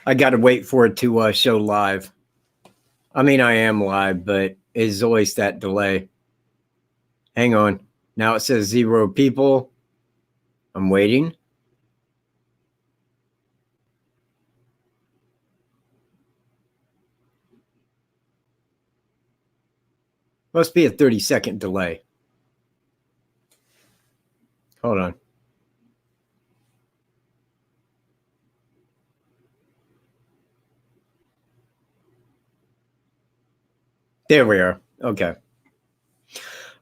I got to wait for it to show live. I mean, I am live, but it's always that delay. Hang on. Now it says 0 people. I'm waiting. Must be a 30-second delay. Hold on. There we are. Okay.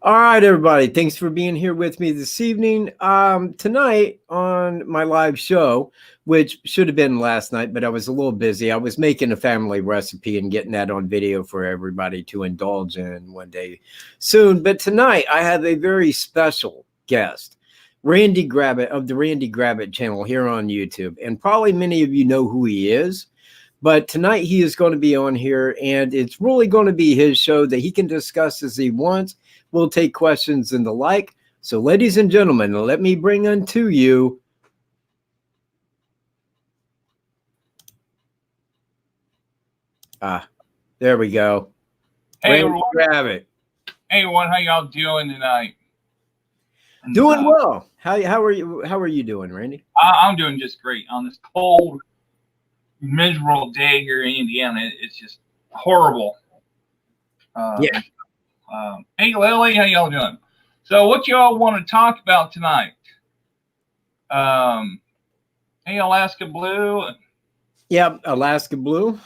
All right, everybody. Thanks for being here with me this evening. Tonight on my live show, which should have been last night, but I was a little busy. I was making a family recipe and getting that on video for everybody to indulge in one day soon. But tonight I have a very special guest, Randy Gravitt of the Randy Gravitt channel here on YouTube. And probably many of you know who he is. But tonight he is going to be on here, and it's really going to be his show that he can discuss as he wants. We'll take questions and the like. So, ladies and gentlemen, let me bring unto you there we go. Hey, Randy Gravitt. Hey everyone, how y'all doing tonight? Doing well. How are you? How are you doing, Randy? I'm doing just great on this cold, miserable day here in Indiana. It's just horrible. Yeah. Hey Lily, how y'all doing? So what y'all want to talk about tonight? Hey Alaska Blue. Yeah, Alaska Blue.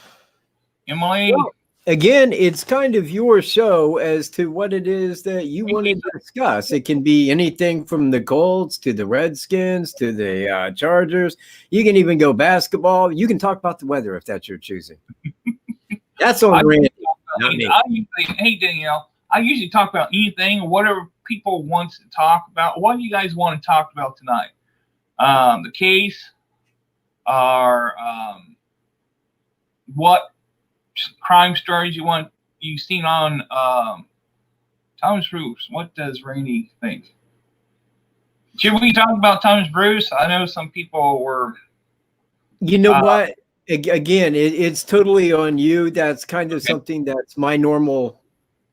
Emily. Well, again, it's kind of your show as to what it is that you want to discuss. It can be anything from the Colts to the Redskins to the Chargers. You can even go basketball. You can talk about the weather if that's your choosing. That's on Randy. Hey Danielle, I usually talk about anything, whatever people want to talk about. What do you guys want to talk about tonight? The case, or what crime stories you've seen on Thomas Bruce? What does Randy think? Should we talk about Thomas Bruce? I know some people were. You know what? Again, it's totally on you. That's kind of something that's my normal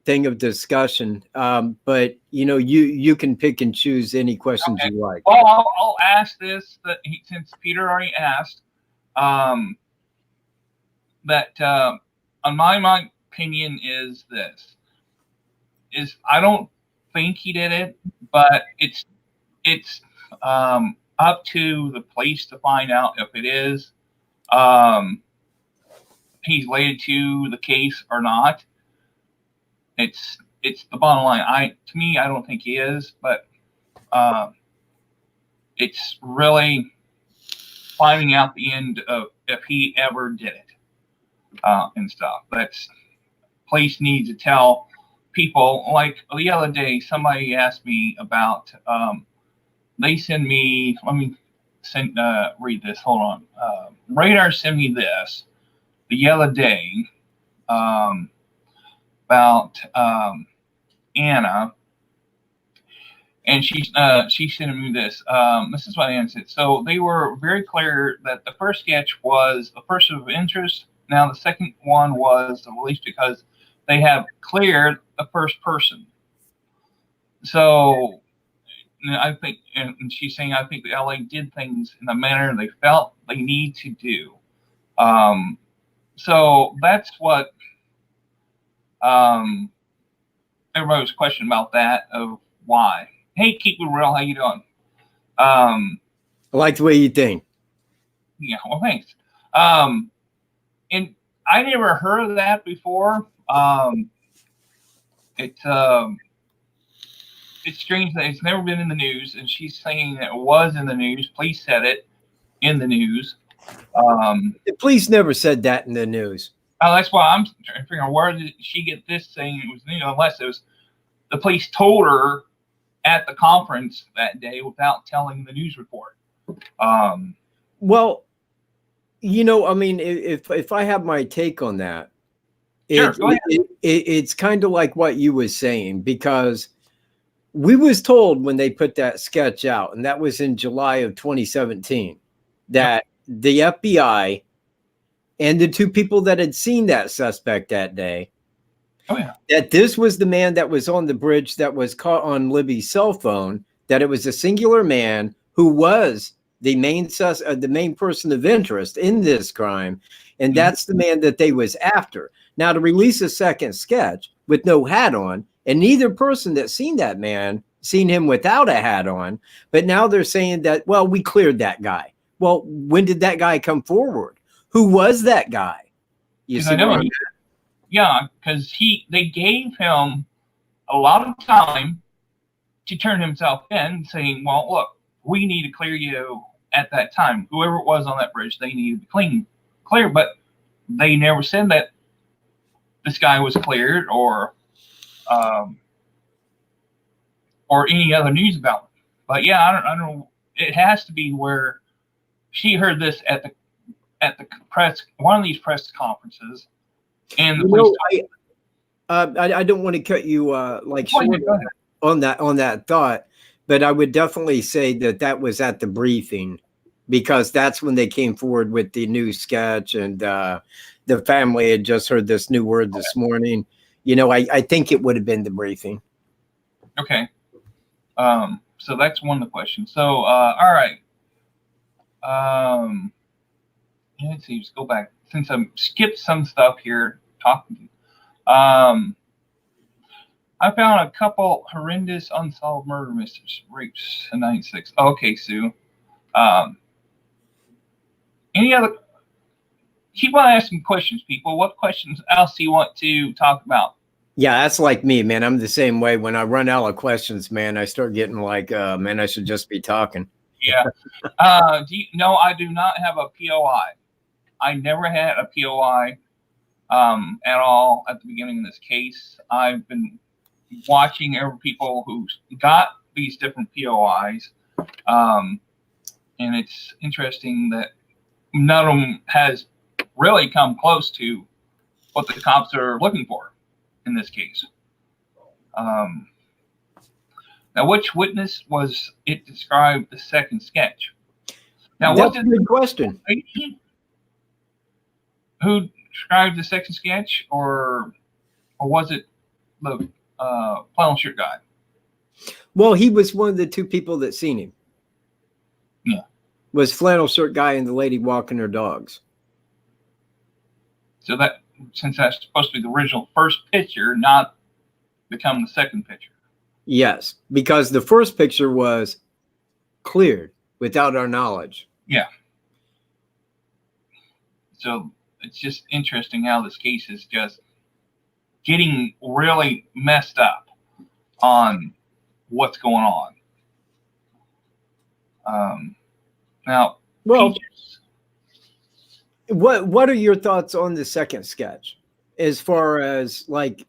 thing of discussion. But you can pick and choose any questions you like. Well, I'll ask this since Peter already asked. On my opinion is this: I don't think he did it, but it's up to the police to find out if it is he's related to the case or not. It's the bottom line. To me, I don't think he is, but it's really finding out the end of if he ever did it and stuff. That's police need to tell people. Like the other day, somebody asked me about. They send me. Let me read this. Hold on. Radar sent me this the other day about Anna, and she sent me this. This is what Anna said. So they were very clear that the first sketch was a person of interest. Now the second one was released because they have cleared the first person. So I think, and she's saying, I think the LA did things in the manner they felt they need to do. So that's what everybody was questioning about that, of why. Hey, Keep It Real, how you doing? I like the way you think. Yeah, well, thanks. And I never heard of that before. It's strange that it's never been in the news, and she's saying that it was in the news. Police said it in the news. The police never said that in the news. That's why I'm trying to figure out, where did she get this saying it was news, unless it was the police told her at the conference that day without telling the news report. Well, I mean, if I have my take on that, Sure, go ahead. It's kind of like what you was saying, because we was told when they put that sketch out, and that was in July of 2017, that the FBI and the two people that had seen that suspect that day, Oh yeah. that this was the man that was on the bridge that was caught on Libby's cell phone, that it was a singular man who was the main person of interest in this crime, and that's the man that they was after. Now, to release a second sketch with no hat on, and neither person that seen that man seen him without a hat on, but now they're saying that, well, we cleared that guy. Well, when did that guy come forward? Who was that guy? You see, yeah, because they gave him a lot of time to turn himself in, saying, well, look, we need to clear you at that time. Whoever it was on that bridge, they needed to be clear, but they never said that this guy was cleared or any other news about it. But yeah, I don't know. It has to be where she heard this at the press, one of these press conferences, and the police. I don't want to cut you short on that thought, but I would definitely say that was at the briefing, because that's when they came forward with the new sketch, and the family had just heard this new word this morning. I think it would have been the briefing. Okay. So that's one of the questions. So, all right. Let's see, just go back. Since I skipped some stuff here, talking. I found a couple horrendous unsolved murder mysteries. Rapes in 96. Okay, Sue. Any other? Keep on asking questions, people. What questions else do you want to talk about? Yeah, that's like me, man. I'm the same way. When I run out of questions, man, I start getting like, man, I should just be talking. Yeah. No, I do not have a POI. I never had a POI at all at the beginning of this case. I've been watching every people who got these different POIs, and it's interesting that none of them has really come close to what the cops are looking for in this case. Now, which witness was it described the second sketch? Now, that's a good question. Who described the second sketch, or was it the flannel shirt guy? Well, he was one of the two people that seen him. Yeah. Was flannel shirt guy and the lady walking her dogs. So that, since that's supposed to be the original first picture, not become the second picture. Yes, because the first picture was cleared without our knowledge. Yeah. So it's just interesting how this case is just getting really messed up on what's going on. Now, well, what are your thoughts on the second sketch, as far as like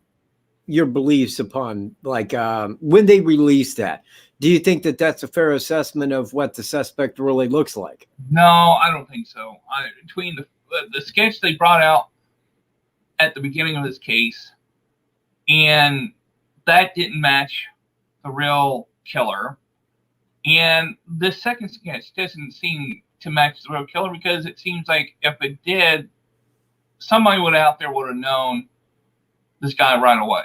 your beliefs upon like when they release that? Do you think that that's a fair assessment of what the suspect really looks like? No, I don't think so. Between the sketch they brought out at the beginning of this case, and that didn't match the real killer, and the second sketch doesn't seem to match the real killer, because it seems like if it did, somebody out there would have known this guy right away.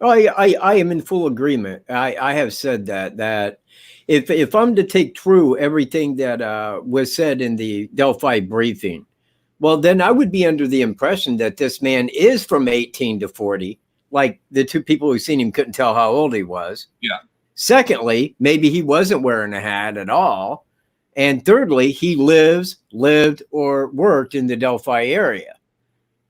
Oh, I am in full agreement. I have said that if I'm to take true everything that was said in the Delphi briefing, well, then I would be under the impression that this man is from 18 to 40. Like the two people who seen him couldn't tell how old he was. Yeah. Secondly, maybe he wasn't wearing a hat at all. And thirdly, he lived or worked in the Delphi area.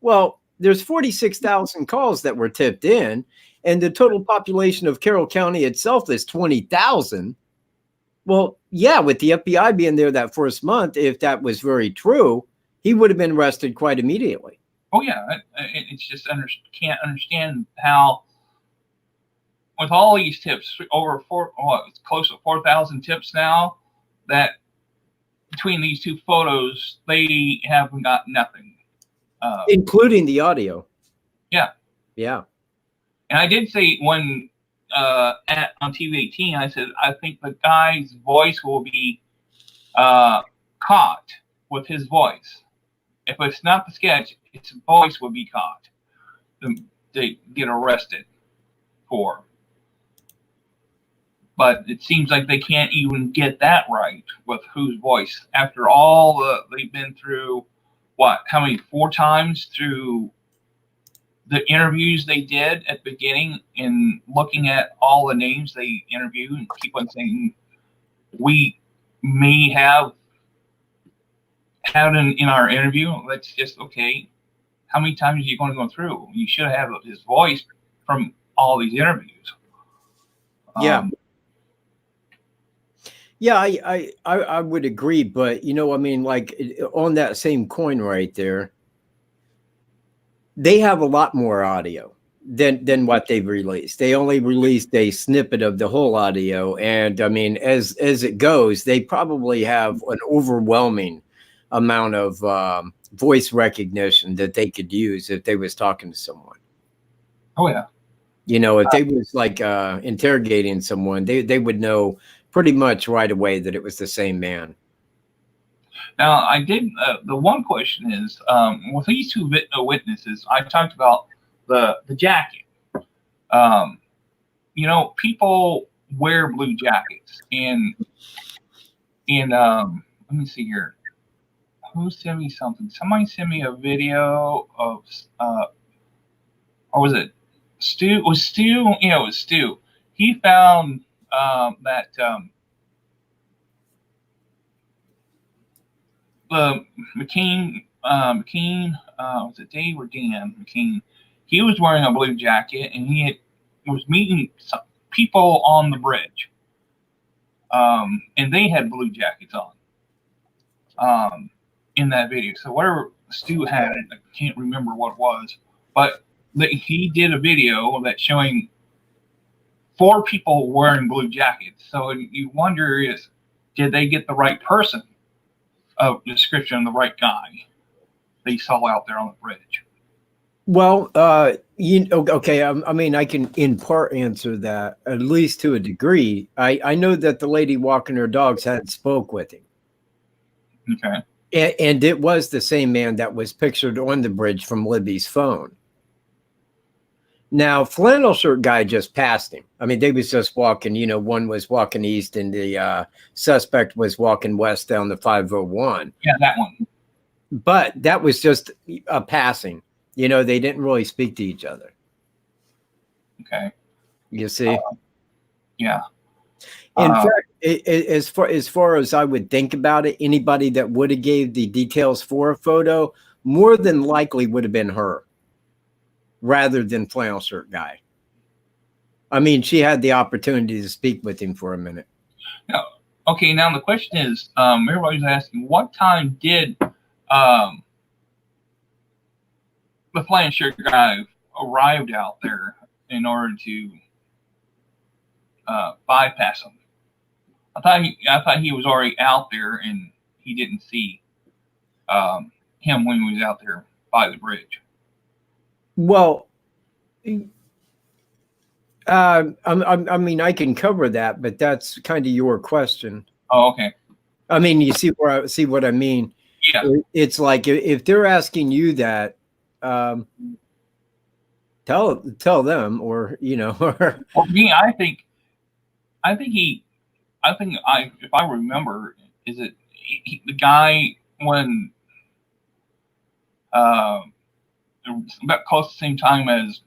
Well, there's 46,000 calls that were tipped in, and the total population of Carroll County itself is 20,000. Well, yeah, with the FBI being there that first month, if that was very true, he would have been arrested quite immediately. Oh, yeah. It's just can't understand how, with all these tips, it's close to 4,000 tips now, that between these two photos, they haven't got nothing. Including the audio. Yeah. Yeah. And I did say on TV 18, I said, I think the guy's voice will be caught with his voice if it's not the sketch, its voice would be caught. They get arrested for. But it seems like they can't even get that right with whose voice after all they've been through. What? How many? 4 times through the interviews they did at the beginning and looking at all the names they interviewed and keep on saying we may have had in our interview. Let's just okay. How many times are you going to go through? You should have his voice from all these interviews. Yeah. Yeah, I would agree, but I mean, like on that same coin right there, they have a lot more audio than what they've released. They only released a snippet of the whole audio, and I mean, as it goes, they probably have an overwhelming amount of voice recognition that they could use if they was talking to someone. Oh yeah. If they was like interrogating someone, they would know pretty much right away that it was the same man. Now, I did. The one question is, with these two witnesses, I talked about the jacket. People wear blue jackets, and let me see here. Who sent me something? Somebody sent me a video of, or was it Stu? It was Stu. It was Stu. He found that. McKean, was it Dave or Dan McKean? He was wearing a blue jacket, and he was meeting some people on the bridge, and they had blue jackets on in that video. So whatever Stu had, I can't remember what it was, but he did a video that's showing 4 people wearing blue jackets. So you wonder did they get the right person? Of description of the right guy they saw out there on the bridge. Well, okay. I mean, I can in part answer that, at least to a degree. I know that the lady walking her dogs had spoke with him. Okay. And it was the same man that was pictured on the bridge from Libby's phone. Now, flannel shirt guy just passed him. I mean, they was just walking, one was walking east and the suspect was walking west down the 501. Yeah, that one. But that was just a passing. They didn't really speak to each other. Okay. You see? Yeah. In fact, as far as I would think about it, anybody that would have gave the details for a photo more than likely would have been her, rather than flannel shirt guy. I mean, she had the opportunity to speak with him for a minute. Now, okay, now the question is, everybody's asking, what time did the flannel shirt guy arrived out there in order to bypass him? I thought he was already out there and he didn't see him when he was out there by the bridge. Well, I mean, I can cover that, but that's kind of your question. Oh, okay. I mean, you see what I mean? Yeah. It's like if they're asking you that, tell them, or For me, I think if I remember, is it the guy when about close to the same time as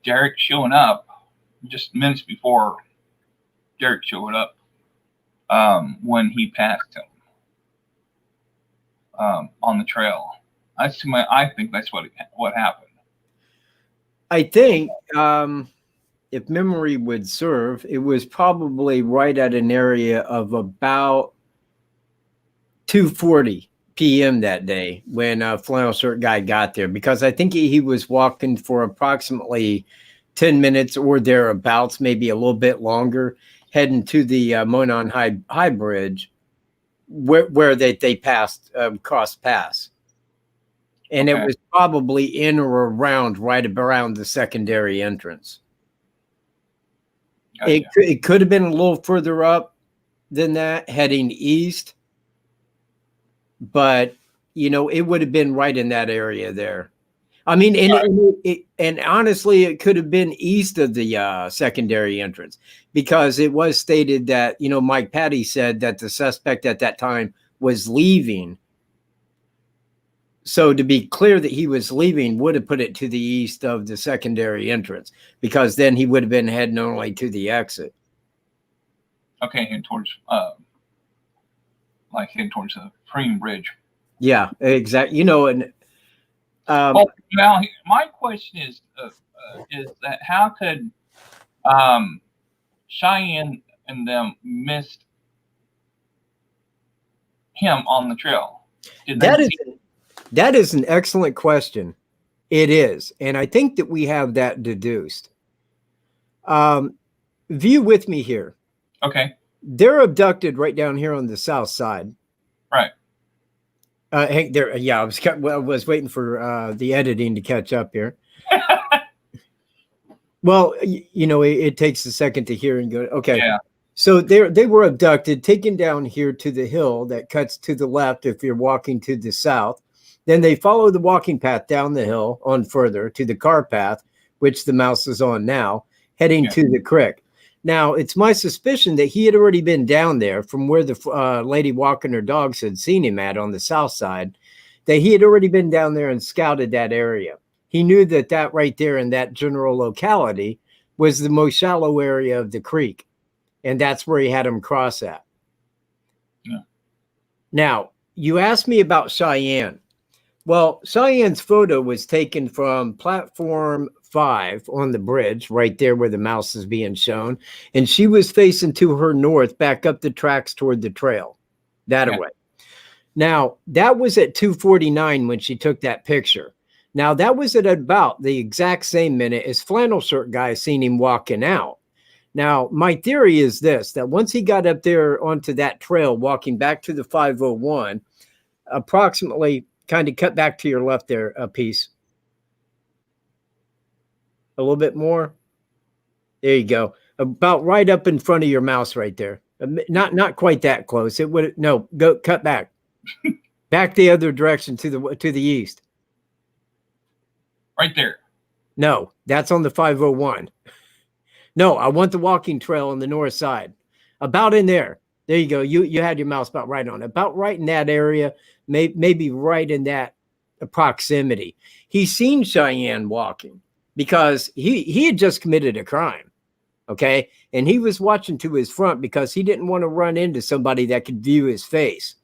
Derek showing up, just minutes before Derek showed up, when he passed him on the trail. I think that's what happened. I think if memory would serve, it was probably right at an area of about 2:40 p.m. that day when flannel shirt guy got there, because I think he was walking for approximately 10 minutes or thereabouts, maybe a little bit longer, heading to the Monon High Bridge, where they passed Cross Pass. And Okay. It was probably in or around right around the secondary entrance. Gotcha. It could have been a little further up than that, heading east. But it would have been right in that area there. I mean, and honestly, it could have been east of the secondary entrance, because it was stated that, Mike Patty said that the suspect at that time was leaving. So to be clear that he was leaving would have put it to the east of the secondary entrance, because then he would have been heading only to the exit. Okay, and towards heading towards the Freeman Bridge. Yeah, exactly. And well, now my question is that how could Cheyenne and them missed him on the trail? That is an excellent question. It is, and I think that we have that deduced. View with me here. Okay. They're abducted right down here on the south side. Right. Hank, there. Yeah, I was waiting for the editing to catch up here. Well, it takes a second to hear and go. Okay. Yeah. So they were abducted, taken down here to the hill that cuts to the left if you're walking to the south. Then they follow the walking path down the hill on further to the car path, which the mouse is on now, heading to the creek. Now, it's my suspicion that he had already been down there from where the lady walking her dogs had seen him at on the south side, that he had already been down there and scouted that area. He knew that right there in that general locality was the most shallow area of the creek, and that's where he had him cross at. Yeah. Now, you asked me about Cheyenne. Well, Cheyenne's photo was taken from platform 5 on the bridge, right there where the mouse is being shown. And she was facing to her north, back up the tracks toward the trail, that way. Now, that was at 2:49 when she took that picture. Now, that was at about the exact same minute as Flannel Shirt Guy seen him walking out. Now, my theory is this, that once he got up there onto that trail, walking back to the 501, approximately, kind of cut back to your left there a piece. A little bit more. There you go. About right up in front of your mouse right there. Not quite that close. It would go cut back. Back the other direction to the east. Right there. No, that's on the 501. No, I want the walking trail on the north side. About in there. There you go. You had your mouse about right on it. About right in that area, maybe right in that proximity. He's seen Cheyenne walking because he had just committed a crime. Okay. And he was watching to his front because he didn't want to run into somebody that could view his face.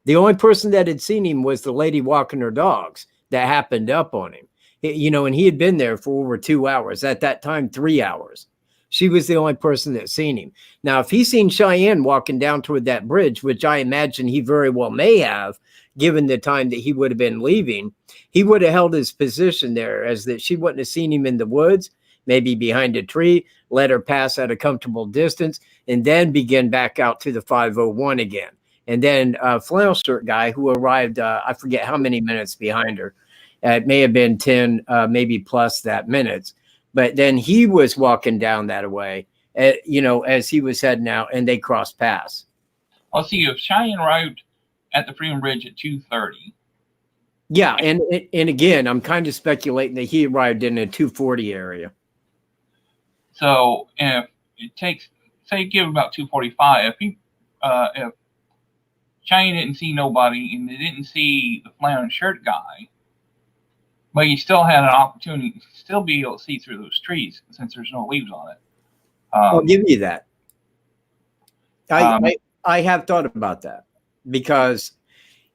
The only person that had seen him was the lady walking her dogs that happened up on him. And he had been there for over 2 hours. At that time, 3 hours. She was the only person that seen him. Now, if he's seen Cheyenne walking down toward that bridge, which I imagine he very well may have, given the time that he would have been leaving, he would have held his position there as that she wouldn't have seen him in the woods, maybe behind a tree, let her pass at a comfortable distance, and then begin back out to the 501 again. And then Flannel Shirt Guy, who arrived, I forget how many minutes behind her. It may have been 10, maybe plus that minutes. But then he was walking down that way, as he was heading out, and they crossed paths. Well, see, if Cheyenne arrived at the Freeman Bridge at 2:30. Yeah, and again, I'm kind of speculating that he arrived in a 2:40 area. So if it takes, say, give about 2:45, if Cheyenne didn't see nobody and they didn't see the flannel shirt guy, but you still had an opportunity to still be able to see through those trees since there's no leaves on it. I'll give you that. I have thought about that because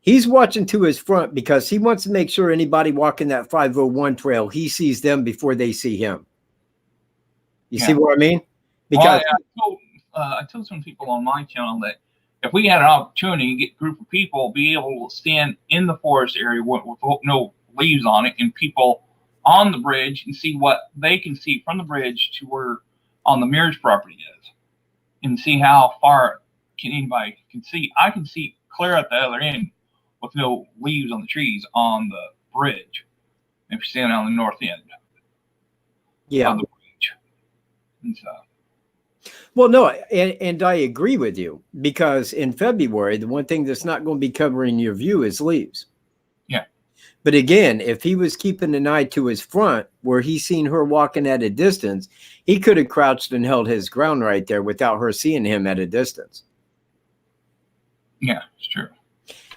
he's watching to his front because he wants to make sure anybody walking that 501 trail, he sees them before they see him. You see what I mean? Because I told some people on my channel that if we had an opportunity to get a group of people be able to stand in the forest area with no leaves on it and people on the bridge and see what they can see from the bridge to where on the Mears property is and see how far anybody can see. I can see clear at the other end with no leaves on the trees on the bridge if you're standing on the north end of the bridge. And so. Well, no, and I agree with you, because in February, the one thing that's not going to be covering your view is leaves. Yeah. But again, if he was keeping an eye to his front where he seen her walking at a distance, he could have crouched and held his ground right there without her seeing him at a distance. Yeah, it's true.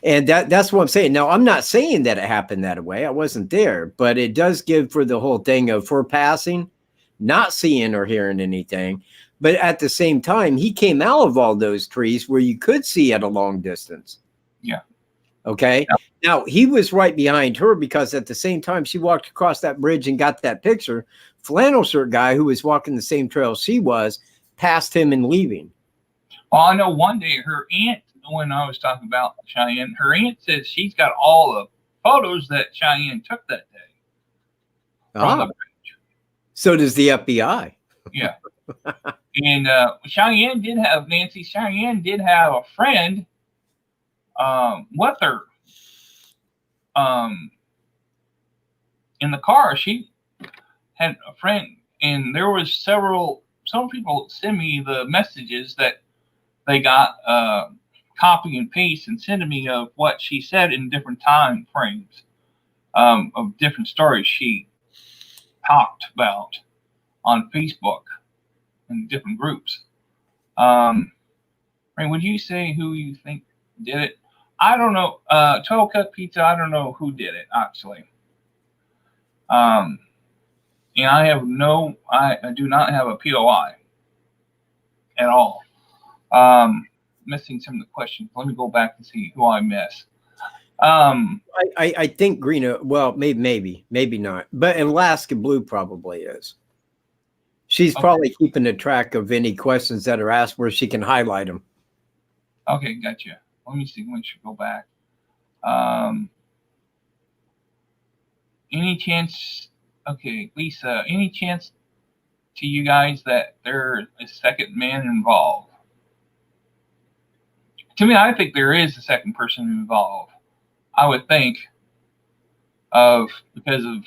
And that's what I'm saying. Now, I'm not saying that it happened that way. I wasn't there, but it does give for the whole thing of her passing, not seeing or hearing anything. But at the same time, he came out of all those trees where you could see at a long distance. Yeah. Okay. Yeah. Now, he was right behind her, because at the same time she walked across that bridge and got that picture, flannel shirt guy who was walking the same trail she was passed him and leaving. Well, I know one day her aunt, when I was talking about Cheyenne, her aunt says she's got all the photos that Cheyenne took that day from the bridge. So does the FBI. Yeah. And Cheyenne did have a friend with her in the car. She had a friend, and there was some people send me the messages that they got copy and paste and send to me of what she said in different time frames of different stories she talked about on Facebook in different groups. Would you say who you think did it? I don't know. Total Cut Pizza, I don't know who did it, actually. And I do not have a POI at all. Missing some of the questions. Let me go back and see who I missed. I think Greena, well, maybe not, but Alaska Blue probably is. She's probably keeping a track of any questions that are asked where she can highlight them. Okay, gotcha. Let me see. Let me go back. Any chance? Okay, Lisa. Any chance to you guys that there's a second man involved? To me, I think there is a second person involved. I would think because of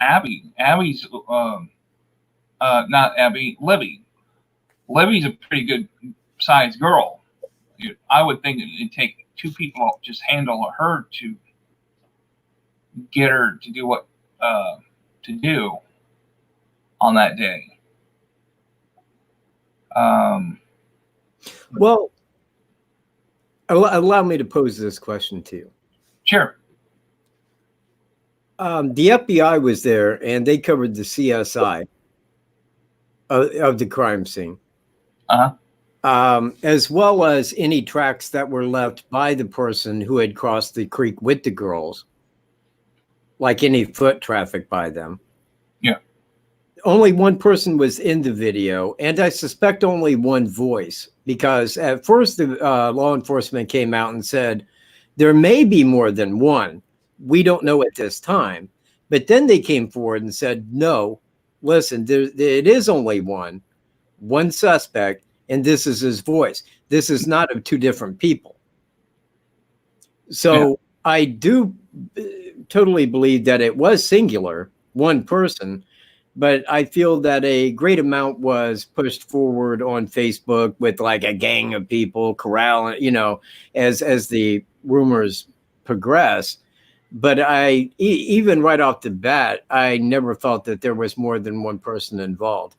Abby. Abby's not Abby. Libby. Libby's a pretty good sized girl. I would think it'd take two people to just handle her to get her to do what to do on that day. Well, allow me to pose this question to you. Sure. The FBI was there, and they covered the CSI of the crime scene. As well as any tracks that were left by the person who had crossed the creek with the girls, like any foot traffic by them. Yeah. Only one person was in the video, and I suspect only one voice, because at first the law enforcement came out and said there may be more than one. We don't know at this time. But then they came forward and said, no, listen, it is only one suspect, and this is his voice. This is not of two different people. So yeah. I do totally believe that it was singular, one person, but I feel that a great amount was pushed forward on Facebook with like a gang of people corralling, as the rumors progress. But even right off the bat, I never felt that there was more than one person involved.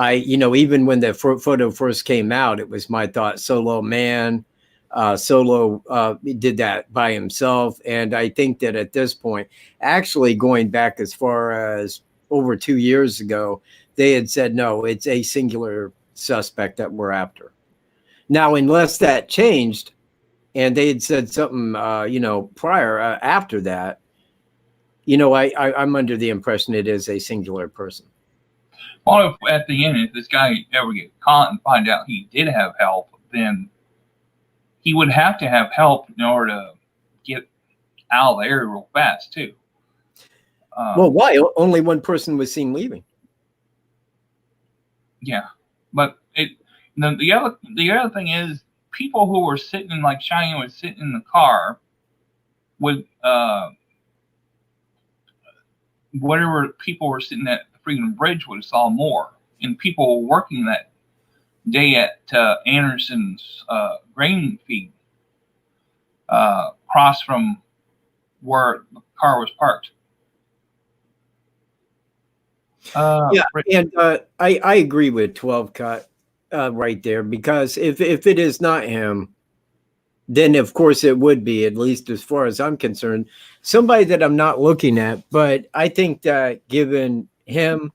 Even when the photo first came out, it was my thought, Solo man, Solo did that by himself. And I think that at this point, actually going back as far as over 2 years ago, they had said, no, it's a singular suspect that we're after. Now, unless that changed, and they had said something, prior, after that, I'm under the impression it is a singular person. Well, if at the end, if this guy ever get caught and find out he did have help, then he would have to have help in order to get out of the area real fast, too. Well, why? Only one person was seen leaving. Yeah, but the other thing is, people who were sitting, like Cheyenne was sitting in the car with whatever people were sitting at the freaking bridge would have saw more, and people were working that day at Anderson's grain feed, across from where the car was parked. Yeah, and I agree with 12 Cut right there, because if it is not him, then of course it would be, at least as far as I'm concerned, somebody that I'm not looking at. But I think that given him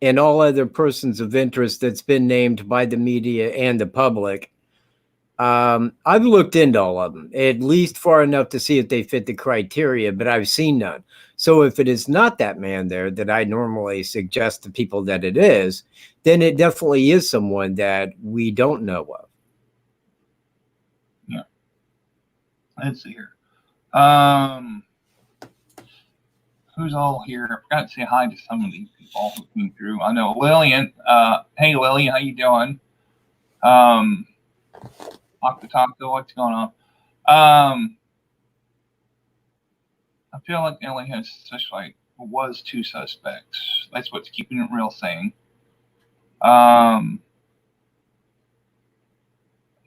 and all other persons of interest that's been named by the media and the public, I've looked into all of them, at least far enough to see if they fit the criteria, but I've seen none. So if it is not that man there that I normally suggest to people that it is, then it definitely is someone that we don't know of. Yeah. Let's see here. Who's all here? I forgot to say hi to some of these people who came through. I know Lillian. Hey Lily, how you doing? Taco, what's going on? I feel like it only has such like was 2 suspects. That's what's keeping it real saying.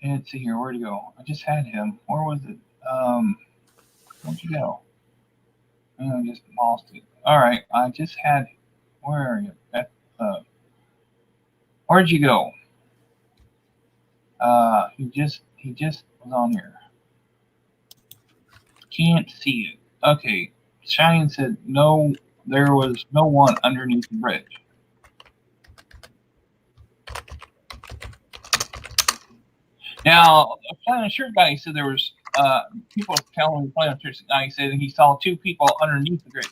Let's see here. Where'd he go? I just had him. Where was it? Where'd you go? I just lost it. All right, I just had. Where are you? Where'd you go? He just was on here. Can't see it. Okay. Cheyenne said no, there was no one underneath the bridge. Now, a Planet Shirt guy said there was people telling the Planet Shirt guy said that he saw 2 people underneath the bridge.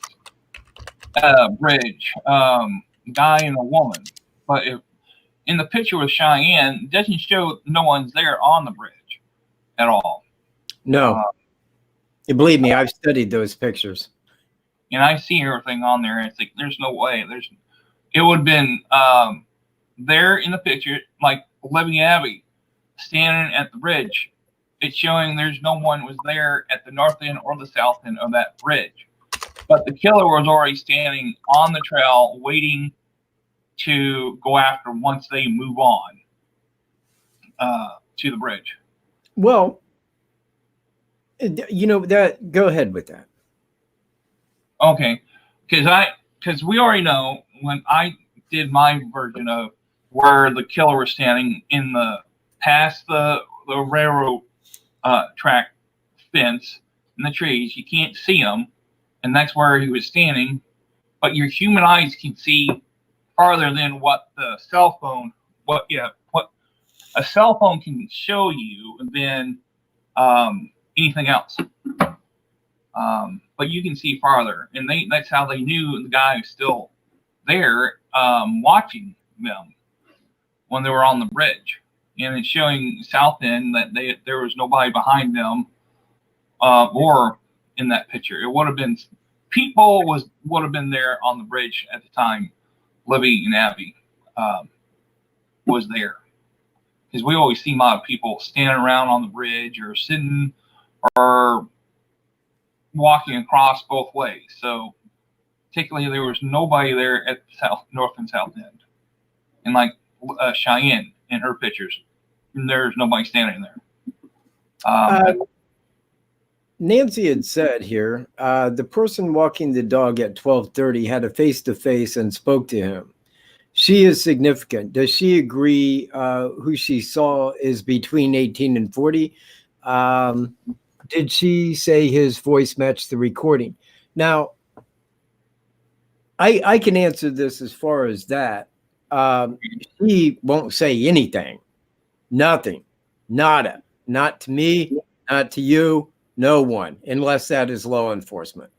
Guy and a woman. But if in the picture with Cheyenne, it doesn't show no one's there on the bridge at all. No. You believe me, I've studied those pictures. And I see everything on there, and it's like, there's no way. It would have been there in the picture, like Libby Abbey standing at the bridge. It's showing there's no one was there at the north end or the south end of that bridge. But the killer was already standing on the trail waiting to go after once they move on to the bridge. Well, that. Go ahead with that. Okay, because we already know when I did my version of where the killer was standing in the past the railroad track fence in the trees, you can't see him, and that's where he was standing. But your human eyes can see farther than what the cell phone, what a cell phone can show you than anything else. But you can see farther, and that's how they knew the guy was still there watching them when they were on the bridge. And it's showing south end that there was nobody behind them or in that picture. It would have been people would have been there on the bridge at the time Libby and Abby was there. Because we always see a lot of people standing around on the bridge or sitting or walking across both ways. So particularly there was nobody there at the north and south end. And like Cheyenne in her pictures, there's nobody standing there. Nancy had said here, the person walking the dog at 12:30 had a face-to-face and spoke to him. She is significant. Does she agree who she saw is between 18 and 40? Did she say his voice matched the recording? Now, I can answer this as far as that. She won't say anything. Nothing. Nada. Not to me, not to you, no one, unless that is law enforcement.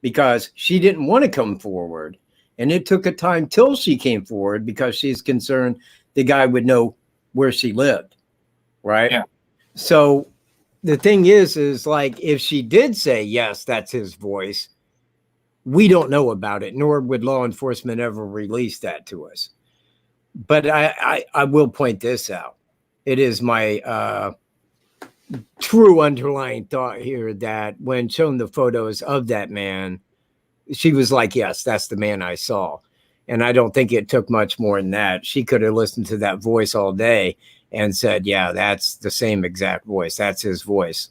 Because she didn't want to come forward. And it took a time till she came forward because she's concerned the guy would know where she lived. Right? Yeah. So the thing is like, if she did say, yes, that's his voice, we don't know about it, nor would law enforcement ever release that to us. But I will point this out. It is my true underlying thought here that when shown the photos of that man, she was like, yes, that's the man I saw. And I don't think it took much more than that. She could have listened to that voice all day and said, yeah, that's the same exact voice. That's his voice.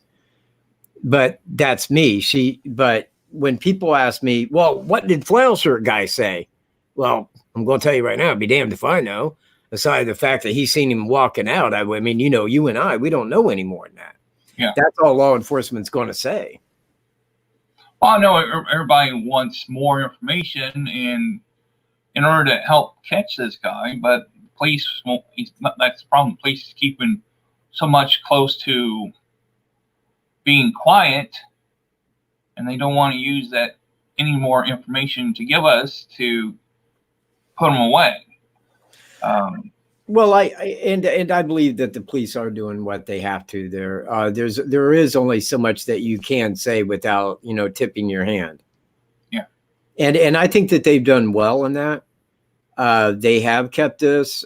But that's me. But when people ask me, well, what did Flail Shirt guy say? Well, I'm going to tell you right now, it'd be damned if I know. Aside the fact that he's seen him walking out. I mean, you and I, we don't know any more than that. Yeah. That's all law enforcement's going to say. Well, I know everybody wants more information and in order to help catch this guy, but police won't. That's the problem. Police is keeping so much close to being quiet, and they don't want to use that any more information to give us to put them away. Well, I believe that the police are doing what they have to. There is only so much that you can say without tipping your hand. Yeah, and I think that they've done well in that. They have kept us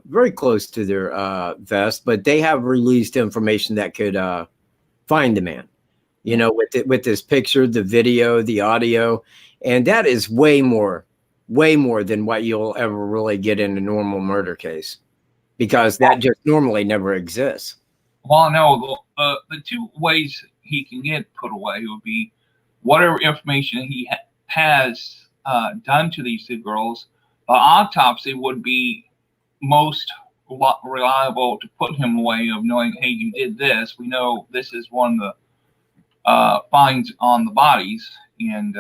very close to their vest, but they have released information that could find the man. With this picture, the video, the audio, and that is way more than what you'll ever really get in a normal murder case, because that just normally never exists. Well, no, the two ways he can get put away would be whatever information he has done to these two girls. The autopsy would be most reliable to put him away of knowing, hey, you did this. We know this is one of the finds on the bodies, and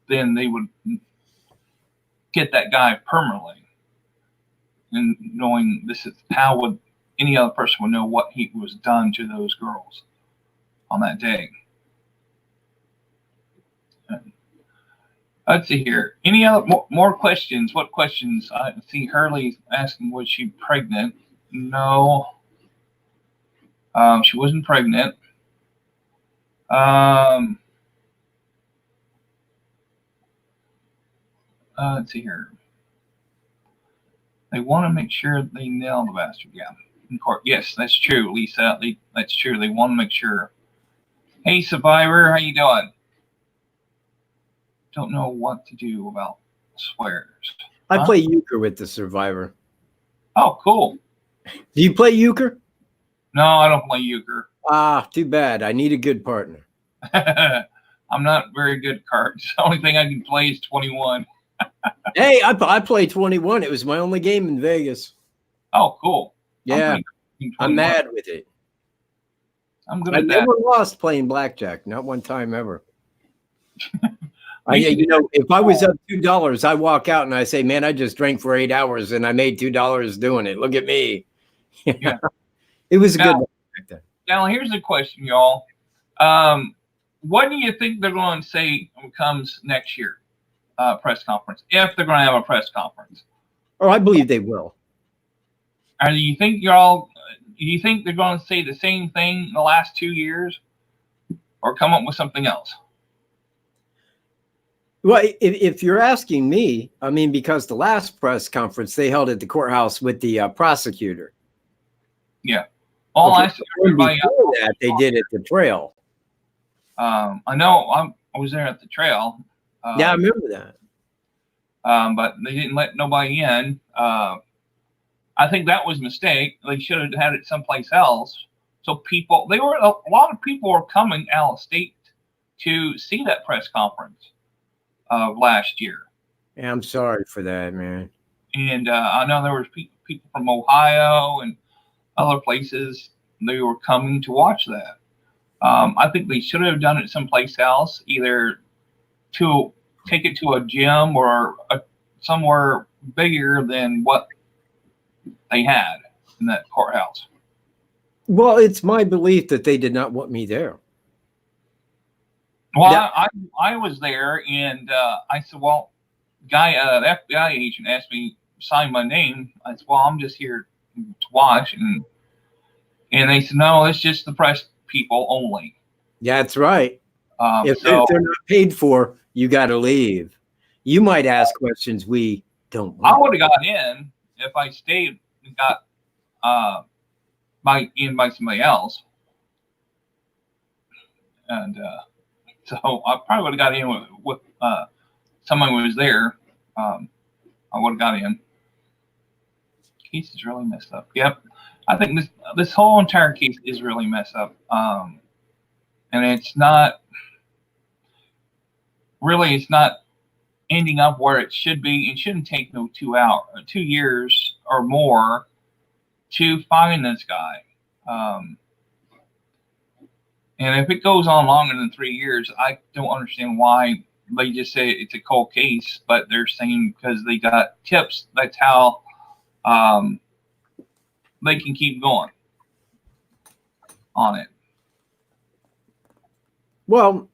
then they would get that guy permanently. And knowing this is how would any other person would know what he was done to those girls on that day. Let's see here. Any other more questions? What questions? I see Hurley asking, was she pregnant? No. She wasn't pregnant. Let's see here. They want to make sure they nail the bastard. Yeah. In court. Yes, that's true, Lisa. That's true. They want to make sure. Hey, Survivor, how you doing? Don't know what to do about swears. I play euchre with the Survivor. Oh, cool. Do you play euchre? No, I don't play euchre. Ah, too bad. I need a good partner. I'm not very good at cards. The only thing I can play is 21. Hey, I played 21. It was my only game in Vegas. Oh, cool. Yeah, I'm mad with it. I'm good I at that. never lost playing blackjack. Not one time ever. If I was up $2, I walk out and I say, man, I just drank for 8 hours and I made $2 doing it. Look at me. Yeah. It was a good one back then. Now, here's the question, y'all. What do you think they're going to say comes next year? Press conference, if they're going to have a press conference. Oh, I believe they will. Or do you think they're going to say the same thing in the last 2 years, or come up with something else? Well, if you're asking me, I mean, because the last press conference they held at the courthouse with the prosecutor. Yeah. All I see everybody before that they did at the trail. I know I was there at the trail. Yeah, I remember that. But they didn't let nobody in. I think that was a mistake. They should have had it someplace else. So a lot of people were coming out of state to see that press conference last year. Yeah, I'm sorry for that, man. And I know there was people from Ohio and other places. They were coming to watch that. I think they should have done it someplace else, either to take it to a gym or somewhere bigger than what they had in that courthouse. Well, it's my belief that they did not want me there. Well, I was there, and I said, well, the FBI agent asked me to sign my name. I said, well, I'm just here to watch. And they said, no, it's just the press people only. Yeah, that's right. If they're not paid for, you got to leave. You might ask questions we don't want. I would have got in if I stayed and got by somebody else. And so I probably would have got in with someone who was there. I would have got in. Case is really messed up. Yep. I think this whole entire case is really messed up. And it's not ending up where it should be. It shouldn't take no 2 years or more to find this guy. And if it goes on longer than 3 years, I don't understand why they just say it's a cold case, but they're saying because they got tips, that's how they can keep going on it. Well,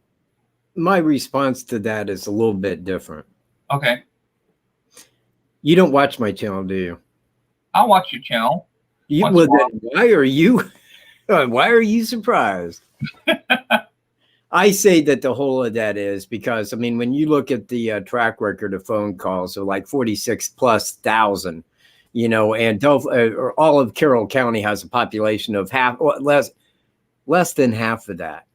my response to that is a little bit different. Okay. You don't watch my channel, do you? I'll watch your channel. Well, then why are you surprised? I say that the whole of that is because, I mean, when you look at the track record of phone calls, so like 46,000+, you know, and or all of Carroll County has a population of less than half of that.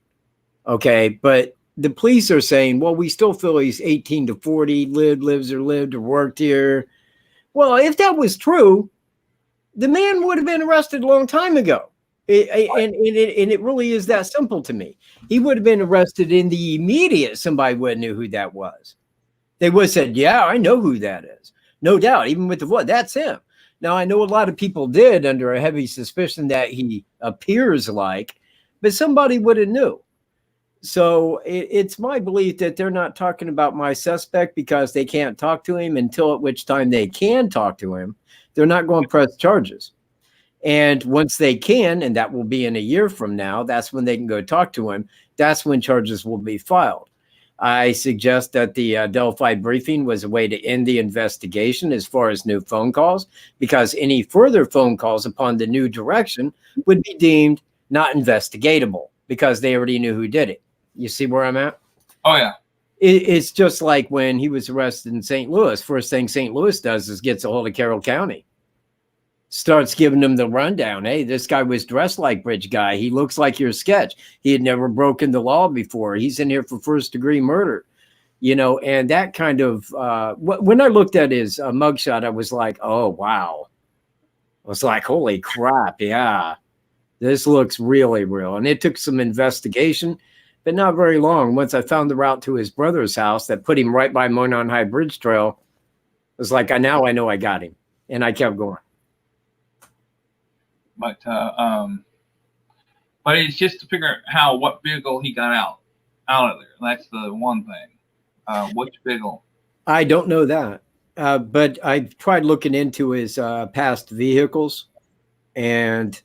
Okay, but the police are saying, well, we still feel he's 18 to 40, lived or worked here. Well, if that was true, the man would have been arrested a long time ago. And it really is that simple to me. He would have been arrested in the immediate. Somebody would have knew who that was. They would have said, yeah, I know who that is. No doubt, even with the voice, that's him. Now, I know a lot of people did under a heavy suspicion that he appears like, but somebody would have knew. So it's my belief that they're not talking about my suspect because they can't talk to him until at which time they can talk to him. They're not going to press charges. And once they can, and that will be in a year from now, that's when they can go talk to him. That's when charges will be filed. I suggest that the Delphi briefing was a way to end the investigation as far as new phone calls, because any further phone calls upon the new direction would be deemed not investigatable because they already knew who did it. You see where I'm at? Oh, yeah. It's just like when he was arrested in St. Louis. First thing St. Louis does is gets a hold of Carroll County. Starts giving them the rundown. Hey, this guy was dressed like Bridge Guy. He looks like your sketch. He had never broken the law before. He's in here for first-degree murder. You know, and that kind of, when I looked at his mugshot, I was like, oh, wow. I was like, holy crap, yeah. This looks really real. And it took some investigation, but not very long. Once I found the route to his brother's house that put him right by Monon High Bridge Trail, it was like, now I know I got him. And I kept going. But it's just to figure out what vehicle he got out of there. That's the one thing. Which vehicle? I don't know that. But I've tried looking into his past vehicles, and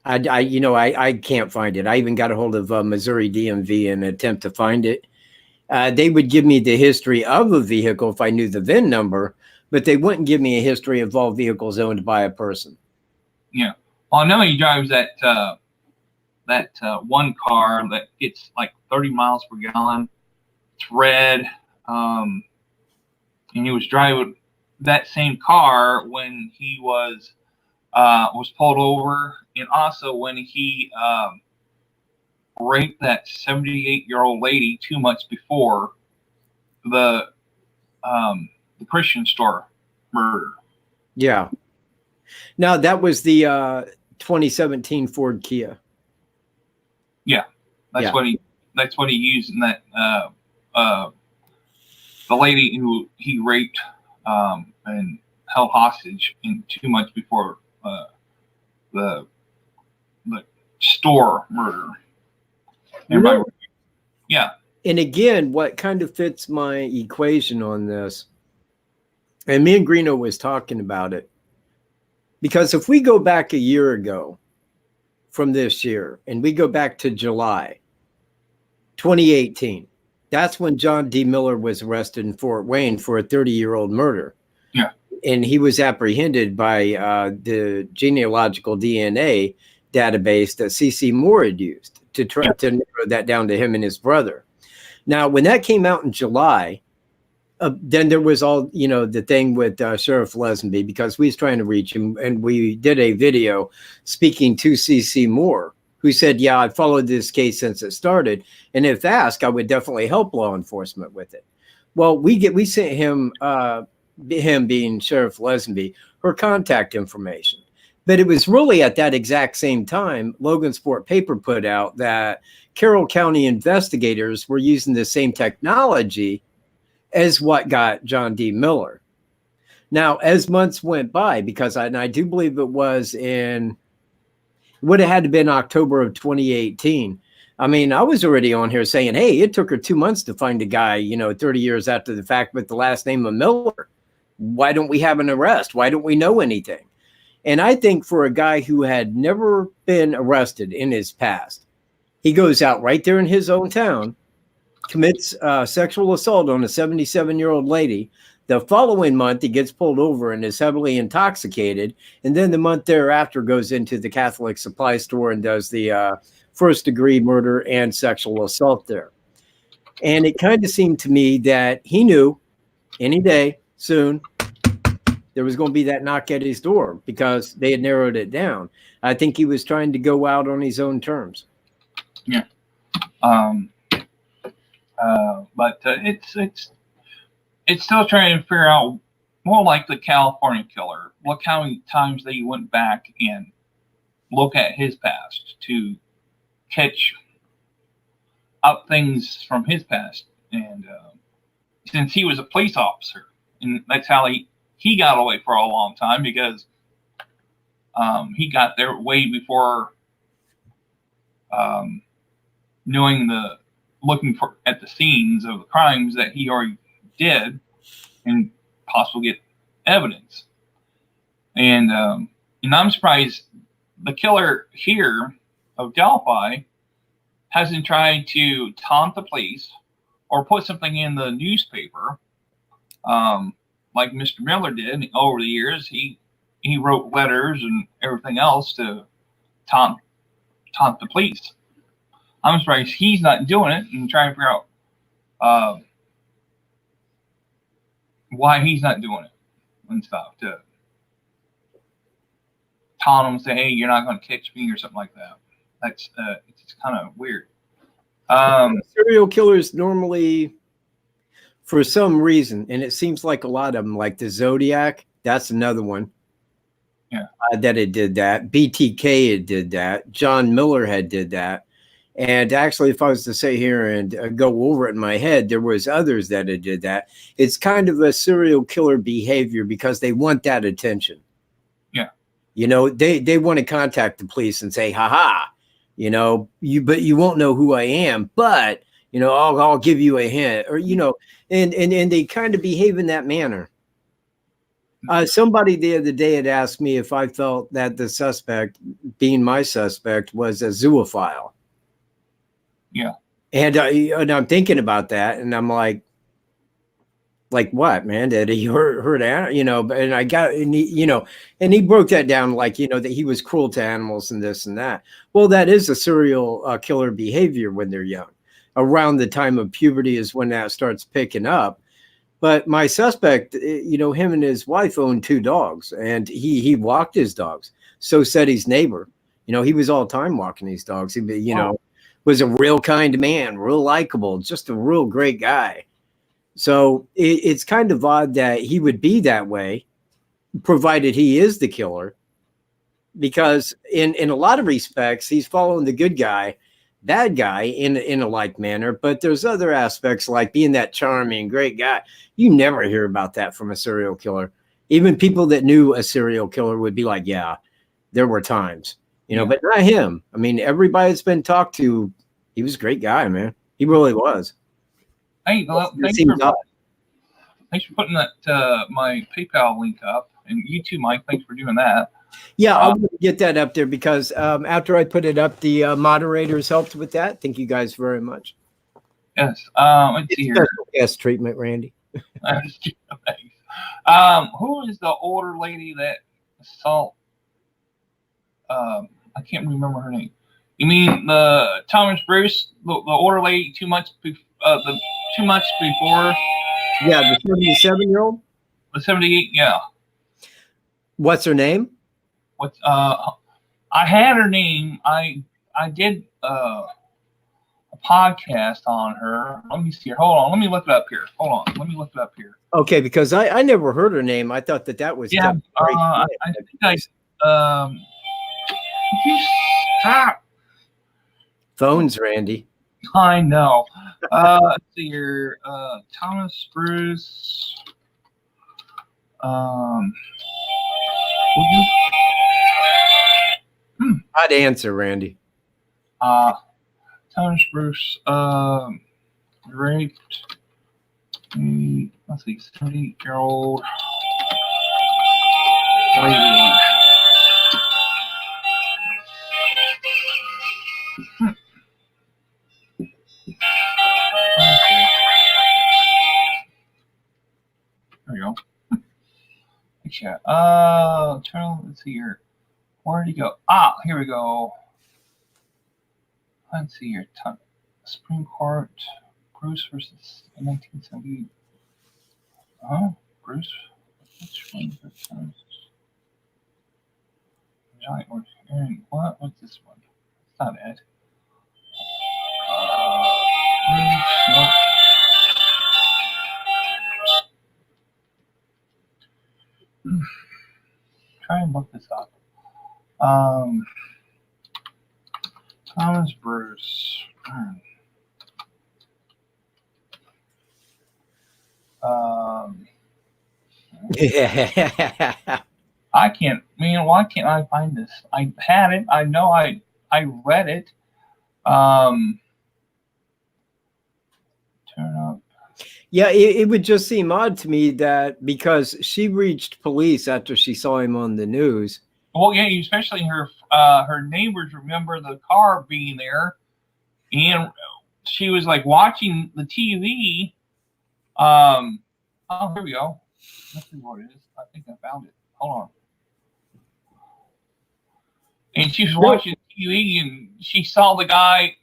I can't find it. I even got a hold of Missouri DMV in an attempt to find it. They would give me the history of a vehicle if I knew the VIN number, but they wouldn't give me a history of all vehicles owned by a person. Yeah. Well, I know he drives that one car that gets like 30 miles per gallon. It's red. And he was driving that same car when he was pulled over, and also when he raped that 78-year-old lady 2 months before the Christian store murder. Yeah. Now that was the 2017 Ford Kia. Yeah, that's what he used in that the lady who he raped and held hostage in 2 months before the store murder. Really? Yeah. And again, what kind of fits my equation on this, and me and Greeno was talking about it, because if we go back a year ago from this year, and we go back to July 2018, that's when John D. Miller was arrested in Fort Wayne for a 30-year-old murder. Yeah. And he was apprehended by the genealogical DNA database that C.C. Moore had used to try to narrow that down to him and his brother. Now, when that came out in July, then there was all, the thing with Sheriff Lesenby, because we was trying to reach him, and we did a video speaking to C.C. Moore, who said, yeah, I followed this case since it started, and if asked, I would definitely help law enforcement with it. Well, we sent him him being Sheriff Lesenby, her contact information. But it was really at that exact same time, Logansport paper put out that Carroll County investigators were using the same technology as what got John D. Miller. Now, as months went by, because I do believe it was would have had to been October of 2018. I mean, I was already on here saying, hey, it took her 2 months to find a guy, 30 years after the fact with the last name of Miller. Why don't we have an arrest? Why don't we know anything? And I think for a guy who had never been arrested in his past, he goes out right there in his own town, commits sexual assault on a 77-year-old lady. The following month, he gets pulled over and is heavily intoxicated. And then the month thereafter goes into the Catholic supply store and does the first-degree murder and sexual assault there. And it kind of seemed to me that he knew any day soon there was going to be that knock at his door because they had narrowed it down. I think he was trying to go out on his own terms. Yeah. But it's still trying to figure out, more like the California killer, how many times they went back and look at his past to catch up things from his past. And since he was a police officer, and that's how he got away for a long time, because he got there way before looking at the scenes of the crimes that he already did and possibly get evidence. And I'm surprised the killer here of Delphi hasn't tried to taunt the police or put something in the newspaper like Mr. Miller did over the years. He wrote letters and everything else to taunt the police. I'm surprised he's not doing it and trying to figure out why he's not doing it and stuff, to taunt him and say, hey, you're not going to catch me or something like that. That's it's kind of weird. Serial killers normally, for some reason, and it seems like a lot of them, like the Zodiac, that's another one. Yeah. That it did that. BTK had did that. John Miller had did that. And actually, if I was to sit here and go over it in my head, there was others that had did that. It's kind of a serial killer behavior because they want that attention. Yeah. They want to contact the police and say, haha, but you won't know who I am, but, I'll give you a hint, or, and they kind of behave in that manner. Somebody the other day had asked me if I felt that the suspect, being my suspect, was a zoophile. Yeah. And I'm thinking about that, and I'm like what, man? Did he hurt animals? And I got, and he broke that down like, that he was cruel to animals and this and that. Well, that is a serial killer behavior when they're young. Around the time of puberty is when that starts picking up. But my suspect, him and his wife owned 2 dogs, and he walked his dogs. So said his neighbor. He was all the time walking these dogs. He, was a real kind man, real likable, just a real great guy. So it's kind of odd that he would be that way, provided he is the killer, because in a lot of respects, he's following the good guy, bad guy in a like manner. But there's other aspects like being that charming, great guy. You never hear about that from a serial killer. Even people that knew a serial killer would be like, yeah, there were times. But not him. I mean, everybody that's been talked to, he was a great guy, man. He really was. Hey, well, thanks for putting that my PayPal link up, and you too, Mike. Thanks for doing that. Yeah, I'll get that up there because after I put it up, the moderators helped with that. Thank you guys very much. Yes. Let's see here. Guest treatment, Randy. Who is the older lady that assault? I can't remember her name. You mean the Thomas Bruce, the older lady 2 months before? The 2 months before? Yeah, the 77-year-old. The 78. Yeah. What's her name? I had her name. I did podcast on her. Let me see here. Hold on. Let me look it up here. Hold on. Let me look it up here. Okay, because I never heard her name. I thought that was Yeah. I think stop. Phones, Randy. I know. Let's see here. Thomas Bruce. I'd answer, Randy. Thomas Bruce. Raped. Let's see, 70-year-old lady. There we go. Yeah. Let's see here. Where did he go? Ah, here we go. Let's see here. Supreme Court. Bruce versus 1970. Oh, Bruce. Which one is this? Giant or Aaron? What? What's this one? It's not it. Bruce. Nope. Try and look this up. Thomas Bruce. I can't. Man, why can't I find this? I had it. I know. I read it. Turn up. Yeah, it would just seem odd to me that because she reached police after she saw him on the news. Well, yeah, especially her neighbors remember the car being there, and she was like watching the TV. Oh, here we go. Let's see what it is. I think I found it. Hold on. And she was watching TV, and she saw the guy.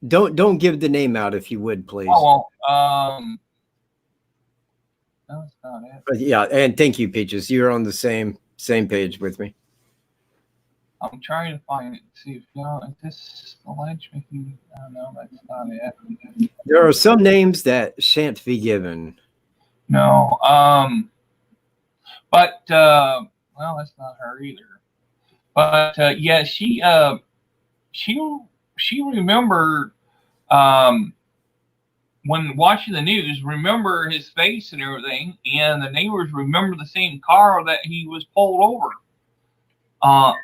Don't give the name out if you would, please. Oh well, that's not it. But yeah, and thank you, Peaches. You're on the same page with me. I'm trying to find it. See if is this alleged making? No, that's not it. There are some names that shan't be given. No, but well, that's not her either. But yeah, she remembered when watching the news, remember his face and everything, and the neighbors remember the same car that he was pulled over.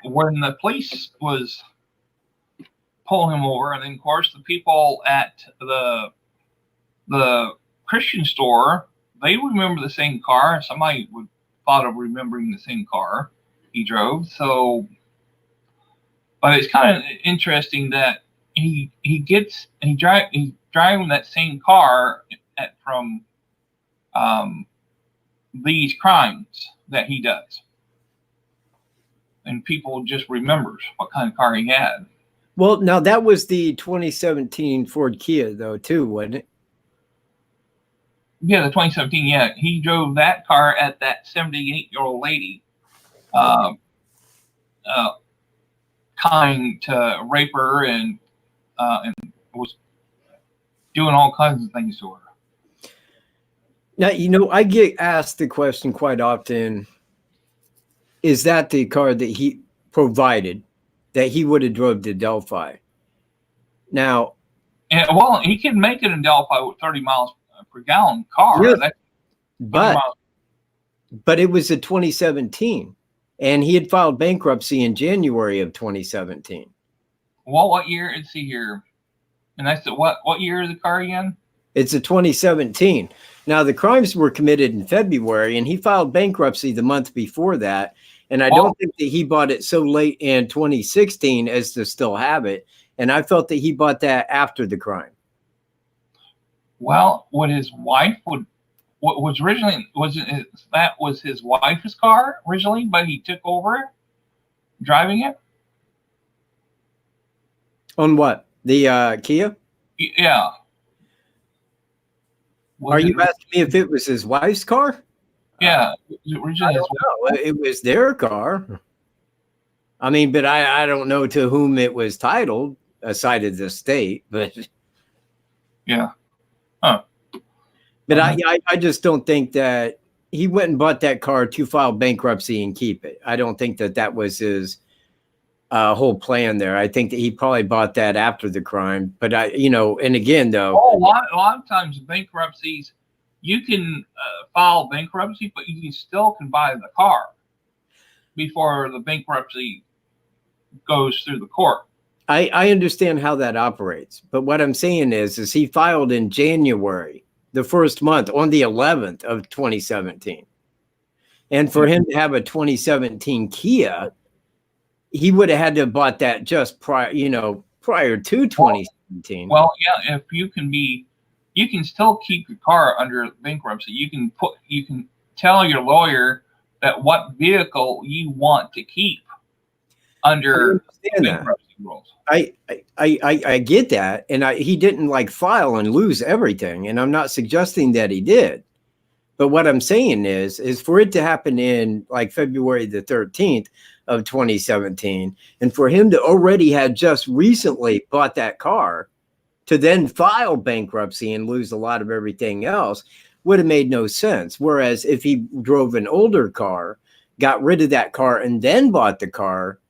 When the police was pulling him over, and then of course the people at the Christian store, they remember the same car. Somebody would thought of remembering the same car he drove. So, but it's kind of interesting that he's driving that same car from these crimes that he does, and people just remembers what kind of car he had. Well, now that was the 2017 Ford Kia, though, too, wasn't it? Yeah, the 2017. Yeah, he drove that car at that 78-year-old lady, trying to rape her and was doing all kinds of things to her. Now, I get asked the question quite often, is that the car that he provided that he would have drove to Delphi? Now, and, well, he can make it in Delphi with 30 miles per gallon car. Yeah, but it was a 2017, and he had filed bankruptcy in January of 2017. Well, what year? Let's see here. And that's what year is the car again? It's a 2017. Now, the crimes were committed in February, and he filed bankruptcy the month before that. And I don't think that he bought it so late in 2016 as to still have it. And I felt that he bought that after the crime. Well, what his wife was originally that was his wife's car originally, but he took over driving it. On what? The Kia? Yeah. Are you asking me if it was his wife's car? Yeah. I don't know. It was their car. I mean, but I don't know to whom it was titled. a side of the state, but Yeah. Huh. but I just don't think that he went and bought that car to file bankruptcy and keep it. I don't think that that was his whole plan there. I think that he probably bought that after the crime. But and again, though, a lot of times bankruptcies, you can file bankruptcy, but you still can buy the car before the bankruptcy goes through the court. I understand how that operates, but what I'm saying is he filed in January, the first month, on the 11th of 2017. And for him to have a 2017 Kia, he would have had to have bought that just prior to 2017. Well, yeah, if you can still keep your car under bankruptcy. You can tell your lawyer that what vehicle you want to keep under bankruptcy rules. I get that, and he didn't file and lose everything, and I'm not suggesting that he did. But what I'm saying is for it to happen in February the 13th of 2017, and for him to already have just recently bought that car, to then file bankruptcy and lose a lot of everything else would have made no sense. Whereas if he drove an older car, got rid of that car, and then bought the car,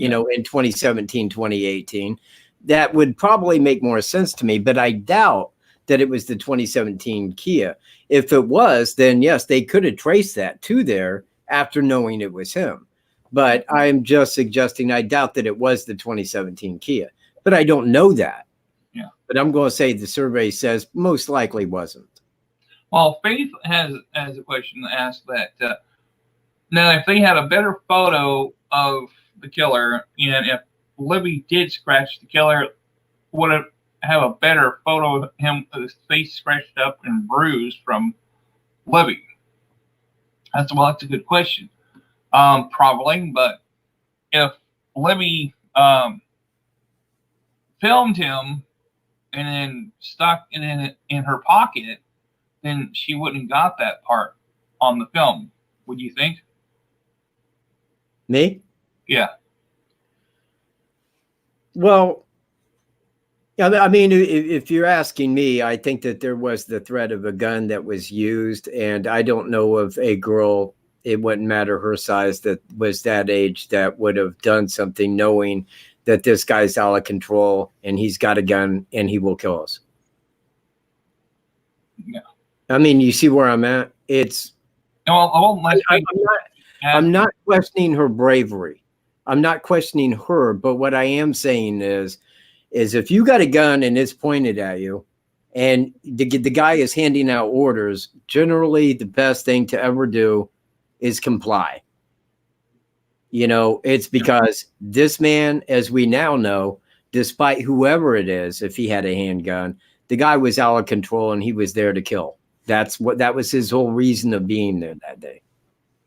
in 2017, 2018, that would probably make more sense to me. But I doubt that it was the 2017 Kia. If it was, then yes, they could have traced that to there after knowing it was him. But I'm just suggesting I doubt that it was the 2017 Kia. But I don't know that. Yeah. But I'm going to say the survey says most likely wasn't. Well, Faith has a question asked that now if they had a better photo of the killer, and if Libby did scratch the killer, would it have a better photo of him with his face scratched up and bruised from Libby? That's a good question. Probably, but if Libby filmed him and then stuck it in her pocket, then she wouldn't have got that part on the film. Would you think? Me? Yeah. Well, I mean, if you're asking me, I think that there was the threat of a gun that was used, and I don't know of a girl, it wouldn't matter her size, that was that age that would have done something knowing that this guy's out of control and he's got a gun and he will kill us. Yeah. I mean, you see where I'm at? I'm not questioning her bravery. I'm not questioning her, but what I am saying is if you got a gun and it's pointed at you and the guy is handing out orders, generally the best thing to ever do is comply. It's because this man, as we now know, despite whoever it is, if he had a handgun, the guy was out of control and he was there to kill. That was his whole reason of being there that day.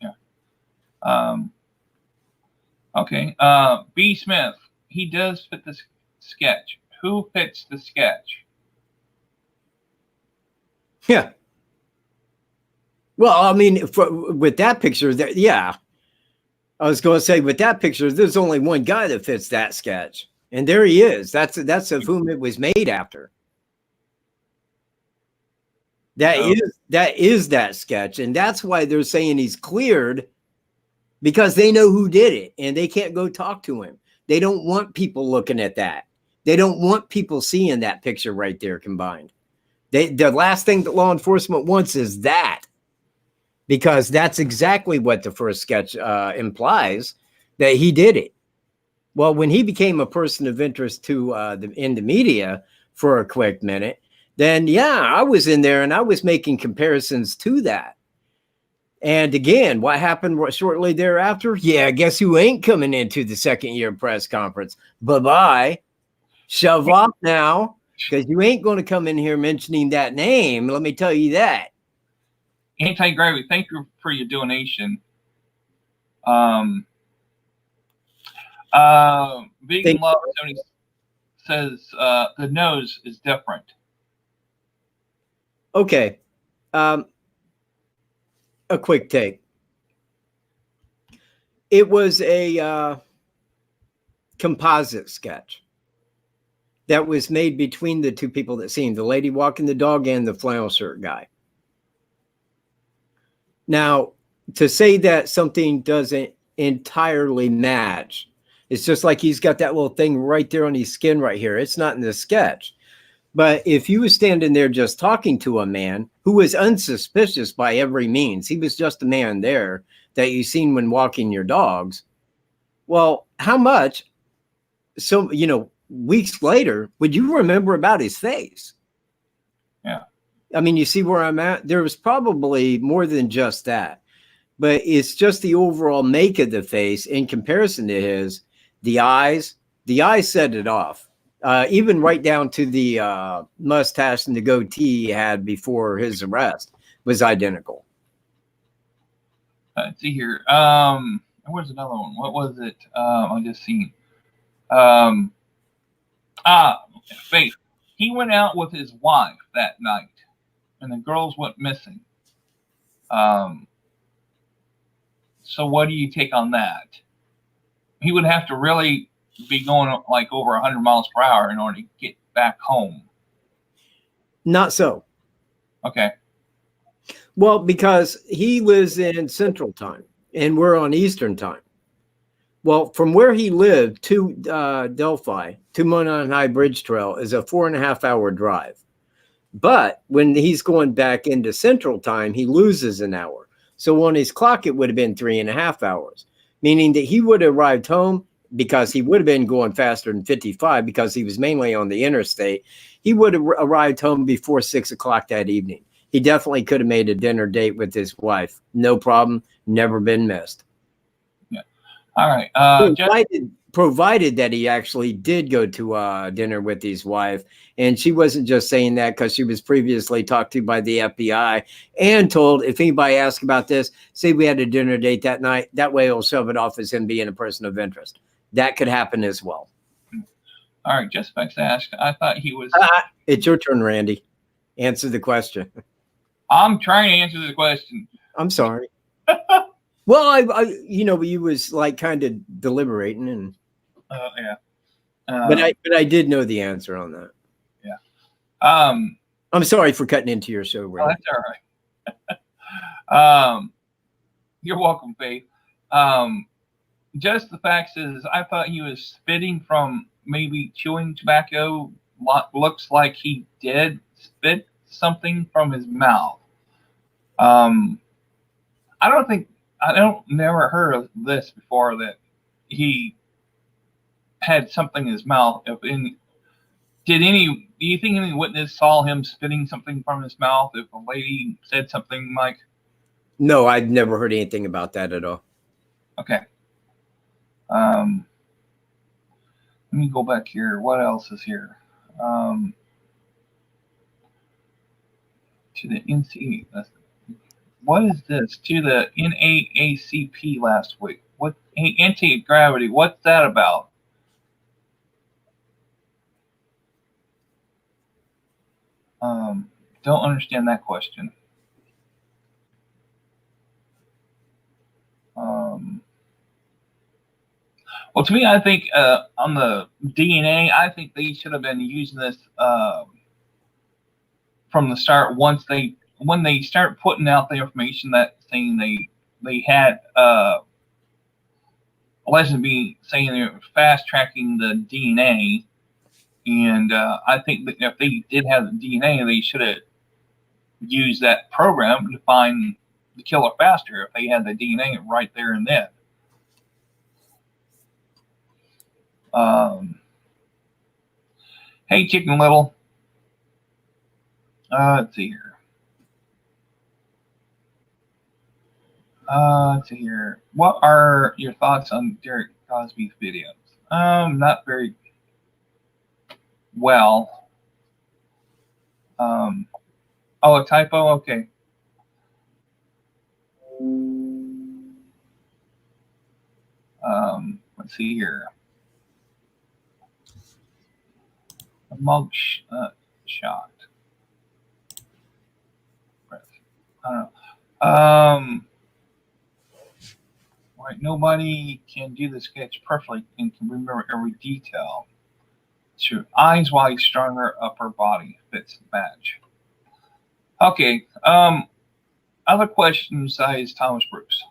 Yeah. Okay. B. Smith, he does fit the sketch. Who fits the sketch? Yeah. Well, I mean, with that picture, yeah. I was going to say, with that picture, there's only one guy that fits that sketch, and there he is. That's of whom it was made after. That is that sketch, and that's why they're saying he's cleared, because they know who did it, and they can't go talk to him. They don't want people looking at that. They don't want people seeing that picture right there combined. The last thing that law enforcement wants is that, because that's exactly what the first sketch implies, that he did it. Well, when he became a person of interest to in the media for a quick minute, then yeah, I was in there and I was making comparisons to that. And again, what happened shortly thereafter? Yeah, guess who ain't coming into the second year press conference? Bye-bye. Shove off now, because you ain't going to come in here mentioning that name. Let me tell you that. Anti-Gravitt, thank you for your donation. Vegan Love 70 says the nose is different. Okay. A quick take. It was a composite sketch. that was made between the two people that seen the lady walking the dog and the flannel shirt guy. Now, to say that something doesn't entirely match, it's just like he's got that little thing right there on his skin right here. It's not in the sketch. But if you were standing there just talking to a man who was unsuspicious by every means, he was just a man there that you seen when walking your dogs. Well, how much, so, weeks later, would you remember about his face? Yeah. I mean, you see where I'm at? There was probably more than just that, but it's just the overall make of the face in comparison to his. The eyes set it off. Even right down to the mustache and the goatee he had before his arrest was identical. Let's see here. Where's another one? What was it? I just seen. Faith. He went out with his wife that night, and the girls went missing. So what do you take on that? He would have to really be going like over 100 miles per hour in order to get back home. Not so. Okay. Well, because he lives in Central Time and we're on Eastern Time. Well, from where he lived to Delphi, to Monon High Bridge Trail is a 4.5-hour drive. But when he's going back into Central Time, he loses an hour. So on his clock, it would have been 3.5 hours, meaning that he would have arrived home because he would have been going faster than 55 because he was mainly on the interstate. He would have arrived home before 6 o'clock that evening. He definitely could have made a dinner date with his wife. No problem. Never been missed. Yeah. All right. Provided that he actually did go to dinner with his wife. And she wasn't just saying that because she was previously talked to by the FBI and told, if anybody asks about this, say we had a dinner date that night. That way he'll shove it off as him being a person of interest. That could happen as well. All right. Just to ask, I thought he was. It's your turn, Randy. Answer the question. I'm trying to answer the question. I'm sorry. Well, you was like kind of deliberating and. Yeah. But I did know the answer on that. Yeah. I'm sorry for cutting into your show, Randy. Oh, that's all right. You're welcome, Faith. Just the fact is, I thought he was spitting from maybe chewing tobacco. Looks like he did spit something from his mouth. I don't never heard of this before that he had something in his mouth. Do you think any witness saw him spitting something from his mouth? If a lady said something, Mike? No, I'd never heard anything about that at all. Okay. Let me go back here. What else is here? To the NCA. What is this? To the NAACP last week. What anti-gravity? What's that about? Don't understand that question. Well, to me, I think on the DNA, I think they should have been using this from the start. When they start putting out the information that saying they had allegedly saying they were fast tracking the DNA, and I think that if they did have the DNA, they should have used that program to find the killer faster if they had the DNA right there and then. Hey, Chicken Little. Let's see here. What are your thoughts on Derek Cosby's videos? Not very well. A typo? Okay. Let's see here. A mug shot. I don't know. Right, nobody can do the sketch perfectly and can remember every detail. True. Eyes wide, stronger upper body fits the badge. Okay. Other questions besides Thomas Bruce?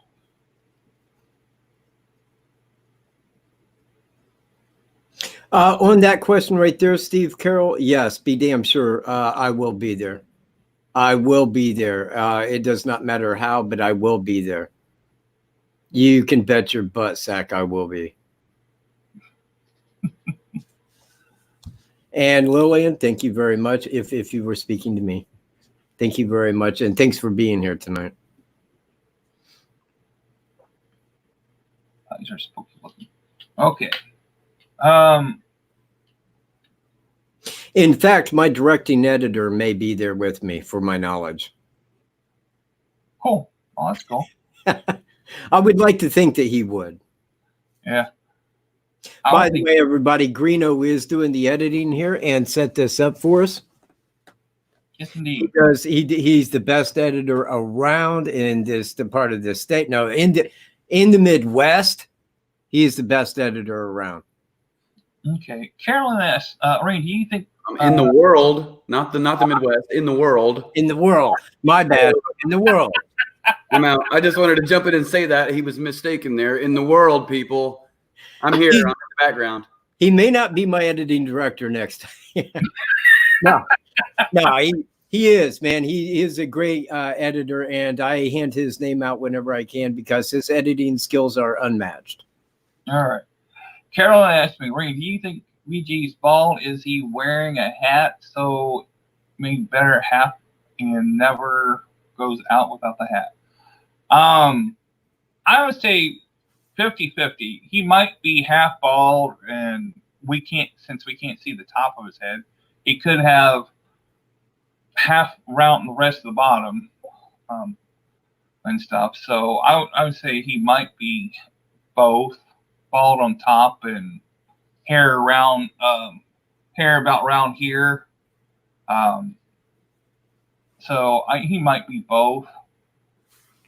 On that question right there, Steve Carroll, yes, be damn sure I will be there. I will be there. It does not matter how, but I will be there. You can bet your butt sack I will be. And Lillian, thank you very much. If you were speaking to me, thank you very much, and thanks for being here tonight. These are spooky looking. Okay. In fact, my directing editor may be there with me, for my knowledge. Cool. Oh, that's cool. I would like to think that he would. Yeah. By the way, everybody, Greeno is doing the editing here and set this up for us. Yes, indeed. Because he's the best editor around in the part of this state. No, in the Midwest, he is the best editor around. Okay. Carolyn asks, Ray, do you think in the world, not the Midwest, in the world. In the world. My bad. In the world. I'm out. I just wanted to jump in and say that he was mistaken there. In the world, people. I'm here. I'm in the background. He may not be my editing director next time. No, he is, man. He is a great editor, and I hand his name out whenever I can because his editing skills are unmatched. All right. Carolyn asked me, Ray, do you think VG's bald? Is he wearing a hat so maybe better hat and never goes out without the hat? I would say 50-50. He might be half bald, and since we can't see the top of his head, he could have half round the rest of the bottom and stuff. So I would say he might be both, bald on top and hair about round here. So he might be both.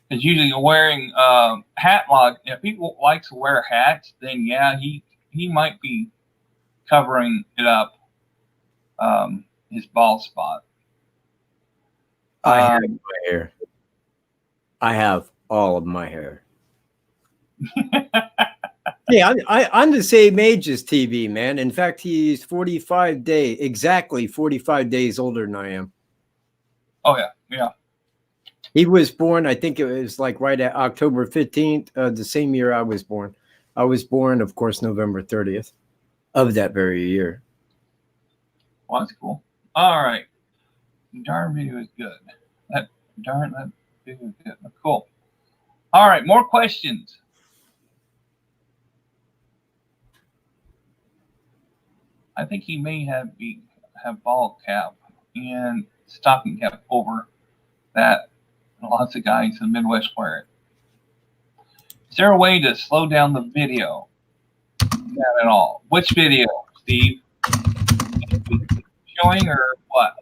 Because usually wearing hat lock, if people like to wear hats, then yeah, he might be covering it up, his bald spot. I have my hair. I have all of my hair. Yeah, I'm the same age as TV, man. In fact, he's exactly 45 days older than I am. Oh yeah. He was born, I think it was like right at October 15th, the same year I was born. I was born, of course, November 30th of that very year. Well, that's cool. All right. Darn video is good. That video is good. Cool. All right, more questions. I think he may have ball cap and stocking cap over that. Lots of guys in the Midwest wear it. Is there a way to slow down the video? Not at all. Which video, Steve? Showing or what?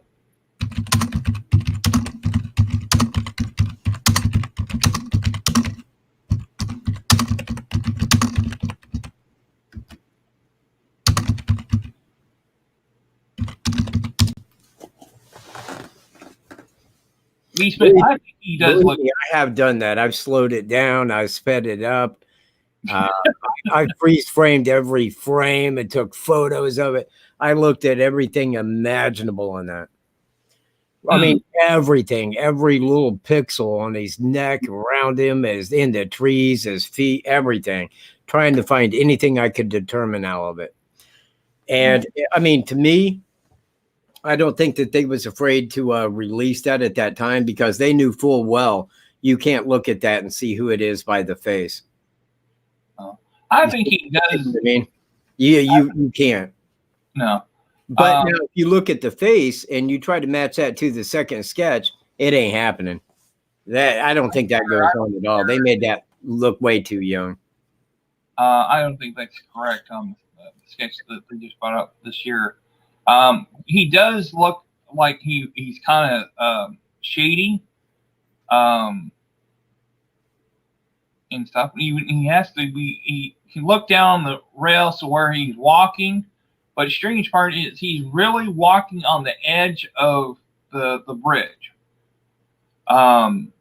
I think he does look. I have done that. I've slowed it down. I've sped it up. I freeze framed every frame and took photos of it. I looked at everything imaginable on that. I mean, everything, every little pixel on his neck, around him, as in the trees, his feet, everything, trying to find anything I could determine out of it. And I mean, to me, I don't think that they was afraid to release that at that time because they knew full well you can't look at that and see who it is by the face. I think he does. I mean, you can't. No. But now if you look at the face and you try to match that to the second sketch, it ain't happening. That I don't think that goes on at all. They made that look way too young. I don't think that's correct. The sketch that they just brought up this year. He does look like he's kind of shady, and stuff. He has to be. He can look down the rails to where he's walking, But the strange part is he's really walking on the edge of the bridge. And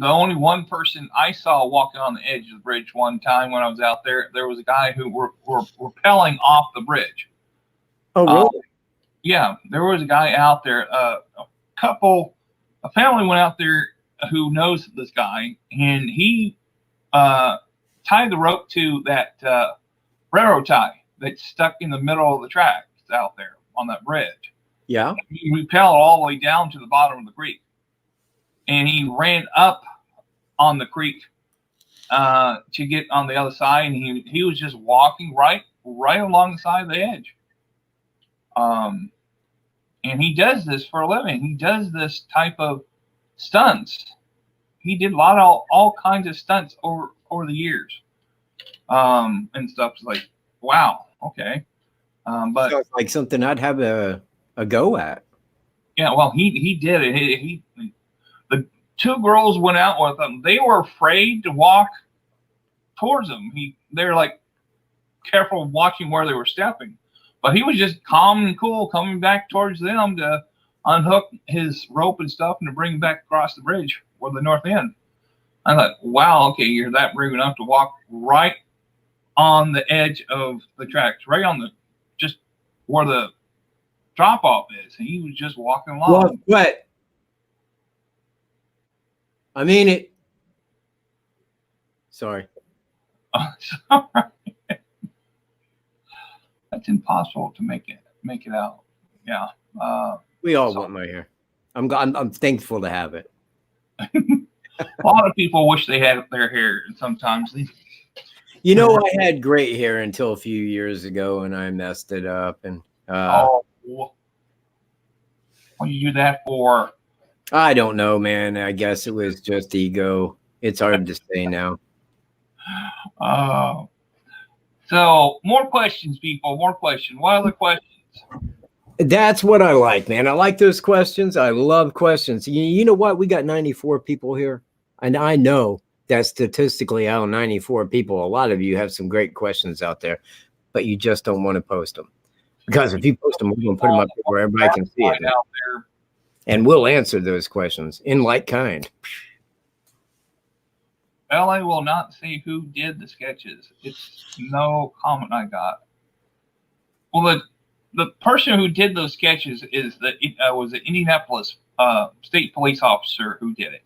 the only one person I saw walking on the edge of the bridge one time when I was out there, there was a guy who were rappelling off the bridge. Oh, really? Yeah, there was a guy out there. A family went out there who knows this guy, and he tied the rope to that railroad tie that's stuck in the middle of the tracks out there on that bridge. Yeah. He rappelled all the way down to the bottom of the creek. And he ran up on the creek to get on the other side, and he was just walking right along the side of the edge. And he does this for a living. He does this type of stunts. He did a lot of all kinds of stunts over the years, and stuff. It's like, wow, okay. But sounds like something I'd have a go at. Yeah, well, he did it. The two girls went out with him. They were afraid to walk towards him. They were like careful watching where they were stepping. But he was just calm and cool coming back towards them to unhook his rope and stuff and to bring him back across the bridge or the north end. I thought, wow, okay, you're that brave enough to walk right on the edge of the tracks, right on the just where the drop off is. And he was just walking along. Well, but I mean it. Sorry. That's impossible to make it out. Yeah. We all want my hair. I'm thankful to have it. A lot of people wish they had their hair, and sometimes You know, I had great hair until a few years ago, and I messed it up. And what do you do that for? I don't know, man. I guess it was just ego. It's hard to say now. So more questions, people. More questions. What other questions? That's what I like, man. I like those questions. I love questions. You know what? We got 94 people here, and I know that statistically, out of 94 people, a lot of you have some great questions out there, but you just don't want to post them. Because if you post them, we're going to put them up where everybody can see it. Out there. And we'll answer those questions in like kind. LA will not say who did the sketches. It's no comment I got. Well, the person who did those sketches was the Indianapolis state police officer who did it.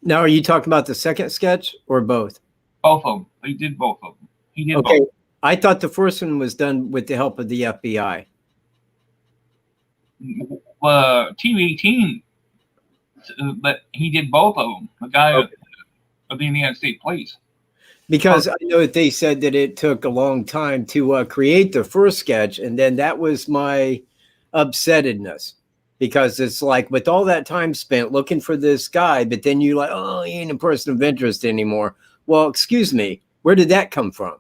Now, are you talking about the second sketch or both? Both of them. They did both of them. He did okay. both. I thought the first one was done with the help of the FBI. TV18, but he did both of them. The guy of the Indiana State Police. Because I know that they said that it took a long time to create the first sketch, and then that was my upsettedness. Because it's like, with all that time spent looking for this guy, but then you're like, oh, he ain't a person of interest anymore. Well, excuse me, where did that come from?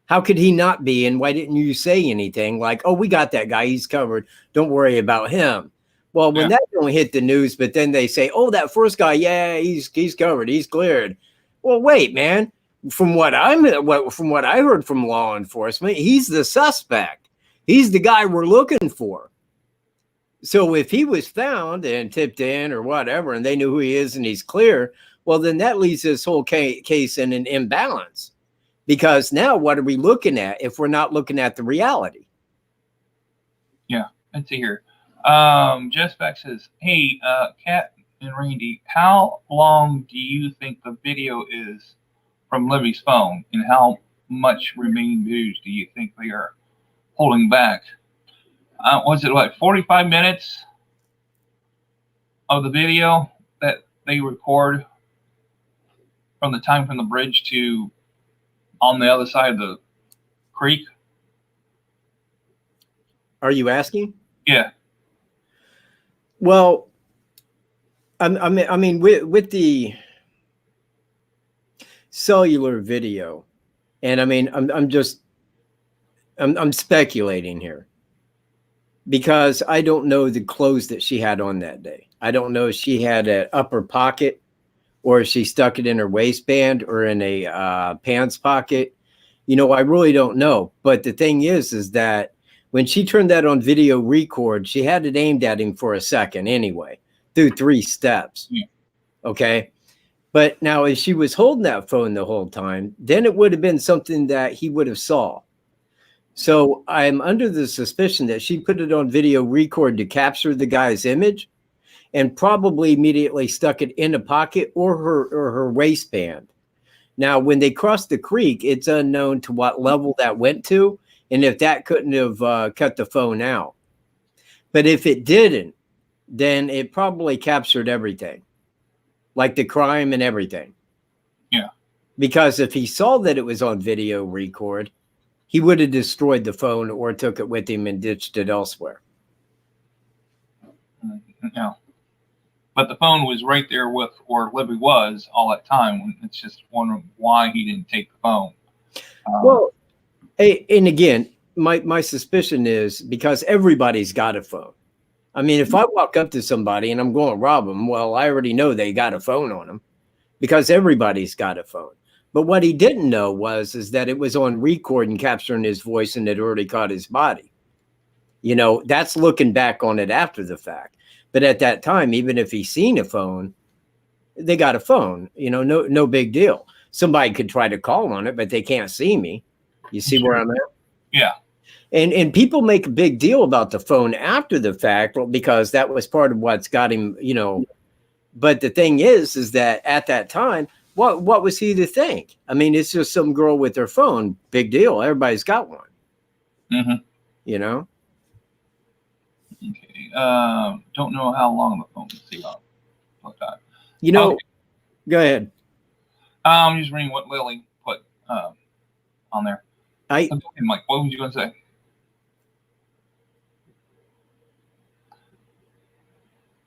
How could he not be? And why didn't you say anything like, oh, we got that guy, he's covered, don't worry about him? Well, when that don't hit the news, but then they say, oh, that first guy, yeah, he's covered, he's cleared. Well, wait, man. From what I heard from law enforcement, he's the suspect. He's the guy we're looking for. So if he was found and tipped in or whatever, and they knew who he is and he's clear, well, then that leaves this whole case in an imbalance. Because now what are we looking at if we're not looking at the reality? Yeah, let's see here. Jess Beck says, hey, Katt and Randy, how long do you think the video is from Libby's phone, and how much remaining views do you think they are holding back? Was it like 45 minutes of the video that they record from the time from the bridge to on the other side of the creek? Are you asking? Yeah. Well, I mean, with the cellular video, and I mean, I'm speculating here because I don't know the clothes that she had on that day. I don't know if she had an upper pocket or if she stuck it in her waistband or in a pants pocket. I really don't know. But the thing is that when she turned that on video record, she had it aimed at him for a second anyway, through 3 steps. Yeah. Okay. But now if she was holding that phone the whole time, then it would have been something that he would have saw. So I'm under the suspicion that she put it on video record to capture the guy's image and probably immediately stuck it in a pocket or her waistband. Now, when they crossed the creek, it's unknown to what level that went to and if that couldn't have cut the phone out. But if it didn't, then it probably captured everything, like the crime and everything. Yeah. Because if he saw that it was on video record, he would have destroyed the phone or took it with him and ditched it elsewhere. Yeah. But the phone was right there with where Libby was all that time. It's just wondering why he didn't take the phone. Well, and again, my suspicion is because everybody's got a phone. I mean, if I walk up to somebody and I'm going to rob them, well, I already know they got a phone on them because everybody's got a phone. But what he didn't know is that it was on record and capturing his voice and it already caught his body. That's looking back on it after the fact. But at that time, even if he's seen a phone, they got a phone, no big deal. Somebody could try to call on it, but they can't see me. You see where I'm at? Yeah. And people make a big deal about the phone after the fact because that was part of what's got him, But the thing is that at that time, what was he to think? I mean, it's just some girl with her phone. Big deal. Everybody's got one. Mm-hmm. Okay. Don't know how long the phone. Let's see. Okay. Go ahead. I'm just reading what Lily put on there. Okay, Mike, what was you going to say?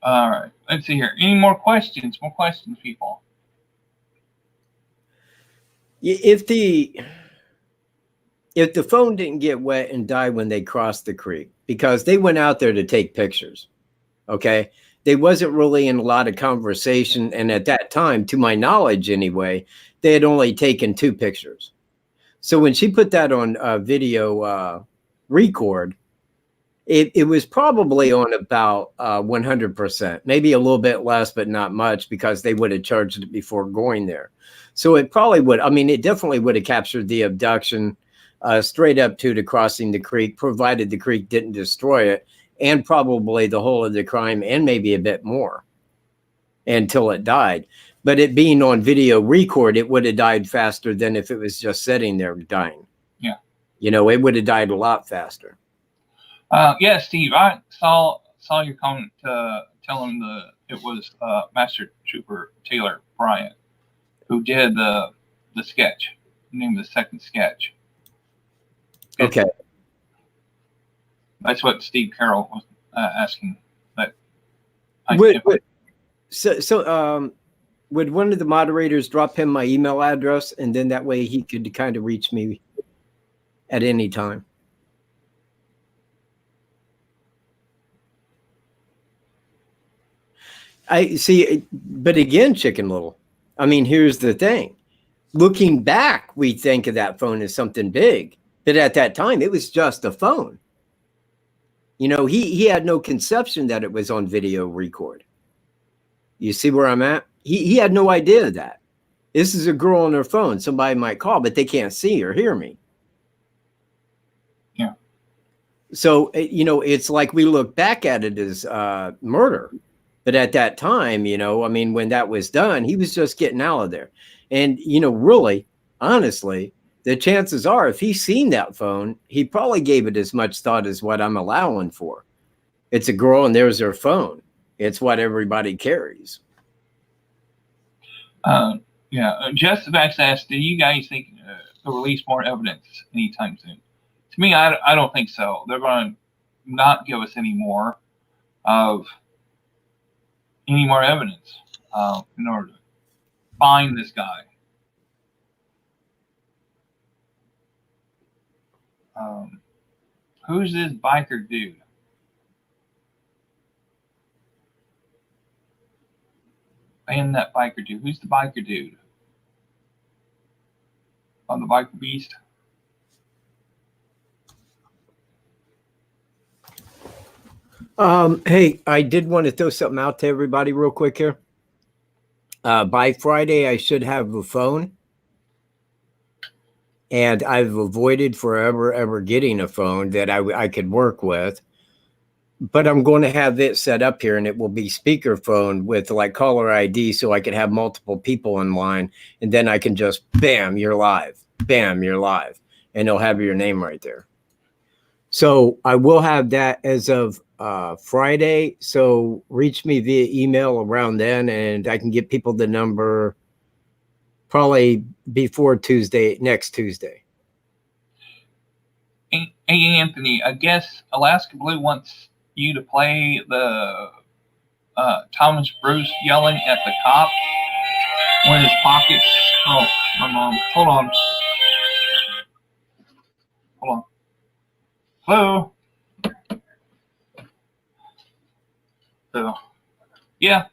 All right. Let's see here. Any more questions? More questions, people? If the phone didn't get wet and die when they crossed the creek, because they went out there to take pictures, okay? They wasn't really in a lot of conversation. And at that time, to my knowledge anyway, they had only taken 2 pictures. So when she put that on video record, it was probably on about 100%, maybe a little bit less, but not much because they would have charged it before going there. So it probably would. I mean, it definitely would have captured the abduction straight up to the crossing the creek, provided the creek didn't destroy it, and probably the whole of the crime and maybe a bit more until it died. But it being on video record, it would have died faster than if it was just sitting there dying. Yeah. It would have died a lot faster. Yeah, Steve, I saw your comment telling it was Master Trooper Taylor Bryant who did the sketch, named the second sketch. Okay. That's what Steve Carroll was asking. But would one of the moderators drop him my email address, and then that way he could kind of reach me at any time? I see, but again, Chicken Little, I mean, here's the thing. Looking back, we think of that phone as something big, but at that time, it was just a phone. He had no conception that it was on video record. You see where I'm at? He had no idea of that. This is a girl on her phone. Somebody might call, but they can't see or hear me. Yeah. So, it's like we look back at it as murder. But at that time, when that was done, he was just getting out of there. And, really, honestly, the chances are if he's seen that phone, he probably gave it as much thought as what I'm allowing for. It's a girl and there's her phone. It's what everybody carries. Yeah. Just Vax asked, do you guys think they'll release more evidence anytime soon? To me, I don't think so. They're going to not give us any more evidence in order to find this guy. Who's this biker dude? And that biker dude. Who's the biker dude? On the biker beast? Hey, I did want to throw something out to everybody real quick here. By Friday, I should have a phone. And I've avoided forever ever getting a phone that I could work with. But I'm going to have it set up here, and it will be speakerphone with like caller ID, so I can have multiple people in line, and then I can just bam, you're live, bam, you're live, and it'll have your name right there. So I will have that as of Friday. So reach me via email around then, and I can get people the number probably before Tuesday, next Tuesday. Hey, Anthony, I guess Alaska Blue wants you to play the Thomas Bruce yelling at the cop when his pockets. Oh, my mom. Hold on. Hello. So, yeah.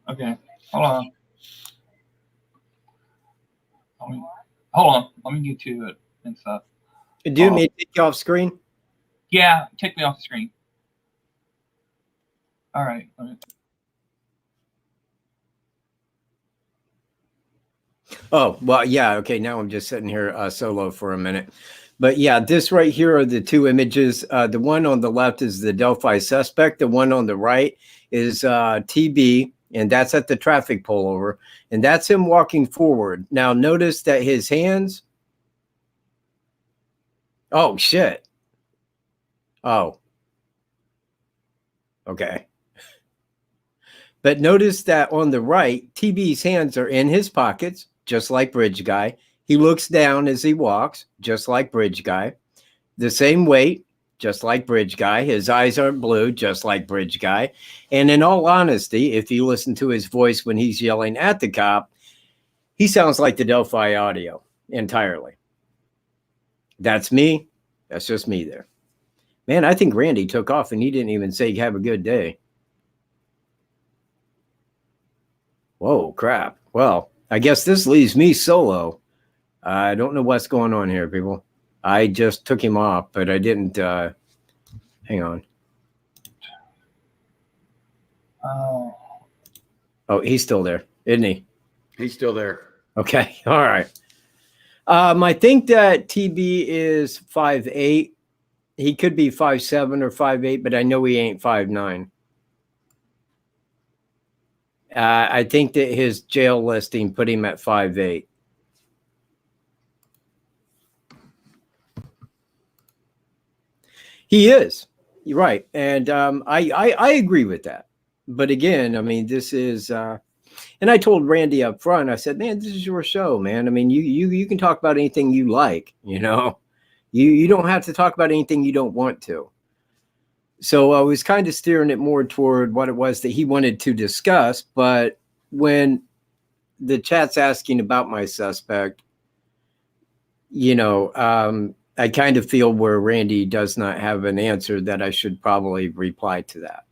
Okay. Hold on. Hold on. Let me get to it and stuff. Do you mean take you off screen? Yeah, take me off the screen. All right. Oh, well, yeah. Okay. Now I'm just sitting here solo for a minute. But yeah, this right here are the two images. The one on the left is the Delphi suspect. The one on the right is TB, and that's at the traffic pullover. And that's him walking forward. Now, notice that his hands. Oh, shit. Oh. Okay. But notice that on the right, TB's hands are in his pockets, just like Bridge Guy. He looks down as he walks, just like Bridge Guy. The same weight, just like Bridge Guy. His eyes aren't blue, just like Bridge Guy. And in all honesty, if you listen to his voice when he's yelling at the cop, he sounds like the Delphi audio entirely. That's me. That's just me there. Man, I think Randy took off and he didn't even say have a good day. Whoa, crap. Well, I guess this leaves me solo. I don't know what's going on here, people. I just took him off, but I didn't. Hang on. Oh, he's still there, isn't he? He's still there. Okay. All right. I think that TB is 5'8". He could be 5'7" or 5'8", but I know he ain't 5'9". I think that his jail listing put him at 5'8". He is. You're right. And I agree with that. But again, I mean, this is and I told Randy up front, I said, man, this is your show, man. I mean, you can talk about anything you like, you know. You don't have to talk about anything you don't want to. So I was kind of steering it more toward what it was that he wanted to discuss. But when the chat's asking about my suspect, you know, I kind of feel where Randy does not have an answer that I should probably reply to that.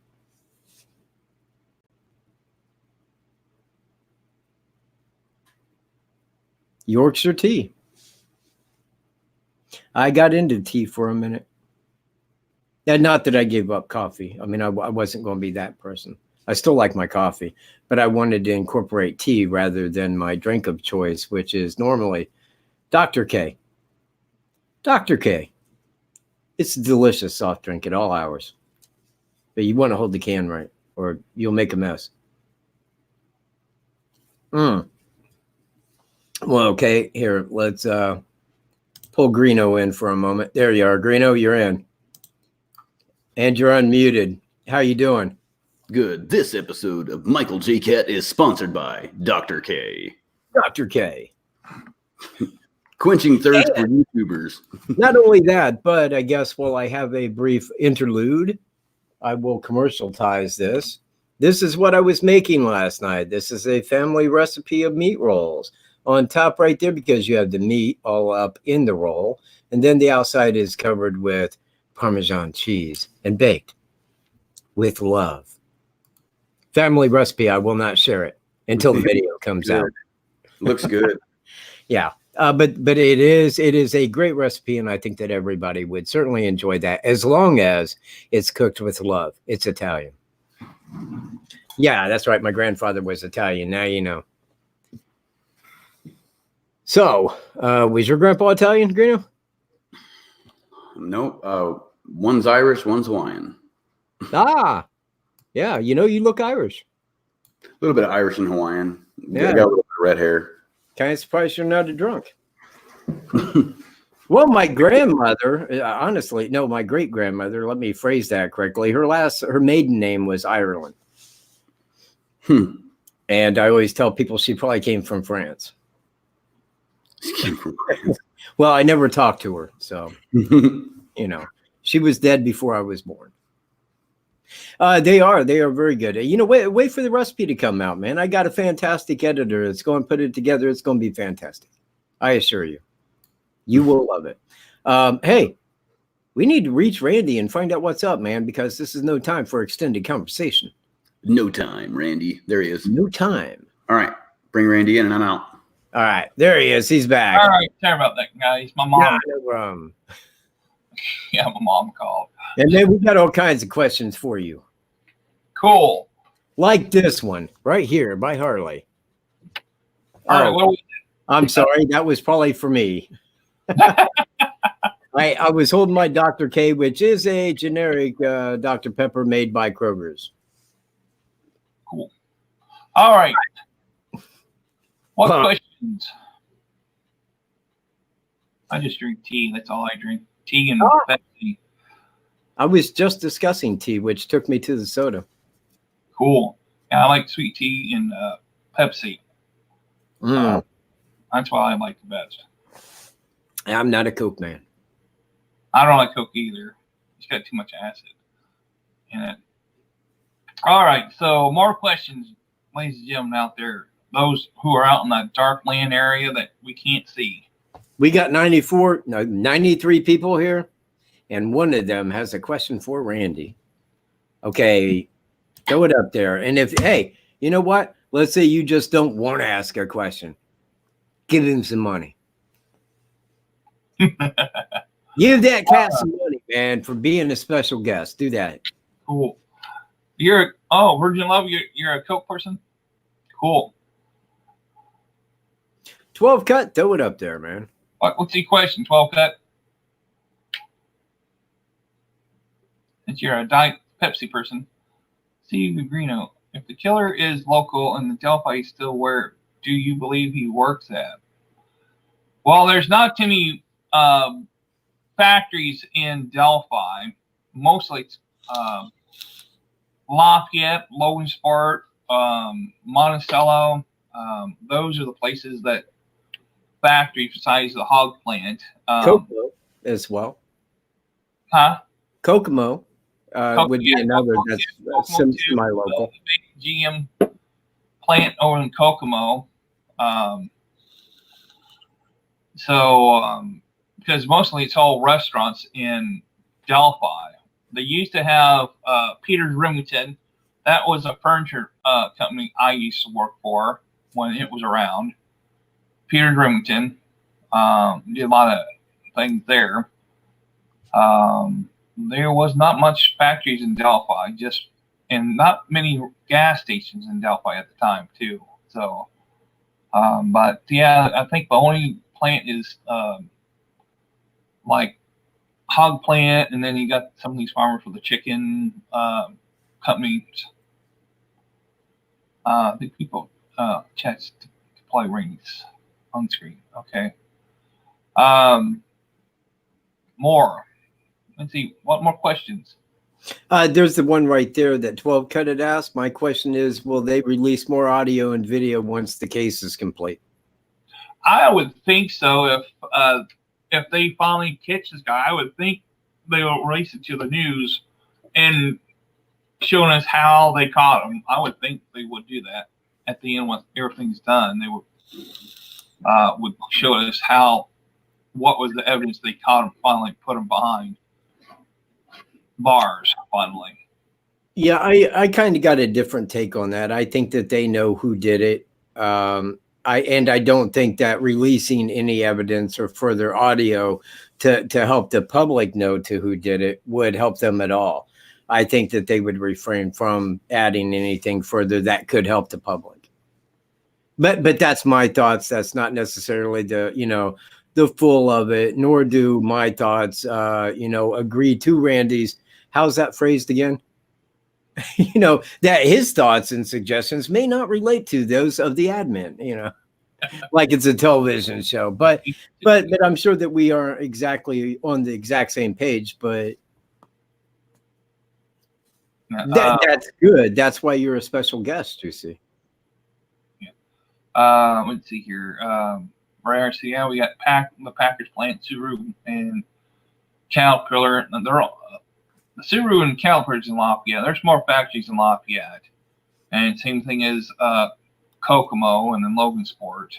Yorkshire tea. I got into tea for a minute. And not that I gave up coffee. I mean, I wasn't going to be that person. I still like my coffee, but I wanted to incorporate tea rather than my drink of choice, which is normally Dr. K. Dr. K. It's a delicious soft drink at all hours. But you want to hold the can right, or you'll make a mess. Well, okay, here, let's pull Greeno in for a moment. There you are. Greeno, you're in. And you're unmuted. How you doing? Good. This episode of Michael J. Katt is sponsored by Dr. K. Dr. K. Quenching thirst for YouTubers. Not only that, but I guess while I have a brief interlude, I will commercialize this. This is what I was making last night. This is a family recipe of meat rolls. On top right there, because you have the meat all up in the roll, and then the outside is covered with Parmesan cheese and baked with love. Family recipe. I will not share it until the video comes Good. out. Looks good. Yeah. But it is a great recipe, and I think that everybody would certainly enjoy that as long as it's cooked with love. It's Italian. Yeah, that's right. My grandfather was Italian. Now you know. So, was your grandpa Italian, Greeno? No, one's Irish, one's Hawaiian. Ah, yeah. You know, you look Irish. A little bit of Irish and Hawaiian. Yeah. I got a little bit of red hair. Kind of surprised you're not a drunk. Well, my grandmother, honestly, no, my great grandmother. Let me phrase that correctly. Her maiden name was Ireland. And I always tell people she probably came from France. She came from France. Well, I never talked to her, so you know, she was dead before I was born. They are very good. You know, wait for the recipe to come out, man. I got a fantastic editor that's going to put it together. It's going to be fantastic. I assure you, you will love it. Hey, we need to reach Randy and find out what's up, man, because this is no time for extended conversation. No time, Randy. There he is. No time. All right. Bring Randy in and I'm out. All right, there he is. He's back. All right, sorry about that, guys. My mom. Yeah, no problem. Yeah, my mom called. And then we got all kinds of questions for you. Cool. Like this one right here by Harley. All right, what do we I'm sorry, that was probably for me. I was holding my Dr. K, which is a generic Dr. Pepper made by Kroger's. Cool. All right. What Huh. questions? I just drink tea. That's all I drink. Tea and Pepsi. I was just discussing tea, which took me to the soda. Cool. Yeah, I like sweet tea and Pepsi. That's what I like the best. I'm not a Coke man. I don't like Coke either. It's got too much acid in it. All right, so more questions, ladies and gentlemen out there. Those who are out in that dark land area that we can't see. We got 93 people here, and one of them has a question for Randy. Okay, throw it up there. And hey, you know what? Let's say you just don't want to ask a question. Give him some money. Give that cat some money, man, for being a special guest. Do that. Cool. Virgin Love, you're a Coke person? Cool. 12 cut, throw it up there, man. What's the question, 12 cut? Since you're a Diet Pepsi person. Steve Negrino, if the killer is local and the Delphi is still where do you believe he works at? Well, there's not too many factories in Delphi. Mostly it's Lafayette, Logansport, Monticello. Those are the places that factory besides the hog plant. Kokomo as well. Huh? Kokomo would be another that's semi-local. The big GM plant over in Kokomo. Because mostly it's all restaurants in Delphi. They used to have Peter's Remington. That was a furniture company I used to work for when it was around. Peter's Remington. Did a lot of things there. There was not much factories in Delphi, and not many gas stations in Delphi at the time too. So, but yeah, I think the only plant is like hog plant, and then you got some of these farmers for the chicken companies. I think people chats to play rings on screen. Okay. More. Let's see. What more questions? There's the one right there that 12 cut had asked. My question is, will they release more audio and video once the case is complete? I would think so. If they finally catch this guy, I would think they will release it to the news and showing us how they caught him. I would think they would do that at the end once everything's done. They would show us what was the evidence they caught him, finally put him behind bars finally. Yeah, I kind of got a different take on that. I think that they know who did it. I don't think that releasing any evidence or further audio to help the public know to who did it would help them at all. I think that they would refrain from adding anything further that could help the public. But that's my thoughts. That's not necessarily the full of it, nor do my thoughts agree to Randy's. How's that phrased again? That his thoughts and suggestions may not relate to those of the admin, like it's a television show, but I'm sure that we are exactly on the exact same page, but that's good. That's why you're a special guest, you see. Let's see here. So yeah, we got the Packers plant Subaru and Caterpillar. They're all the Subaru and Caterpillar's in Lafayette. There's more factories in Lafayette, and same thing as Kokomo and then Logansport.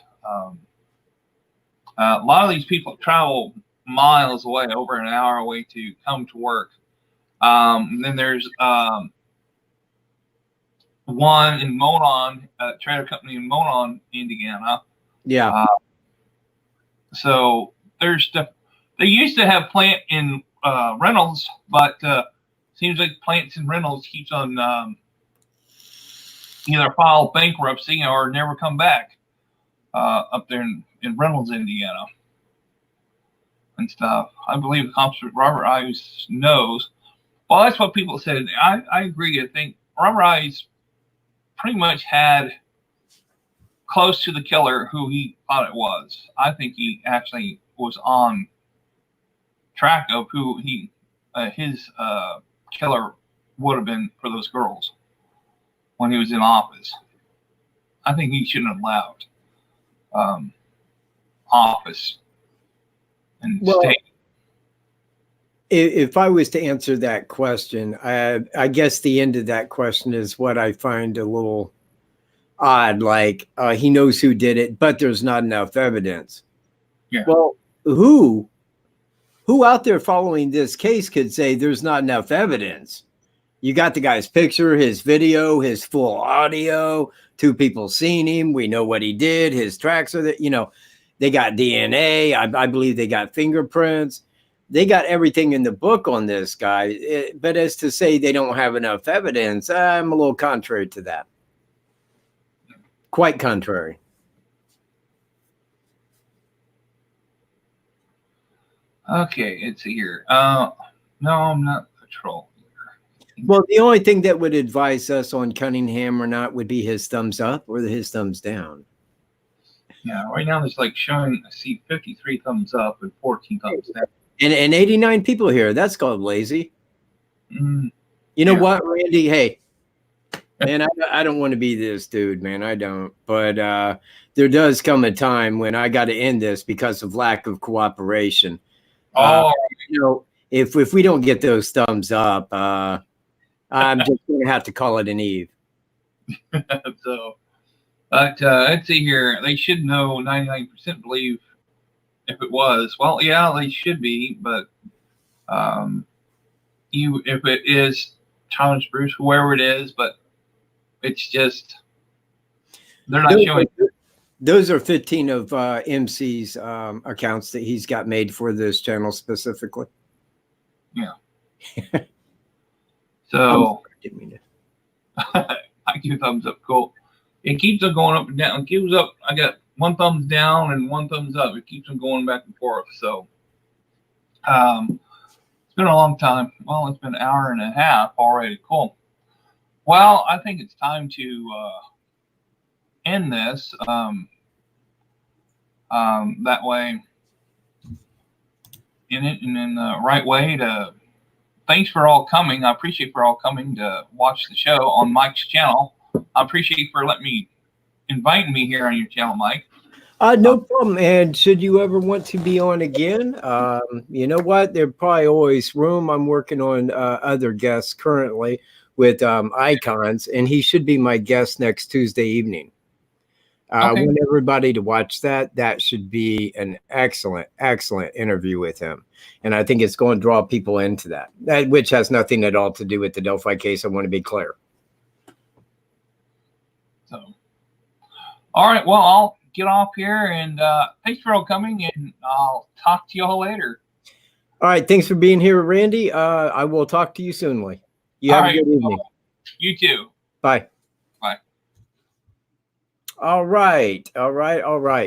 A lot of these people travel miles away, over an hour away to come to work. And then there's one in Monon, a trailer company in Monon, Indiana. Yeah. So there's stuff. They used to have plant in Reynolds, but seems like plants in Reynolds keeps on either file bankruptcy or never come back up there in Reynolds, Indiana, and stuff. I believe the Constable Robert Ives knows. Well, that's what people said. I agree. I think Robert Ives pretty much had close to the killer who he thought it was. I think he actually was on track of who his killer would have been for those girls when he was in office. I think he shouldn't have left office and stayed. If I was to answer that question, I guess the end of that question is what I find a little odd. Like he knows who did it, but there's not enough evidence. Yeah. Well, who out there following this case could say there's not enough evidence? You got the guy's picture, his video, his full audio, 2 people seen him. We know what he did. His tracks are that, they got DNA. I believe they got fingerprints. They got everything in the book on this guy. But as to say they don't have enough evidence, I'm a little contrary to that. Quite contrary. Okay, let's see here. No, I'm not patrol. Well, the only thing that would advise us on Cunningham or not would be his thumbs up or his thumbs down. Yeah, right now there's like showing, I see 53 thumbs up and 14 thumbs down. And 89 people here. That's called lazy. You know what, Randy? Hey, man, I don't want to be this dude, man. I don't. But there does come a time when I got to end this because of lack of cooperation. If we don't get those thumbs up, I'm just going to have to call it an eve. So, but let's see here. They should know 99% believe if it was. Well, yeah, they should be. But if it is Thomas Bruce, whoever it is, but it's just they're not showing. Those are 15 of MC's accounts that he's got made for this channel specifically. Yeah. So I give thumbs up. Cool. It keeps on going up and down. It keeps up. I got 1 thumbs down and 1 thumbs up. It keeps on going back and forth. So it's been a long time. Well, it's been an hour and a half already. Cool. Well, I think it's time to end this. That way, in the right way to. Thanks for all coming. I appreciate for all coming to watch the show on Mike's channel. I appreciate for inviting me here on your channel, Mike. No problem. And should you ever want to be on again, you know what? There's probably always room. I'm working on other guests currently with Icons, and he should be my guest next Tuesday evening. I Okay. want everybody to watch that. That should be an excellent, excellent interview with him. And I think it's going to draw people into that, which has nothing at all to do with the Delphi case. I want to be clear. So, all right. Well, I'll get off here, and thanks for all coming, and I'll talk to you all later. All right. Thanks for being here, Randy. I will talk to you soonly. You All have a right. good evening. You too. Bye. Bye. All right.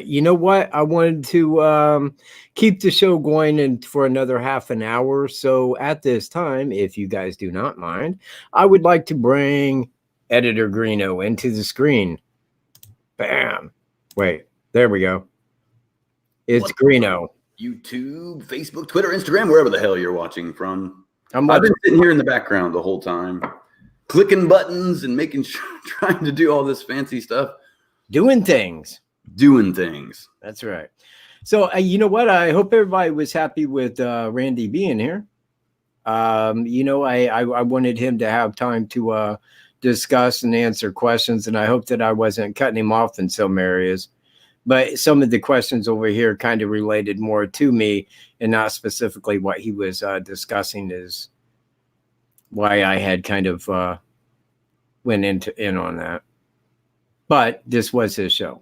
You know what? I wanted to keep the show going for another half an hour. So at this time, if you guys do not mind, I would like to bring Editor Greeno into the screen. Bam. Wait, there we go. It's Greeno. YouTube, Facebook, Twitter, Instagram, wherever the hell you're watching from. I've been sitting here in the background the whole time, clicking buttons and making sure, trying to do all this fancy stuff. Doing things. That's right. So, you know what? I hope everybody was happy with Randy being here. I wanted him to have time to discuss and answer questions, and I hope that I wasn't cutting him off in some areas. But some of the questions over here kind of related more to me and not specifically what he was discussing is why I had kind of went in on that. But this was his show.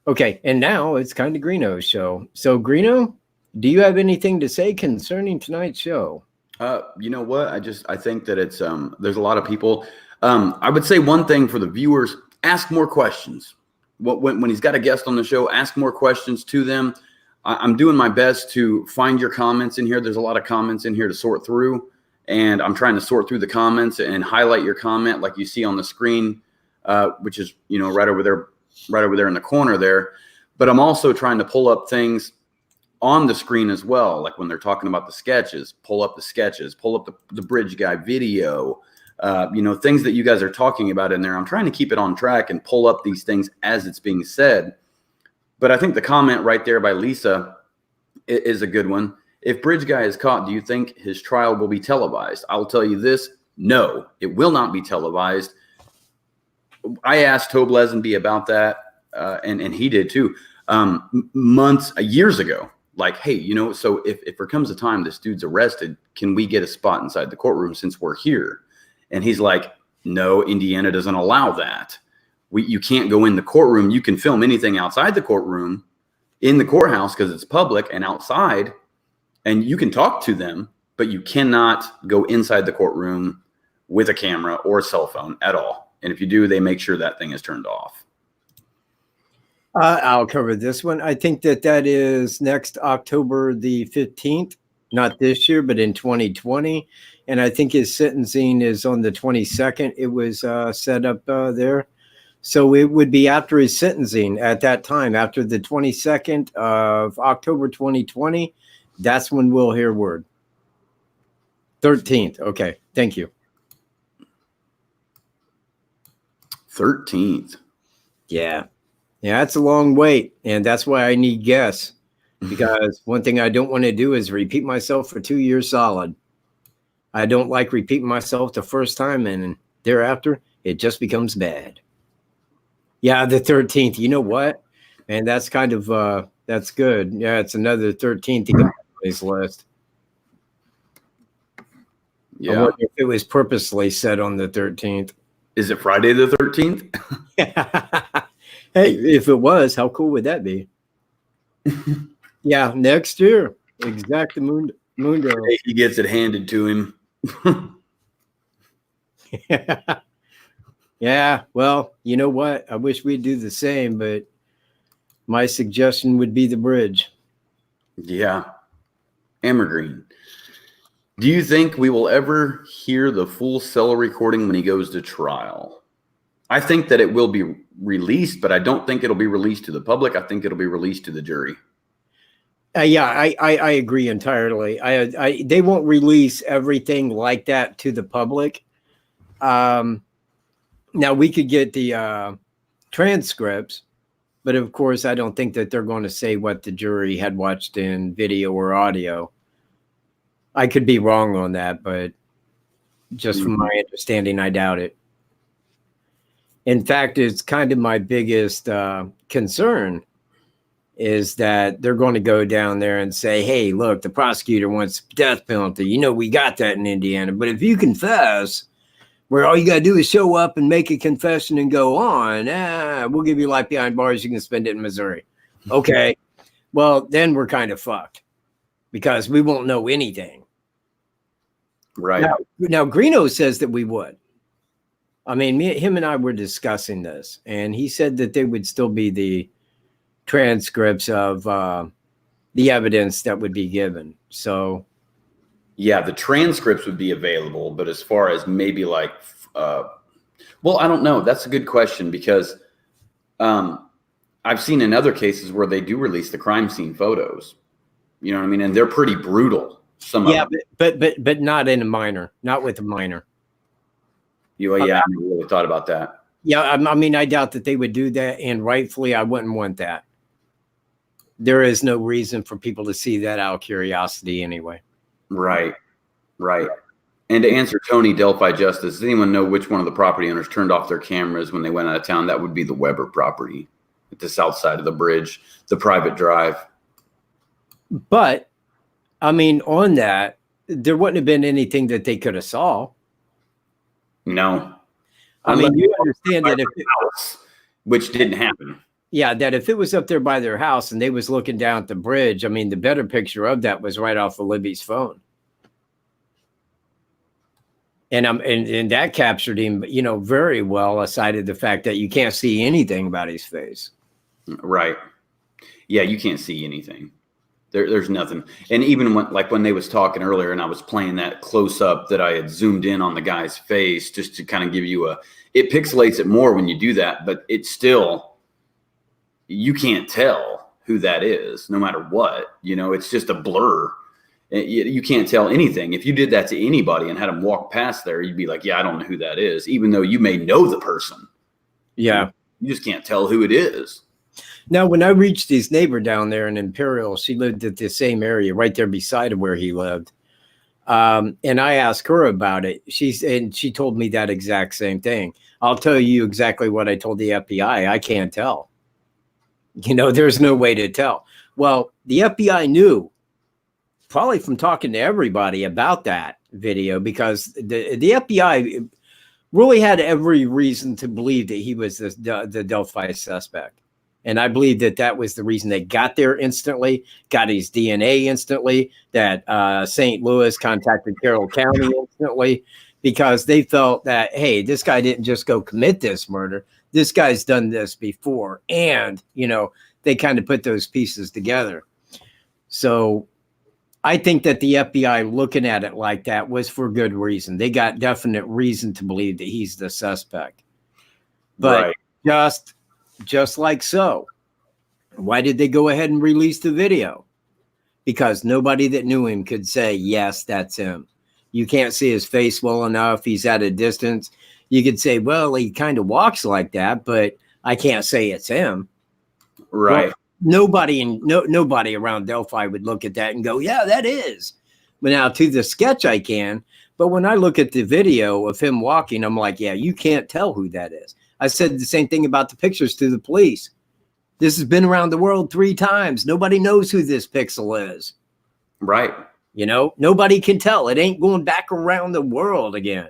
Okay, and now it's kind of Greeno's show. So, Greeno, do you have anything to say concerning tonight's show? You know what? I think that it's there's a lot of people. I would say one thing for the viewers: ask more questions. When he's got a guest on the show, ask more questions to them. I'm doing my best to find your comments in here. There's a lot of comments in here to sort through, and I'm trying to sort through the comments and highlight your comment like you see on the screen, which is right over there in the corner there. But I'm also trying to pull up things on the screen as well, like when they're talking about the sketches, pull up the sketches, pull up the bridge guy video. Things that you guys are talking about in there. I'm trying to keep it on track and pull up these things as it's being said. But I think the comment right there by Lisa is a good one. If Bridge Guy is caught, do you think his trial will be televised? I'll tell you this. No, it will not be televised. I asked Tobe Lesenby about that, and he did too, years ago. Like, hey, so if there comes a time this dude's arrested, can we get a spot inside the courtroom since we're here? And he's like, no, Indiana doesn't allow that. You can't go in the courtroom. You can film anything outside the courtroom in the courthouse because it's public and outside, and you can talk to them, but you cannot go inside the courtroom with a camera or a cell phone at all. And if you do, they make sure that thing is turned off. I'll cover this one. I think that is next October the 15th, not this year, but in 2020. And I think his sentencing is on the 22nd. It was set up there. So it would be after his sentencing at that time, after the 22nd of October 2020. That's when we'll hear word. 13th. Okay. Thank you. 13th. Yeah. Yeah, that's a long wait. And that's why I need guests. Because one thing I don't want to do is repeat myself for 2 years solid. I don't like repeating myself the first time, and thereafter, it just becomes bad. Yeah, the 13th. You know what? Man, that's kind of, that's good. Yeah, it's another 13th to get on his list. Yeah. I wonder if it was purposely set on the 13th. Is it Friday the 13th? Hey, if it was, how cool would that be? Yeah, next year. Exact Mundo. He gets it handed to him. Yeah, well, you know what? I wish we'd do the same, but my suggestion would be the bridge. Yeah. Ambergreen. Do you think we will ever hear the full cell recording when he goes to trial? I think that it will be released, but I don't think it'll be released to the public. I think it'll be released to the jury. Yeah, I agree entirely. They won't release everything like that to the public. Now we could get the transcripts, but of course I don't think that they're going to say what the jury had watched in video or audio. I could be wrong on that, but just from my understanding, I doubt it. In fact, it's kind of my biggest concern is that they're going to go down there and say, hey, look, the prosecutor wants death penalty. You know, we got that in Indiana. But if you confess, where all you got to do is show up and make a confession and go on, we'll give you life behind bars. You can spend it in Missouri. Okay. Well, then we're kind of fucked because we won't know anything. Right. Now Greeno says that we would. I mean, him and I were discussing this, and he said that there would still be the transcripts of the evidence that would be given. So, yeah, the transcripts would be available, but as far as maybe like, well, I don't know. That's a good question because I've seen in other cases where they do release the crime scene photos. You know what I mean? And they're pretty brutal. Some of them. but not in a minor, not with a minor. Yeah, I never really thought about that. Yeah, I mean, I doubt that they would do that, and rightfully, I wouldn't want that. There is no reason for people to see that out of curiosity anyway. Right. And to answer Tony Delphi Justice, does anyone know which one of the property owners turned off their cameras when they went out of town? That would be the Weber property at the south side of the bridge, the private drive. But, I mean, on that, there wouldn't have been anything that they could have saw. No. I mean, you understand that if which didn't happen. Yeah, that if it was up there by their house and they was looking down at the bridge, I mean, the better picture of that was right off of Libby's phone. And that captured him, you know, very well, aside of the fact that you can't see anything about his face. Right. Yeah, you can't see anything. There's nothing. And even when they was talking earlier and I was playing that close up that I had zoomed in on the guy's face just to kind of give you it pixelates it more when you do that, but it's still, you can't tell who that is no matter what, you know, it's just a blur. You can't tell anything. If you did that to anybody and had them walk past there, you'd be like, yeah, I don't know who that is, even though you may know the person. Yeah. You just can't tell who it is. Now, when I reached his neighbor down there in Imperial, she lived at the same area right there beside where he lived. And I asked her about it. She told me that exact same thing. I'll tell you exactly what I told the FBI. I can't tell. You know, there's no way to tell. Well, the FBI knew, probably from talking to everybody about that video, because the FBI really had every reason to believe that he was the Delphi suspect. And I believe that was the reason they got there instantly, got his DNA instantly, that St. Louis contacted Carroll County instantly, because they felt that, hey, this guy didn't just go commit this murder. This guy's done this before. And, you know, they kind of put those pieces together. So I think that the FBI looking at it like that was for good reason. They got definite reason to believe that he's the suspect. But just like so, why did they go ahead and release the video? Because nobody that knew him could say, yes, that's him. You can't see his face well enough. He's at a distance. You could say, well, he kind of walks like that, but I can't say it's him. Right. Well, nobody around Delphi would look at that and go, yeah, that is. But now to the sketch I can, but when I look at the video of him walking, I'm like, yeah, you can't tell who that is. I said the same thing about the pictures to the police. This has been around the world 3 times. Nobody knows who this pixel is. Right. You know, nobody can tell. It ain't going back around the world again.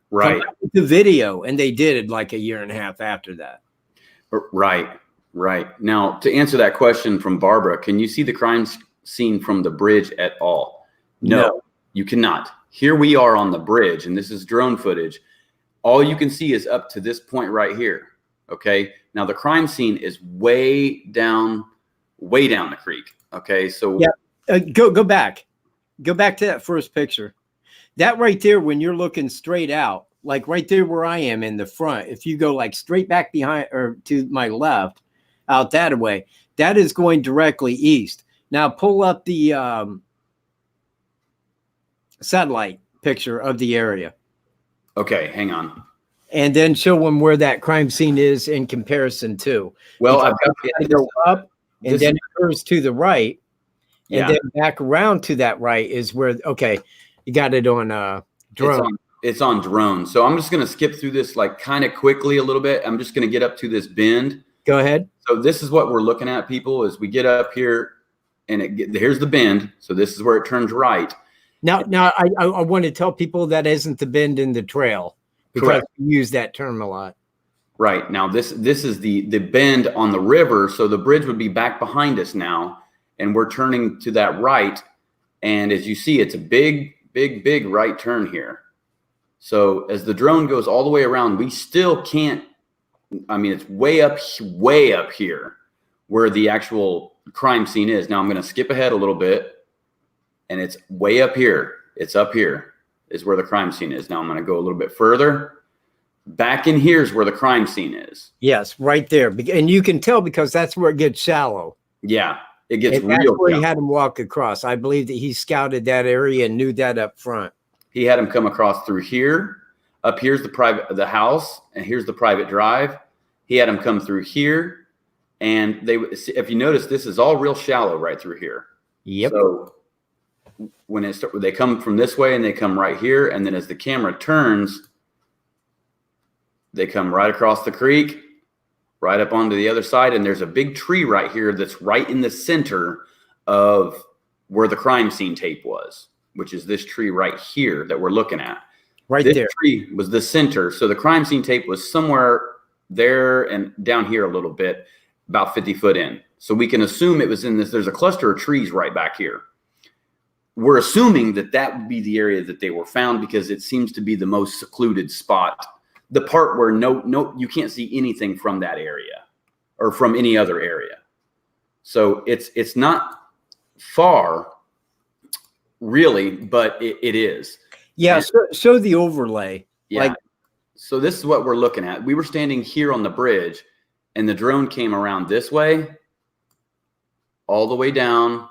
Right. The video, and they did it like a year and a half after that. Right. Now, to answer that question from Barbara, can you see the crime scene from the bridge at all? No, you cannot. Here we are on the bridge, and this is drone footage. All you can see is up to this point right here. Okay. Now the crime scene is way down the creek. Okay. So yeah, go back to that first picture. That right there, when you're looking straight out, like right there where I am in the front, if you go like straight back behind or to my left out that way, that is going directly east. Now pull up the satellite picture of the area. Okay, hang on. And then show them where that crime scene is in comparison to. Well, because I've got go up, and then it curves to the right, and Yeah. then back around to that right is where. Okay, you got it on drone. It's on drone. So I'm just going to skip through this like kind of quickly a little bit. I'm just going to get up to this bend. Go ahead. So this is what we're looking at, people, as we get up here and here's the bend. So this is where it turns right. Now I want to tell people that isn't the bend in the trail, because Correct. we use that term a lot. Right. Now this is the bend on the river. So the bridge would be back behind us now, and we're turning to that right. And as you see, it's a big right turn here. So as the drone goes all the way around, we still can't, I mean, it's way up here where the actual crime scene is. Now I'm going to skip ahead a little bit, and it's way up here. It's up here is where the crime scene is. Now I'm going to go a little bit further. Back in here is where the crime scene is. Yes, right there. And you can tell because that's where it gets shallow. Yeah, it gets and real that's where shallow. he had him walk across. I believe that he scouted that area and knew that up front. He had him come across through here. Up here's the house, and here's the private drive. He had him come through here, and if you notice, this is all real shallow right through here. Yep. So when they come from this way, and they come right here, and then as the camera turns, they come right across the creek, right up onto the other side, and there's a big tree right here that's right in the center of where the crime scene tape was, which is this tree right here that we're looking at. Right this there. Tree was the center. So the crime scene tape was somewhere there and down here a little bit, about 50 foot in. So we can assume it was in this. There's a cluster of trees right back here. We're assuming that would be the area that they were found because it seems to be the most secluded spot. The part where you can't see anything from that area or from any other area. So it's not far really, but it is. Yeah. Show the overlay. Yeah. Like, so this is what we're looking at. We were standing here on the bridge, and the drone came around this way, all the way down.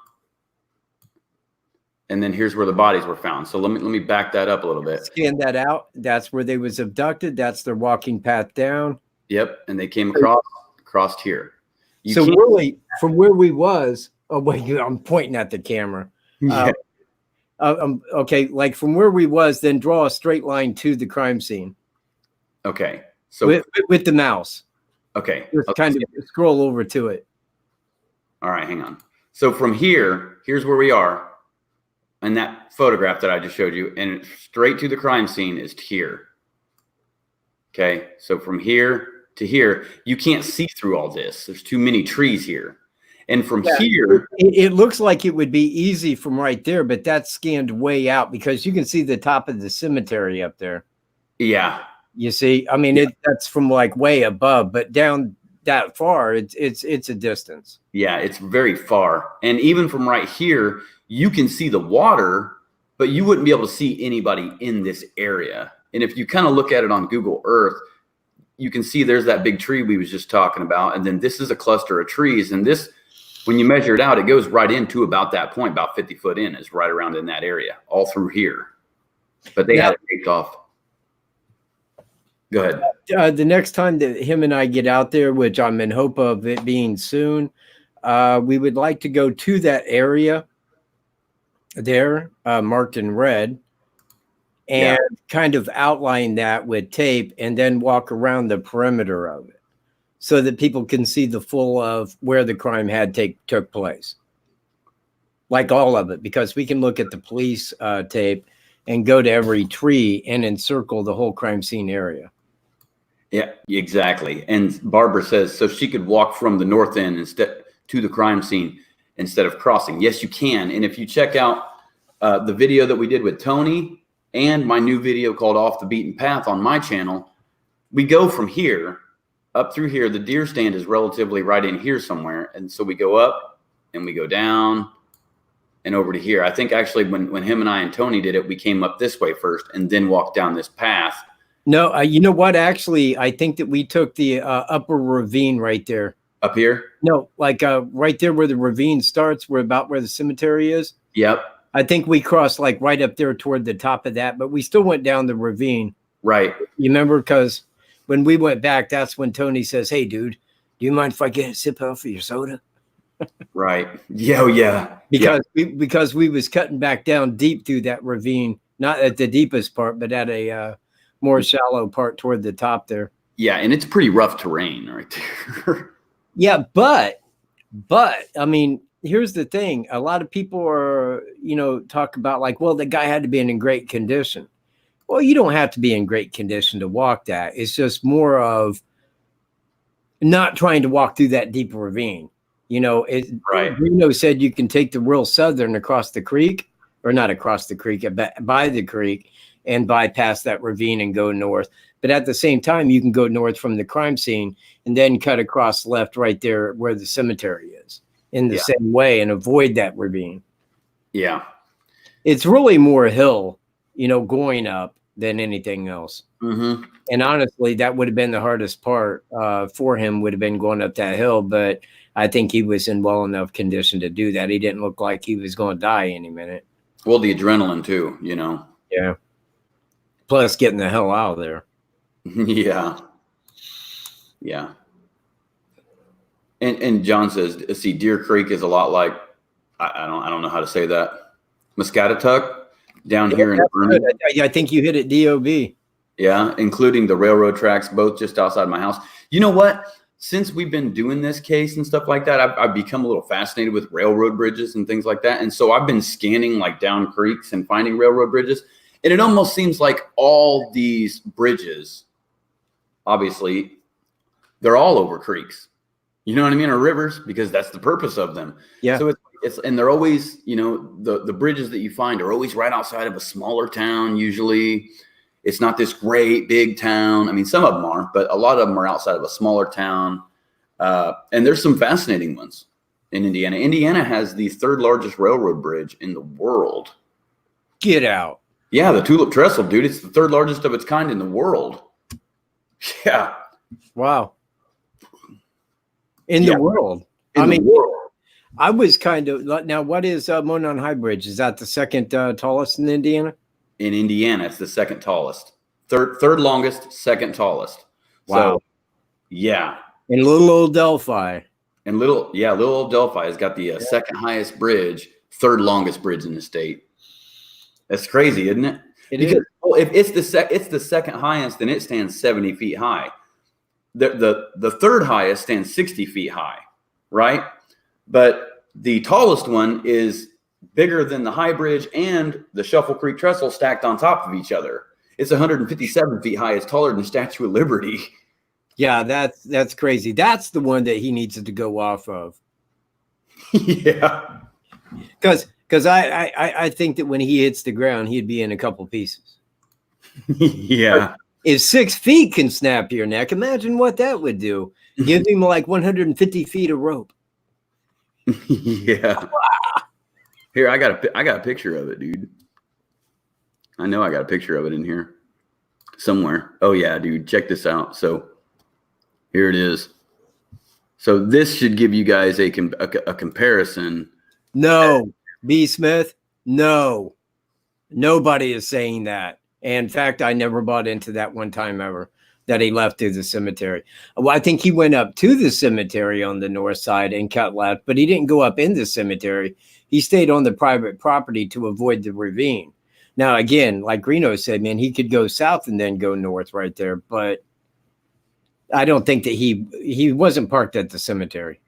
And then here's where the bodies were found. So let me back that up a little bit. Scan that out. That's where they was abducted. That's their walking path down. Yep. And they came across here. So really, from where we was, oh wait, I'm pointing at the camera. Yeah. Okay, like from where we was, then draw a straight line to the crime scene. Okay. So with the mouse. Okay. Just kind of scroll over to it. All right, hang on. So from here's where we are. And that photograph that I just showed you, and straight to the crime scene is here. Okay, so from here to here, you can't see through all this. There's too many trees here. And from here, it looks like it would be easy from right there, but that's scanned way out because you can see the top of the cemetery up there. Yeah. You see, I mean, that's from like way above, but down that far, it's a distance. Yeah, it's very far. And even from right here, you can see the water, but you wouldn't be able to see anybody in this area. And if you kind of look at it on Google Earth, you can see there's that big tree we was just talking about. And then this is a cluster of trees. And this, when you measure it out, it goes right into about that point, about 50 foot in, is right around in that area, all through here. But they had it taped off. Go ahead. The next time that him and I get out there, which I'm in hope of it being soon, we would like to go to that area there, marked in red, and kind of outline that with tape and then walk around the perimeter of it so that people can see the full of where the crime took place. Like all of it, because we can look at the police tape and go to every tree and encircle the whole crime scene area. Yeah, exactly. And Barbara says, so she could walk from the north end instead to the crime scene instead of crossing. Yes, you can. And if you check out the video that we did with Tony and my new video called Off the Beaten Path on my channel, we go from here up through here. The deer stand is relatively right in here somewhere. And so we go up and we go down and over to here. I think actually when him and I and Tony did it, we came up this way first and then walked down this path. No, you know what? Actually, I think that we took the upper ravine right there. Up here? No, like right there where the ravine starts, where the cemetery is. Yep. I think we crossed like right up there toward the top of that, but we still went down the ravine. Right. You remember? Because when we went back, that's when Tony says, "Hey, dude, do you mind if I get a sip off of your soda?" Right. Yeah. Oh, yeah. Because we was cutting back down deep through that ravine not at the deepest part, but at a more shallow part toward the top there. Yeah, and it's pretty rough terrain right there. Yeah, but I mean, here's the thing. A lot of people are, talk about like, well, the guy had to be in great condition. Well, you don't have to be in great condition to walk that. It's just more of not trying to walk through that deep ravine. Right. Reno said you can take the real southern across the creek, or not across the creek, by the creek, and bypass that ravine and go north. But at the same time, you can go north from the crime scene and then cut across left right there where the cemetery is in the same way and avoid that ravine. Yeah. It's really more hill, going up than anything else. Mm-hmm. And honestly, that would have been the hardest part for him, would have been going up that hill. But I think he was in well enough condition to do that. He didn't look like he was going to die any minute. Well, the adrenaline too, Yeah. Plus getting the hell out of there. Yeah. Yeah. And John says, see, Deer Creek is a lot like, I don't know how to say that. Muscatatuck down here in Vernon. I think you hit it DOB. Yeah, including the railroad tracks, both just outside my house. You know what? Since we've been doing this case and stuff like that, I've become a little fascinated with railroad bridges and things like that. And so I've been scanning like down creeks and finding railroad bridges. And it almost seems like all these bridges, obviously, they're all over creeks. You know what I mean? Or rivers, because that's the purpose of them. Yeah. So it's and they're always, the bridges that you find are always right outside of a smaller town. Usually it's not this great big town. I mean, some of them are, but a lot of them are outside of a smaller town. And there's some fascinating ones in Indiana. Indiana has the third largest railroad bridge in the world. Get out. Yeah, the Tulip Trestle, dude. It's the third largest of its kind in the world. Yeah. Wow. In the world. The world. I was kind of, now what is Monon High Bridge? Is that the second tallest in Indiana? In Indiana, it's the second tallest. Third longest, second tallest. Wow. So, yeah. In little old Delphi. And little old Delphi has got the second highest bridge, third longest bridge in the state. That's crazy, isn't it? It is. Well, if it's the second highest, then it stands 70 feet high. The third highest stands 60 feet high, right? But the tallest one is bigger than the High Bridge and the Shuffle Creek Trestle stacked on top of each other. It's 157 feet high. It's taller than the Statue of Liberty. Yeah, that's crazy. That's the one that he needs to go off of. Yeah. Because I think that when he hits the ground, he'd be in a couple pieces. Yeah. If 6 feet can snap your neck, imagine what that would do. Give him like 150 feet of rope. Yeah. Here, I got a picture of it, dude. I know I got a picture of it in here somewhere. Oh yeah, dude, check this out. So here it is. So this should give you guys a comparison. No, B. Smith. No, nobody is saying that. In fact, I never bought into that one time ever that he left through the cemetery. Well, I think he went up to the cemetery on the north side and cut left, but he didn't go up in the cemetery. He stayed on the private property to avoid the ravine. Now, again, like Reno said, man, he could go south and then go north right there, but I don't think that he wasn't parked at the cemetery.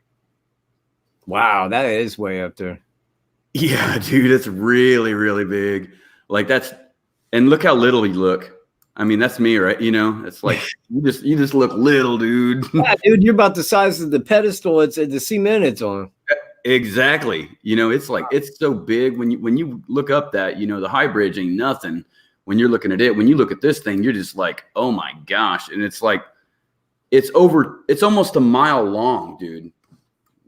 Wow, that is way up there. Yeah, dude, it's really, really big. Like and look how little you look. I mean, that's me, right? It's like you just look little, dude. Yeah, dude, you're about the size of the pedestal. It's the cement it's on. Exactly. It's like it's so big when you look up that the High Bridge ain't nothing. When you're looking at it, when you look at this thing, you're just like, oh my gosh! And it's like it's almost a mile long, dude.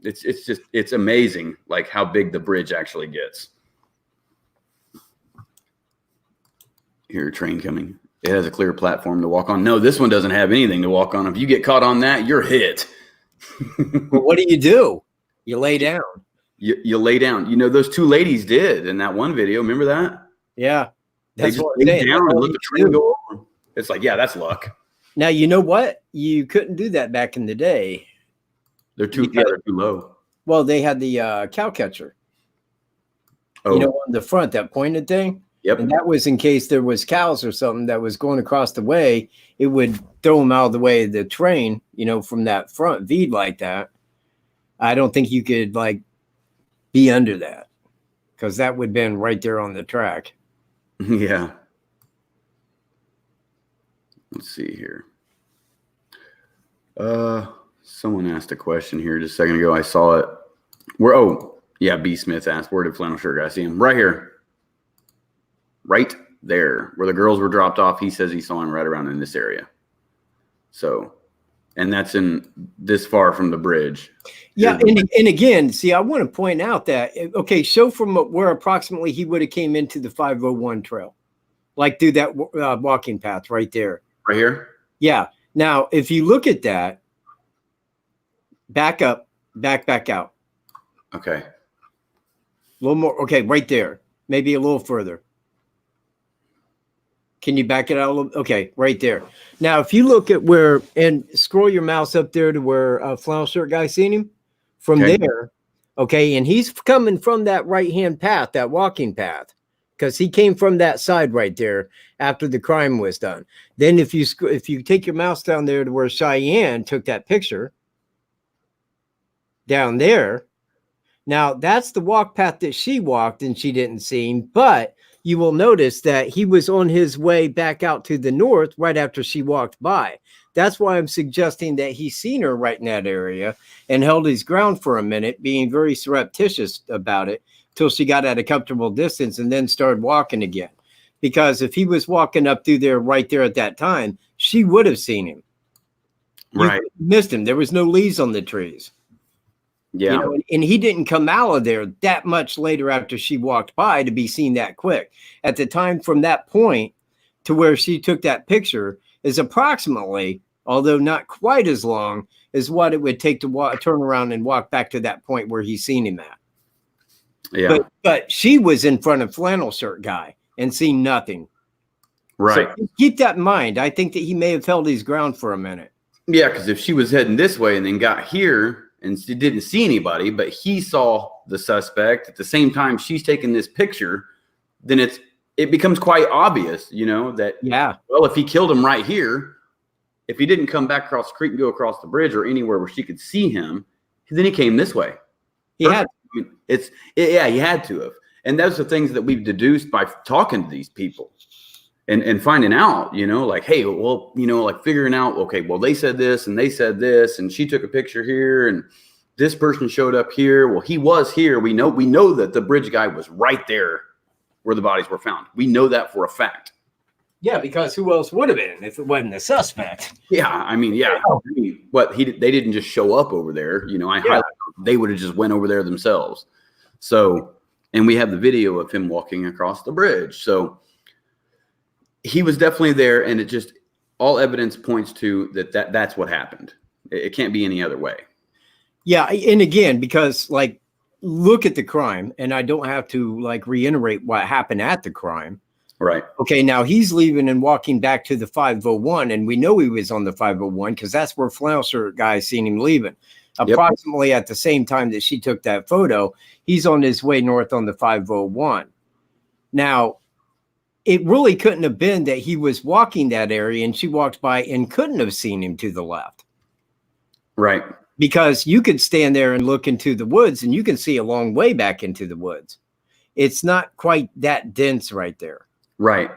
It's amazing, like how big the bridge actually gets. Here, train coming. It has a clear platform to walk on. No, this one doesn't have anything to walk on. If you get caught on that, you're hit. Well, what do? You lay down. You lay down. Those two ladies did in that one video. Remember that? Yeah. They just laid down and let the train go over. It's like, yeah, that's luck. Now, you know what? You couldn't do that back in the day. They're too low. Well, they had the cow catcher. Oh. On the front, that pointed thing. Yep. And that was in case there was cows or something that was going across the way. It would throw them out of the way of the train, from that front V like that. I don't think you could like be under that because that would have been right there on the track. Yeah. Let's see here. Someone asked a question here just a second ago. I saw it. B. Smith asked, where did flannel shirt guy see him? Right here. Right there where the girls were dropped off. He says he saw him right around in this area. So, and that's in this far from the bridge. Yeah. And again, see, I want to point out that, okay, show from where approximately he would have came into the 501 trail, like through that walking path right there. Right here? Yeah. Now, if you look at that, back up, back out. Okay. A little more. Okay, right there. Maybe a little further. Can you back it out a little? Okay, right there. Now, if you look at where, and scroll your mouse up there to where flannel shirt guy seen him from there. Okay, and he's coming from that right-hand path, that walking path, because he came from that side right there after the crime was done. Then if you take your mouse down there to where Cheyenne took that picture down there, now that's the walk path that she walked and she didn't see him, but you will notice that he was on his way back out to the north right after she walked by. That's why I'm suggesting that he's seen her right in that area and held his ground for a minute, being very surreptitious about it till she got at a comfortable distance and then started walking again. Because if he was walking up through there right there at that time, she would have seen him. Right. You missed him. There was no leaves on the trees. Yeah. And he didn't come out of there that much later after she walked by to be seen that quick. At the time from that point to where she took that picture is approximately, although not quite as long as what it would take to turn around and walk back to that point where he's seen him at. Yeah. But she was in front of flannel shirt guy and seen nothing. Right. So keep that in mind. I think that he may have held his ground for a minute. Yeah, because if she was heading this way and then got here and she didn't see anybody, but he saw the suspect at the same time she's taking this picture, then it becomes quite obvious, that, well, if he killed him right here, if he didn't come back across the creek and go across the bridge or anywhere where she could see him, then he came this way. He had. He had to have. And those are things that we've deduced by talking to these people and finding out, like, hey, well, like figuring out, okay, well, they said this and they said this, and she took a picture here and this person showed up here. Well, he was here. We know that the bridge guy was right there where the bodies were found. We know that for a fact. Yeah, because who else would have been if it wasn't the suspect? Yeah, I mean, but they didn't just show up over there. They would have just went over there themselves. So, and we have the video of him walking across the bridge. So he was definitely there, and it just all evidence points to that's what happened. It can't be any other way. Yeah, and again, because like, look at the crime, and I don't have to like reiterate what happened at the crime. Right. Okay, now he's leaving and walking back to the 501, and we know he was on the 501 because that's where flannel shirt guy seen him leaving. Approximately at the same time that she took that photo, he's on his way north on the 501. Now, it really couldn't have been that he was walking that area and she walked by and couldn't have seen him to the left. Right. Because you could stand there and look into the woods and you can see a long way back into the woods. It's not quite that dense right there. Right.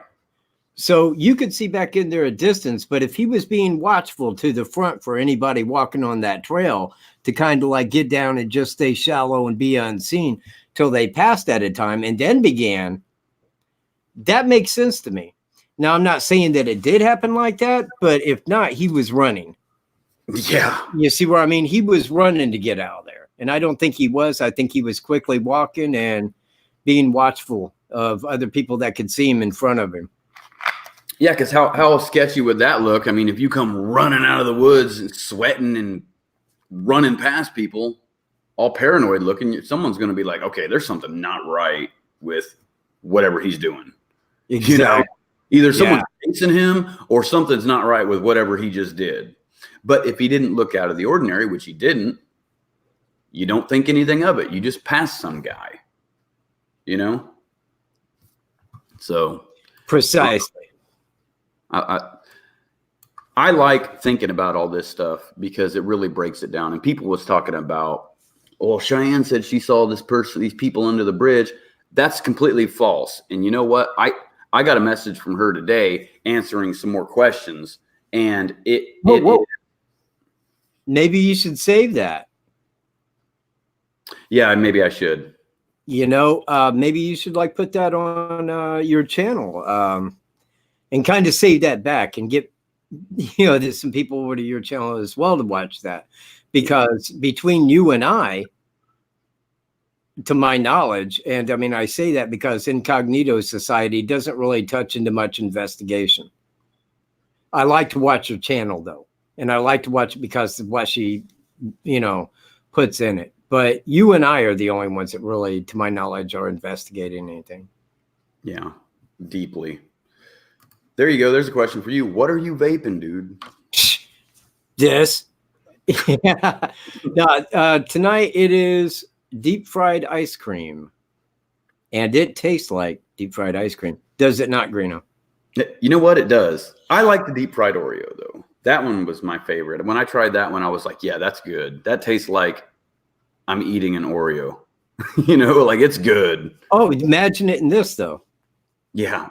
So you could see back in there a distance, but if he was being watchful to the front for anybody walking on that trail to kind of like get down and just stay shallow and be unseen till they passed at a time and then began, that makes sense to me. Now, I'm not saying that it did happen like that, but if not, he was running. Yeah. You see where I mean? He was running to get out of there. And I don't think he was. I think he was quickly walking and being watchful of other people that could see him in front of him. Yeah, because how sketchy would that look? I mean, if you come running out of the woods and sweating and running past people, all paranoid looking, someone's going to be like, okay, there's something not right with whatever he's doing. Exactly. Either someone's chasing him or something's not right with whatever he just did. But if he didn't look out of the ordinary, which he didn't, you don't think anything of it. You just pass some guy, So Precisely. I like thinking about all this stuff because it really breaks it down. And people was talking about, well, Cheyenne said she saw this person, these people under the bridge. That's completely false. And you know what? I got a message from her today answering some more questions, and Whoa. Maybe you should save that. Yeah, maybe I should. You know, maybe you should like put that on your channel and kind of save that back and get, you know, there's some people over to your channel as well to watch that, because between you and I, to my knowledge, and I mean, I say that because Incognito Society doesn't really touch into much investigation. I like to watch her channel though, and I like to watch it because of what she, you know, puts in it. But you and I are the only ones that really, to my knowledge, are investigating anything. Yeah, deeply. There you go. There's a question for you. What are you vaping, dude? This. Yeah. No, tonight it is deep fried ice cream. And it tastes like deep fried ice cream. Does it not, Greeno? You know what? It does. I like the deep fried Oreo, though. That one was my favorite. When I tried that one, I was like, yeah, that's good. That tastes like I'm eating an Oreo. You know, like it's good. Oh, imagine it in this, though. Yeah.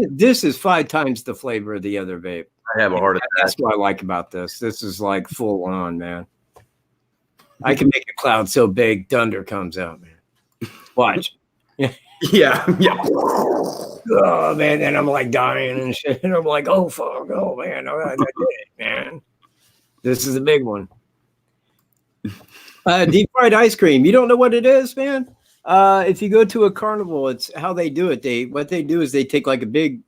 This is 5 times the flavor of the other vape. I have a heart attack. That's what I like about this. This is like full on, man. I can make a cloud so big, thunder comes out, man. Watch. Yeah. Oh, man. And I'm like dying and shit. And I'm like, oh, fuck. Oh, man. I did it, man. This is a big one. Deep fried ice cream. You don't know what it is, man? If you go to a carnival, it's how they do it. What they do is they take like a big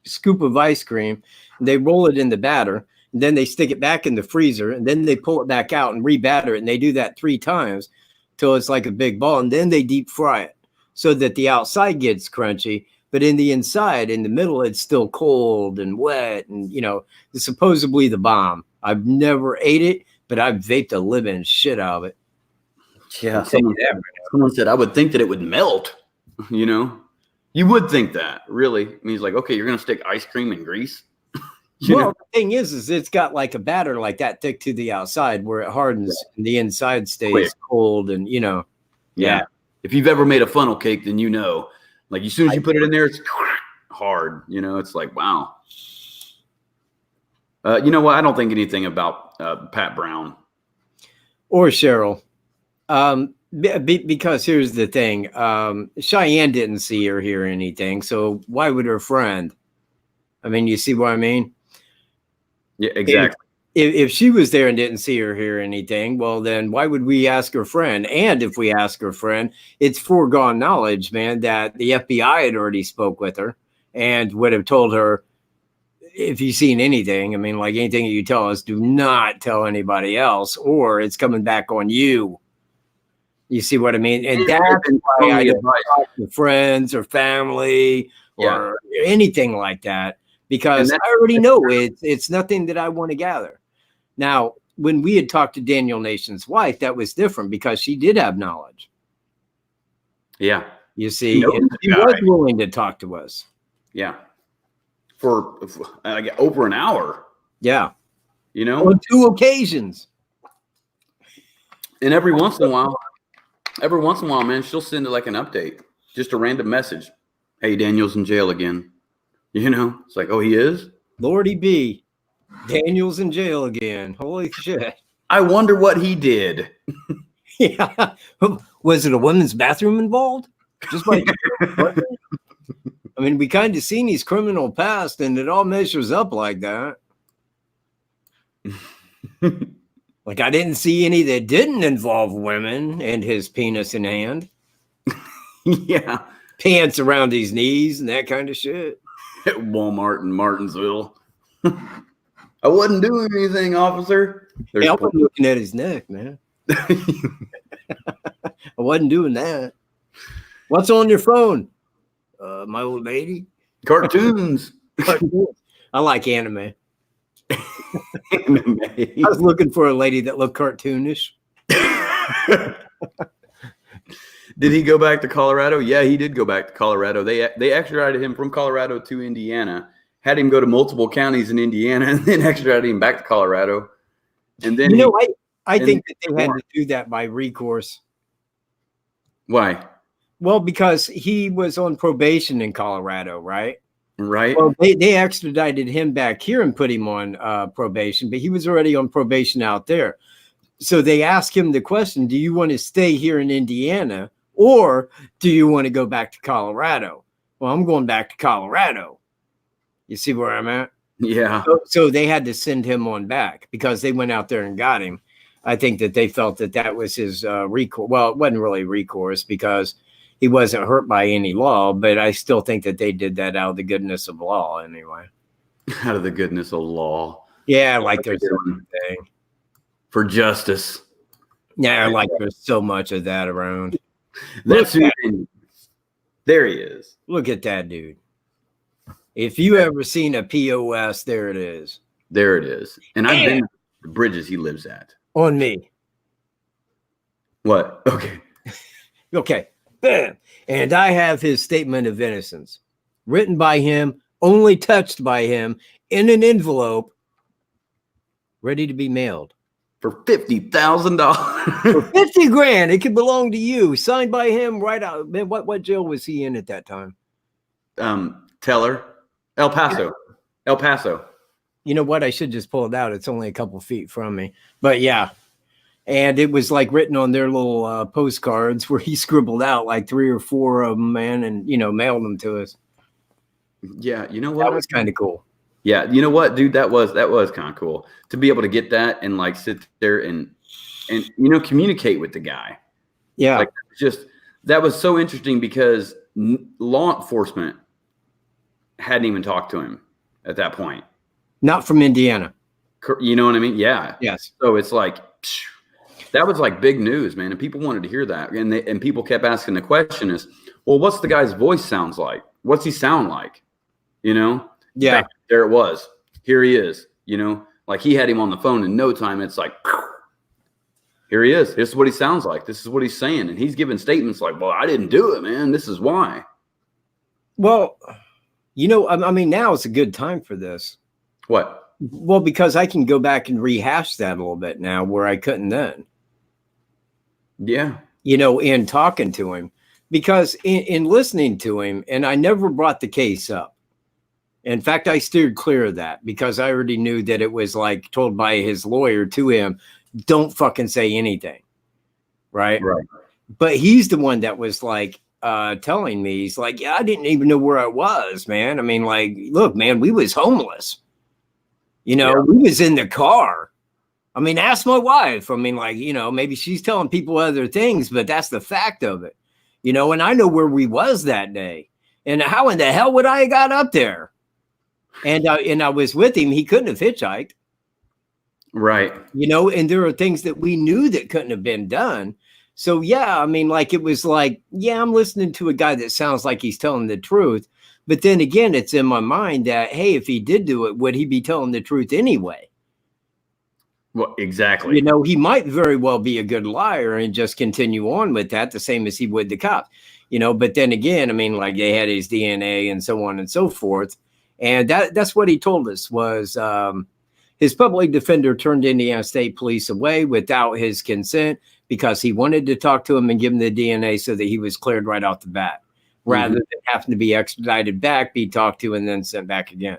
scoop of ice cream, and they roll it in the batter, and then they stick it back in the freezer, and then they pull it back out and rebatter it, and they do that 3 times till it's like a big ball, and then they deep fry it so that the outside gets crunchy, but in the inside, in the middle, it's still cold and wet, and you know, it's supposedly the bomb. I've never ate it, but I've vaped the living shit out of it. Yeah, someone said I would think that it would melt. You know, you would think that, really. I mean, he's like, okay, you're gonna stick ice cream in grease. Well, the thing is it's got like a batter like that thick to the outside where it hardens and the inside stays cold, and you know, yeah. If you've ever made a funnel cake, then you know, like as soon as you put it in there, it's hard. You know, it's like wow. You know what? I don't think anything about Pat Brown or Cheryl. Because here's the thing. Cheyenne didn't see or hear anything. So why would her friend? I mean, you see what I mean? Yeah, exactly. If she was there and didn't see or hear anything, well, then why would we ask her friend? And if we ask her friend, it's foregone knowledge, man, that the FBI had already spoke with her and would have told her, if you've seen anything, I mean, like anything you tell us, do not tell anybody else, or it's coming back on you. You see what I mean? And that's why I don't talk to friends or family or anything like that, because I already know it's nothing that I want to gather. Now, when we had talked to Daniel Nation's wife, that was different because she did have knowledge. Yeah. You see, she was willing to talk to us. Yeah. For over an hour. Yeah. You know? On 2 occasions. And every once in a while, man, she'll send like an update, just a random message. Hey, Daniel's in jail again. You know, it's like, oh, he is? Lordy B. Daniel's in jail again. Holy shit. I wonder what he did. Yeah. Was it a women's bathroom involved? Just like, I mean, we kind of seen his criminal past, and it all measures up like that. Like, I didn't see any that didn't involve women and his penis in hand. Yeah. Pants around his knees and that kind of shit. At Walmart in Martinsville. I wasn't doing anything, officer. Hey, I wasn't looking at his neck, man. I wasn't doing that. What's on your phone? My old lady. Cartoons. I like anime. I was looking for a lady that looked cartoonish. Did he go back to Colorado? Yeah, he did go back to Colorado. They extradited him from Colorado to Indiana, had him go to multiple counties in Indiana, and then extradited him back to Colorado. And then I think that they had to do that by recourse. Why? Well, because he was on probation in Colorado, right? Right. Well, they extradited him back here and put him on probation, but he was already on probation out there. So they asked him the question, do you want to stay here in Indiana or do you want to go back to Colorado? Well, I'm going back to Colorado. You see where I'm at? Yeah. So they had to send him on back because they went out there and got him. I think that they felt that that was his recourse. Well, it wasn't really recourse because he wasn't hurt by any law, but I still think that they did that out of the goodness of law anyway. Out of the goodness of law. Yeah, like there's thing. For justice. Yeah, like there's so much of that around. That's who. There he is. Look at that dude. If you ever seen a POS, there it is. There it is. And I've been to the bridges he lives at. On me. What? Okay. Okay. Bam. And I have his statement of innocence written by him, only touched by him in an envelope, ready to be mailed. For $50,000. For 50 grand. It could belong to you. Signed by him right out. Man, what jail was he in at that time? Teller. El Paso. El Paso. You know what? I should just pull it out. It's only a couple feet from me. But yeah. And it was like written on their little postcards where he scribbled out like 3 or 4 of them, man, and, you know, mailed them to us. Yeah. You know what? That was kind of cool. Yeah. You know what, dude? That was kind of cool to be able to get that and like sit there and, you know, communicate with the guy. Yeah. Like just, that was so interesting because law enforcement hadn't even talked to him at that point. Not from Indiana. You know what I mean? Yeah. Yes. So it's like, that was like big news, man. And people wanted to hear that. And people kept asking the question is, well, what's the guy's voice sounds like? What's he sound like? You know? Yeah. There it was. Here he is, you know, like he had him on the phone in no time. It's like, here he is. This is what he sounds like. This is what he's saying. And he's giving statements like, well, I didn't do it, man. This is why. Well, you know, I mean, now it's a good time for this. What? Well, because I can go back and rehash that a little bit now where I couldn't then. Yeah. You know, in talking to him, because in listening to him, and I never brought the case up. In fact, I steered clear of that because I already knew that it was like told by his lawyer to him, don't fucking say anything. Right. Right. But he's the one that was like telling me, he's like, yeah, I didn't even know where I was, man. I mean, like, look, man, we was homeless. You know, we was in the car. I mean, ask my wife. I mean, like, you know, maybe she's telling people other things, but that's the fact of it. You know, and I know where we was that day. And how in the hell would I have got up there? And I was with him. He couldn't have hitchhiked. Right. You know, and there are things that we knew that couldn't have been done. So, yeah, I mean, like, it was like, yeah, I'm listening to a guy that sounds like he's telling the truth. But then again, it's in my mind that, hey, if he did do it, would he be telling the truth anyway? Well, exactly. You know, he might very well be a good liar and just continue on with that, the same as he would the cops, you know. But then again, I mean, like they had his DNA and so on and so forth. And that's what he told us was his public defender turned Indiana State Police away without his consent because he wanted to talk to him and give him the DNA so that he was cleared right off the bat, rather than having to be extradited back, be talked to, and then sent back again.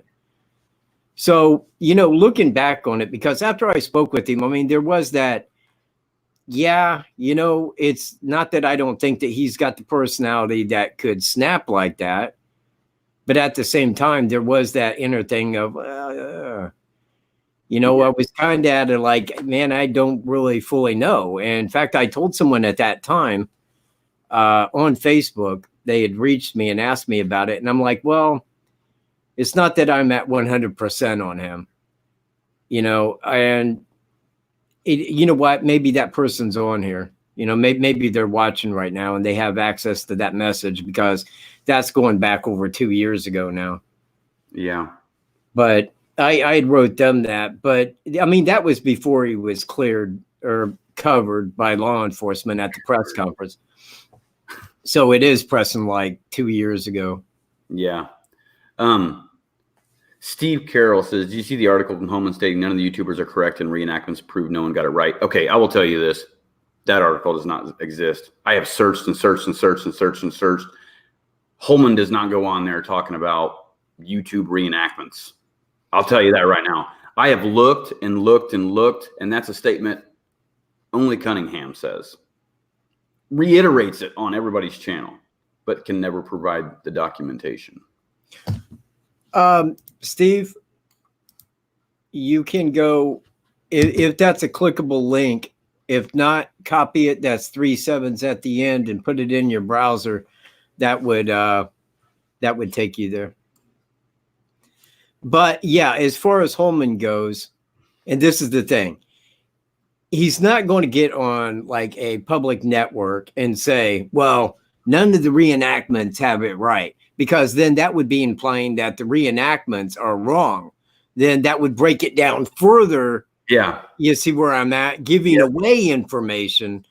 So, you know, looking back on it, because after I spoke with him, I mean, there was that, yeah, you know, it's not that I don't think that he's got the personality that could snap like that. But at the same time, there was that inner thing of, you know, I was kind of at it like, man, I don't really fully know. And in fact, I told someone at that time on Facebook, they had reached me and asked me about it. And I'm like, well, it's not that I'm at 100% on him, you know, and you know what, maybe that person's on here, you know, maybe they're watching right now and they have access to that message because that's going back over 2 years ago now. Yeah. But I wrote them that, but I mean, that was before he was cleared or covered by law enforcement at the press conference. So it is pressing like 2 years ago. Yeah. Steve Carroll says, "Do you see the article from Homeland stating none of the YouTubers are correct and reenactments prove no one got it right?" Okay, I will tell you this. That article does not exist. I have searched and searched and searched and searched and searched. Holman does not go on there talking about YouTube reenactments. I'll tell you that right now. I have looked and looked and looked, and that's a statement only Cunningham says. Reiterates it on everybody's channel, but can never provide the documentation. Steve, you can go, if that's a clickable link. If not, copy it. That's 3 7s at the end and put it in your browser. That would take you there. But yeah, as far as Holman goes, and this is the thing, he's not going to get on like a public network and say, well, none of the reenactments have it right, because then that would be implying that the reenactments are wrong. Then that would break it down further. Yeah. You see where I'm at? Giving away information.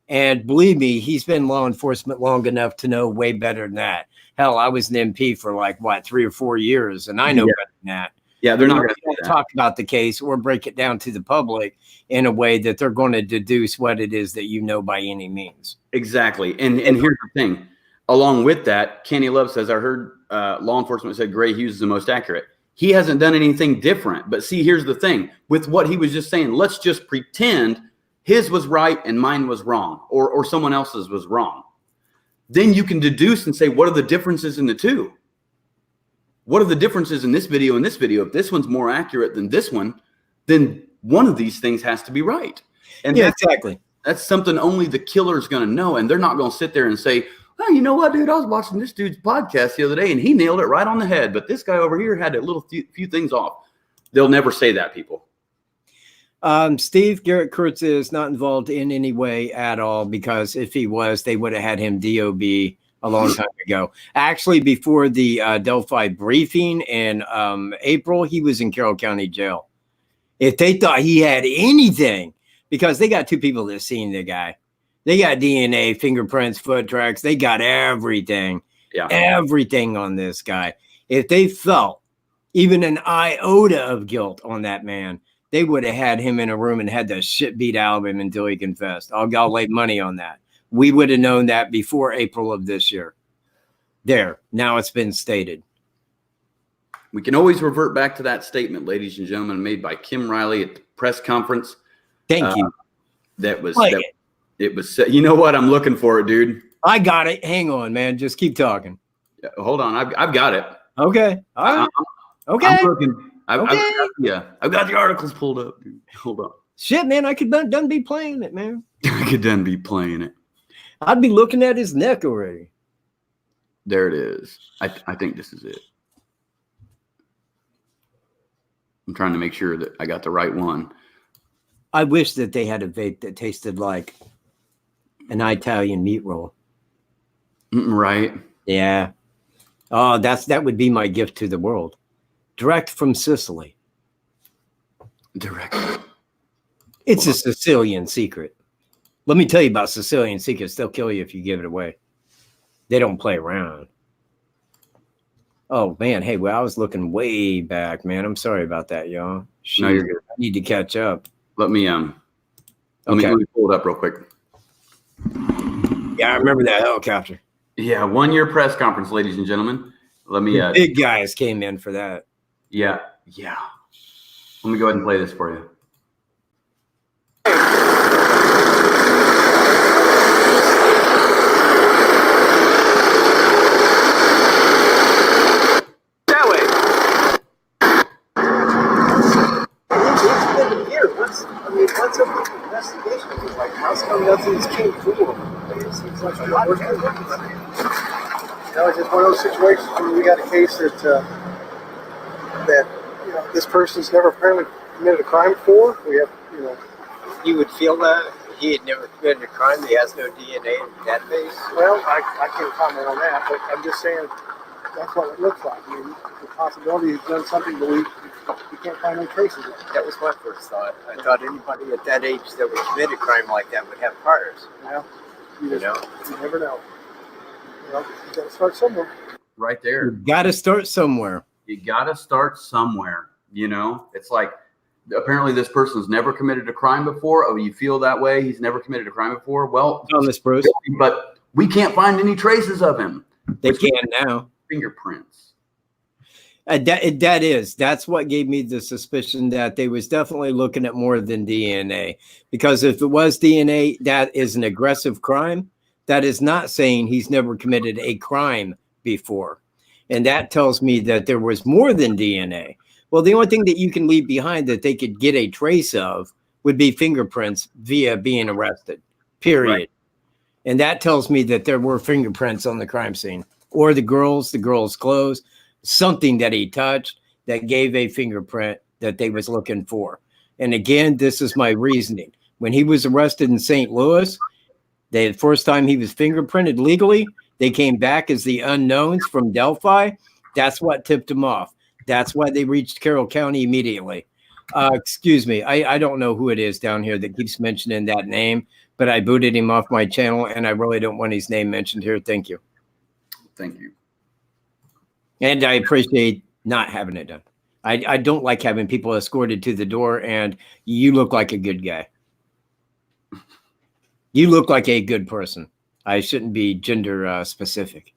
And believe me, he's been law enforcement long enough to know way better than that. Hell, I was an MP for like, 3 or 4 years, and I know better than that. Yeah, they're not going to talk about the case or break it down to the public in a way that they're going to deduce what it is that you know by any means. Exactly. And here's the thing. Along with that, Kenny Love says, I heard law enforcement said Gray Hughes is the most accurate. He hasn't done anything different. But see, here's the thing. With what he was just saying, let's just pretend his was right and mine was wrong, or someone else's was wrong. Then you can deduce and say, what are the differences in the two? What are the differences in this video and this video? If this one's more accurate than this one, then one of these things has to be right. And yeah, exactly. That's something only the killer is going to know. And they're not going to sit there and say, oh, you know what, dude, I was watching this dude's podcast the other day and he nailed it right on the head. But this guy over here had a little few things off. They'll never say that, people. Steve, Garrett Kurtz is not involved in any way at all, because if he was, they would have had him DOB a long time ago. Actually, before the Delphi briefing in April, he was in Carroll County Jail. If they thought he had anything, because they got 2 people that seen the guy. They got DNA, fingerprints, foot tracks. They got everything. Yeah. Everything on this guy. If they felt even an iota of guilt on that man, they would have had him in a room and had the shit beat out of him until he confessed. I'll lay money on that. We would have known that before April of this year. There. Now it's been stated. We can always revert back to that statement, ladies and gentlemen, made by Kim Riley at the press conference. Thank you. It was, you know what? I'm looking for it, dude. I got it. Hang on, man. Just keep talking. Hold on. I've got it. Okay. All right. Okay. I'm looking. I've got the articles pulled up, dude. Hold on. Shit, man. I could done be playing it, man. I could done be playing it. I'd be looking at his neck already. There it is. I think this is it. I'm trying to make sure that I got the right one. I wish that they had a vape that tasted like an Italian meat roll. Right. Yeah. Oh, that would be my gift to the world. Direct from Sicily. Direct. It's a Sicilian secret. Let me tell you about Sicilian secrets. They'll kill you if you give it away. They don't play around. Oh, man. Hey, well, I was looking way back, man. I'm sorry about that, y'all. No, you're good. I need to catch up. Let me pull it up real quick. Yeah, I remember that helicopter. Yeah, 1 year press conference, ladies and gentlemen. Let me the big guys came in for that. Yeah. Let me go ahead and play this for you. That way. It's been a year. What's up with the investigation? Like, how's come nothing's came forward? It seems like a lot of work. It's just one of those situations where we got a case that this person's never apparently committed a crime before. We have, You would feel that he had never committed a crime. He has no DNA in the database. Well, I can't comment on that, but I'm just saying that's what it looks like. I mean, the possibility he's done something, but we can't find no traces of it. That was my first thought. I thought anybody at that age that would commit a crime like that would have priors. Well, you never know. You know, you got to start somewhere. Right there. You got to start somewhere. You got to start somewhere. You know, it's like apparently this person's never committed a crime before. Oh, you feel that way? He's never committed a crime before. Well, Thomas Bruce, but we can't find any traces of him. they can now. Fingerprints. That's what gave me the suspicion that they was definitely looking at more than DNA, because if it was DNA, that is an aggressive crime. That is not saying he's never committed a crime before. And that tells me that there was more than DNA. Well, the only thing that you can leave behind that they could get a trace of would be fingerprints via being arrested, period. Right. And that tells me that there were fingerprints on the crime scene, or the girl's clothes, something that he touched that gave a fingerprint that they was looking for. And again, this is my reasoning. When he was arrested in St. Louis, the first time he was fingerprinted legally, they came back as the unknowns from Delphi. That's what tipped him off. That's why they reached Carroll County immediately. Excuse me. I don't know who it is down here that keeps mentioning that name, but I booted him off my channel, and I really don't want his name mentioned here. Thank you. Thank you. And I appreciate not having it done. I don't like having people escorted to the door, and you look like a good guy. You look like a good person. I shouldn't be gender specific.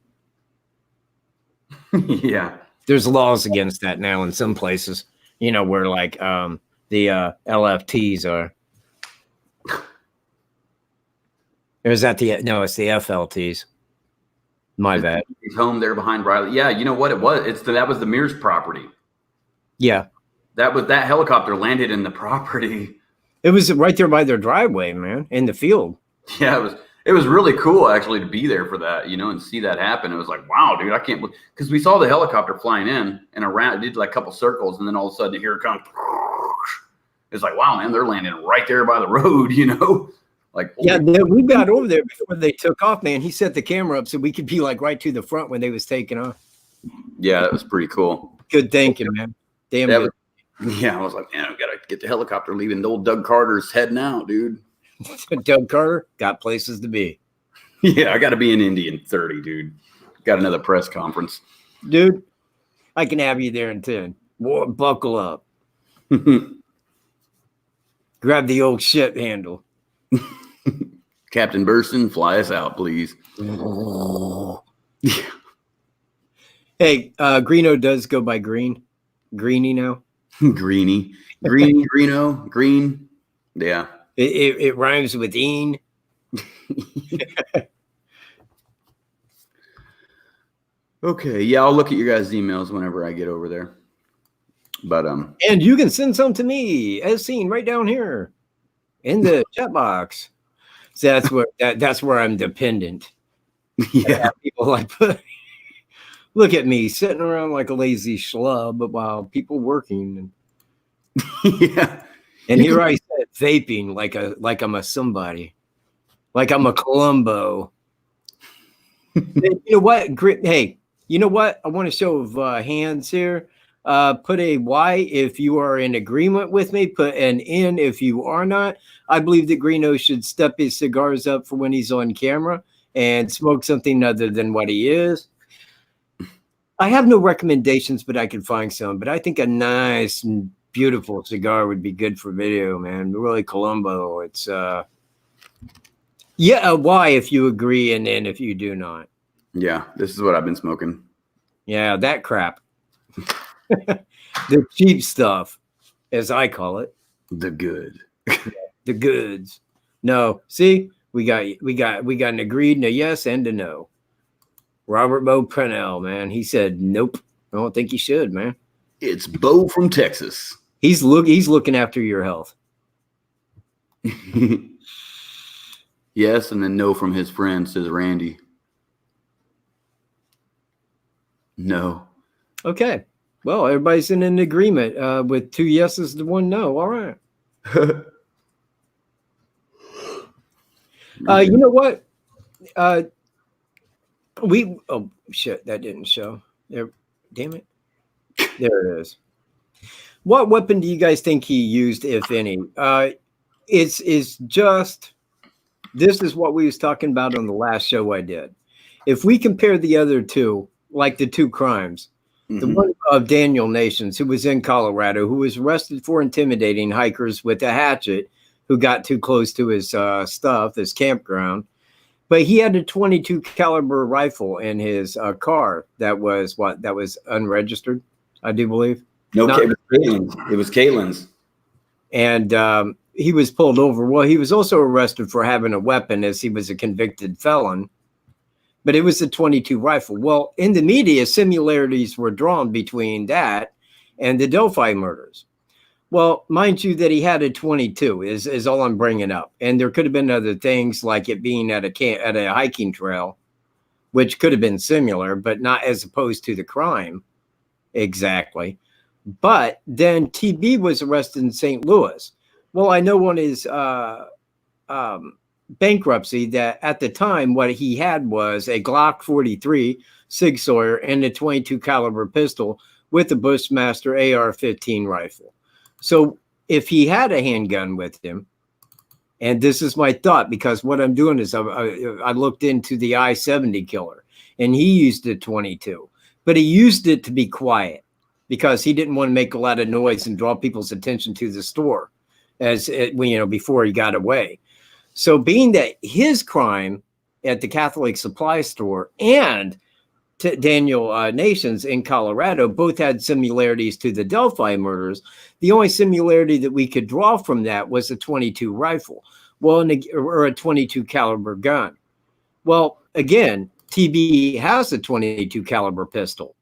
Yeah. There's laws against that now in some places, you know, where like the LFTs are. Or is that no, it's the FLTs. My bad. He's home there behind Riley. Yeah, you know what it was? That was the Mears property. Yeah. That helicopter landed in the property. It was right there by their driveway, man, in the field. Yeah, it was really cool actually to be there for that, you know, and see that happen. It was like, wow, dude, I can't believe, because we saw the helicopter flying in and around, it did like a couple circles, and then all of a sudden here it comes. It's like, wow, man, they're landing right there by the road, you know. Like, yeah, we got over there before they took off, man. He set the camera up so we could be like right to the front when they was taking off. Yeah, that was pretty cool. Good thinking, man. Damn good. Yeah, I was like, man, I've got to get the helicopter leaving. The old Doug Carter's heading out, dude. Doug Carter got places to be. Yeah, I got to be in Indy in 30, dude. Got another press conference. Dude, I can have you there in 10. Boy, buckle up. Grab the old shit handle. Captain Burson, fly us out, please. Hey, Greeno does go by Green. Greeny now. Greeny. Greeno, Green. Yeah. It rhymes with een. Okay. Yeah, I'll look at your guys' emails whenever I get over there. But and you can send some to me as seen right down here in the chat box. So that's where I'm dependent. Yeah. People like look at me sitting around like a lazy schlub while people working. Yeah. And here I said vaping like I'm a somebody, like I'm a Columbo. You know what? Hey, you know what? I want a show of hands here. Put a Y if you are in agreement with me. Put an N if you are not. I believe that Greeno should step his cigars up for when he's on camera and smoke something other than what he is. I have no recommendations, but I can find some. But I think a nice and beautiful cigar would be good for video, man. Really Columbo. It's yeah, a Y if you agree, and N if you do not. Yeah, this is what I've been smoking. Yeah, that crap. The cheap stuff, as I call it. The good. The goods. No, see, we got an agreed and a yes and a no. Robert Bo Pennell, man, he said nope. I don't think he should, man. It's Bo from Texas. He's looking after your health. Yes, and then no from his friend, says Randy. No. Okay. Well, everybody's in an agreement with 2 yeses to 1 no. All right. You know what? Oh shit, that didn't show. There, damn it. There it is. What weapon do you guys think he used, if any? It's just this is what we was talking about on the last show I did. if we compare the other two, like the two crimes, the one of Daniel Nations, who was in Colorado, who was arrested for intimidating hikers with a hatchet who got too close to his stuff, his campground. But he had a 22 caliber rifle in his car that was unregistered, I do believe. No, it was Caitlin's. And he was pulled over. Well, he was also arrested for having a weapon, as he was a convicted felon. But it was a 22 rifle. Well, in the media, similarities were drawn between that and the Delphi murders. Well, mind you, that he had a 22 is all I'm bringing up. And there could have been other things, like it being at a hiking trail, which could have been similar, but not as opposed to the crime exactly. But then TB was arrested in St. Louis. Well, I know on his bankruptcy that at the time what he had was a Glock 43 Sig Sauer and a 22 caliber pistol with a Bushmaster AR-15 rifle. So if he had a handgun with him, and this is my thought, because what I'm doing is I looked into the I-70 killer, and he used a 22, but he used it to be quiet because he didn't want to make a lot of noise and draw people's attention to the store before he got away. So being that his crime at the Catholic supply store and Daniel Nations in Colorado both had similarities to the Delphi murders, the only similarity that we could draw from that was a 22 rifle, or a 22 caliber gun. Well, again, TB has a 22 caliber pistol,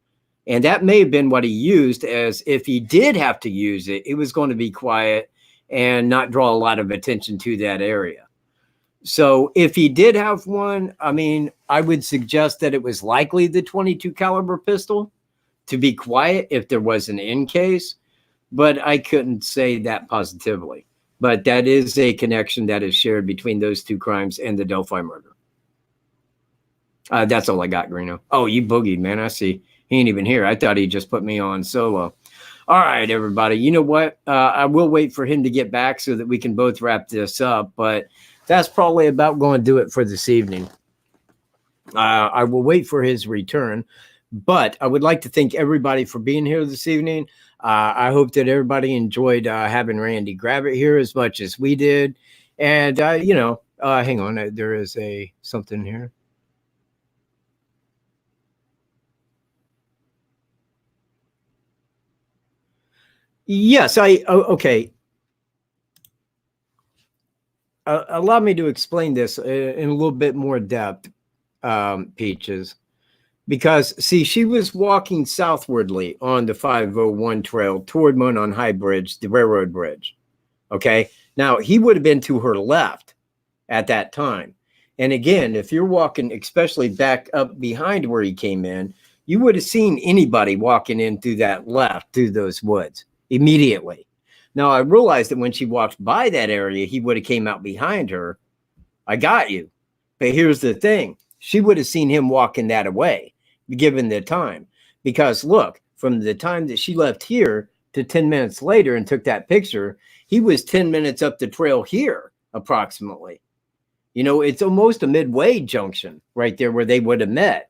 and that may have been what he used, as if he did have to use it, it was going to be quiet and not draw a lot of attention to that area. So if he did have one, I mean, I would suggest that it was likely the 22 caliber pistol to be quiet if there was an in case, but I couldn't say that positively. But that is a connection that is shared between those two crimes and the Delphi murder. That's all I got, Greeno. Oh, you boogied, man. I see. He ain't even here. I thought he just put me on solo. All right, everybody. You know what? I will wait for him to get back so that we can both wrap this up, but that's probably about going to do it for this evening. I will wait for his return, but I would like to thank everybody for being here this evening. I hope that everybody enjoyed having Randy Gravitt here as much as we did. And, hang on, there is something here. Yes, okay. Allow me to explain this in a little bit more depth, Peaches, because, see, she was walking southwardly on the 501 trail toward Monon High Bridge, the railroad bridge. Okay. Now, he would have been to her left at that time. And again, if you're walking, especially back up behind where he came in, you would have seen anybody walking in through that left, through those woods immediately. Now, I realized that when she walked by that area, he would have came out behind her. I got you. But here's the thing. She would have seen him walking that away, given the time. Because, look, from the time that she left here to 10 minutes later and took that picture, he was 10 minutes up the trail here, approximately. You know, it's almost a midway junction right there where they would have met.